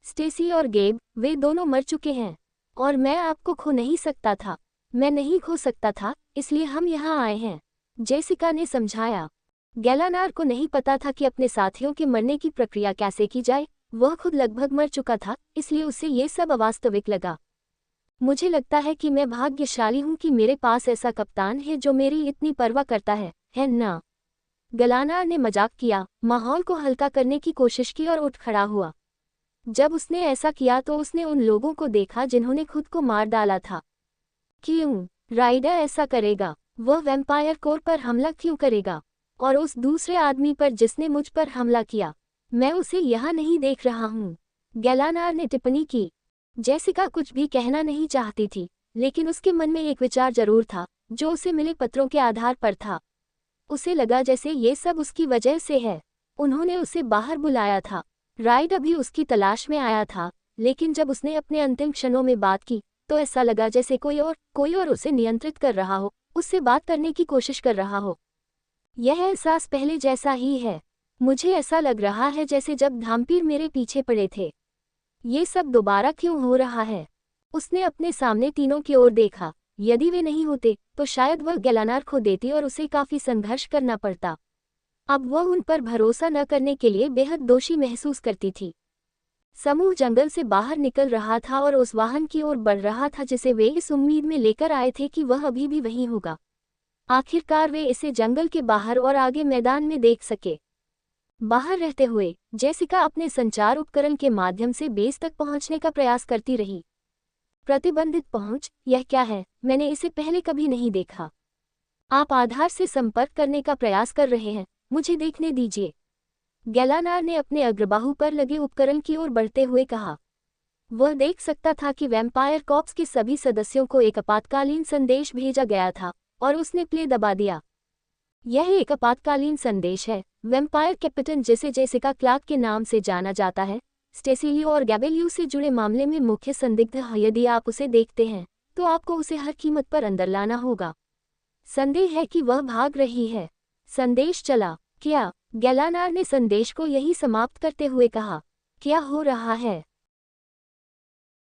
स्टेसी और गेब, वे दोनों मर चुके हैं, और मैं आपको खो नहीं सकता था। मैं नहीं खो सकता था, इसलिए हम यहाँ आए हैं, जेसिका ने समझाया। गैलानार को नहीं पता था कि अपने साथियों के मरने की प्रक्रिया कैसे की जाए। वह खुद लगभग मर चुका था, इसलिए उसे ये सब अवास्तविक लगा। मुझे लगता है कि मैं भाग्यशाली हूँ कि मेरे पास ऐसा कप्तान है जो मेरी इतनी परवाह करता है ना? गैलानार ने मजाक किया, माहौल को हल्का करने की कोशिश की और उठ खड़ा हुआ। जब उसने ऐसा किया तो उसने उन लोगों को देखा जिन्होंने खुद को मार डाला था। क्यों राइडर ऐसा करेगा? वह वैम्पायर कोर पर हमला क्यों करेगा? और उस दूसरे आदमी पर जिसने मुझ पर हमला किया, मैं उसे यहाँ नहीं देख रहा हूँ, गैलानार ने टिप्पणी की। जेसिका कुछ भी कहना नहीं चाहती थी, लेकिन उसके मन में एक विचार जरूर था, जो उसे मिले पत्रों के आधार पर था। उसे लगा जैसे ये सब उसकी वजह से है। उन्होंने उसे बाहर बुलाया था। राइड अभी उसकी तलाश में आया था, लेकिन जब उसने अपने अंतिम क्षणों में बात की, तो ऐसा लगा जैसे कोई और उसे नियंत्रित कर रहा हो, उससे बात करने की कोशिश कर रहा हो। यह एहसास पहले जैसा ही है। मुझे ऐसा लग रहा है जैसे जब धाम्पीर मेरे पीछे पड़े थे। ये सब दोबारा क्यों हो रहा है? उसने अपने सामने तीनों की ओर देखा। यदि वे नहीं होते, तो शायद वह गैलानार खो देती और उसे काफी संघर्ष करना पड़ता। अब वह उन पर भरोसा न करने के लिए बेहद दोषी महसूस करती थी। समूह जंगल से बाहर निकल रहा था और उस वाहन की ओर बढ़ रहा था जिसे वे इस उम्मीद में लेकर आए थे कि वह अभी भी वहीं होगा। आखिरकार वे इसे जंगल के बाहर और आगे मैदान में देख सके। बाहर रहते हुए जेसिका अपने संचार उपकरण के माध्यम से बेस तक पहुंचने का प्रयास करती रही। प्रतिबंधित पहुंच, यह क्या है? मैंने इसे पहले कभी नहीं देखा। आप आधार से संपर्क करने का प्रयास कर रहे हैं, मुझे देखने दीजिए। गैलानार ने अपने अग्रबाहु पर लगे उपकरण की ओर बढ़ते हुए कहा। वह देख सकता था कि वैम्पायर कॉर्प्स के सभी सदस्यों को एक आपातकालीन संदेश भेजा गया था, और उसने प्ले दबा दिया। यह एक आपातकालीन संदेश है। वैम्पायर कैप्टन, जिसे जेसिका क्लार्क के नाम से जाना जाता है, स्टेसिलियो और गैबेलियो से जुड़े मामले में मुख्य संदिग्ध है। यदि आप उसे देखते हैं, तो आपको उसे हर कीमत पर अंदर लाना होगा। संदेह है कि वह भाग रही है। संदेश चला क्या? गैलानार ने संदेश को यही समाप्त करते हुए कहा। क्या हो रहा है?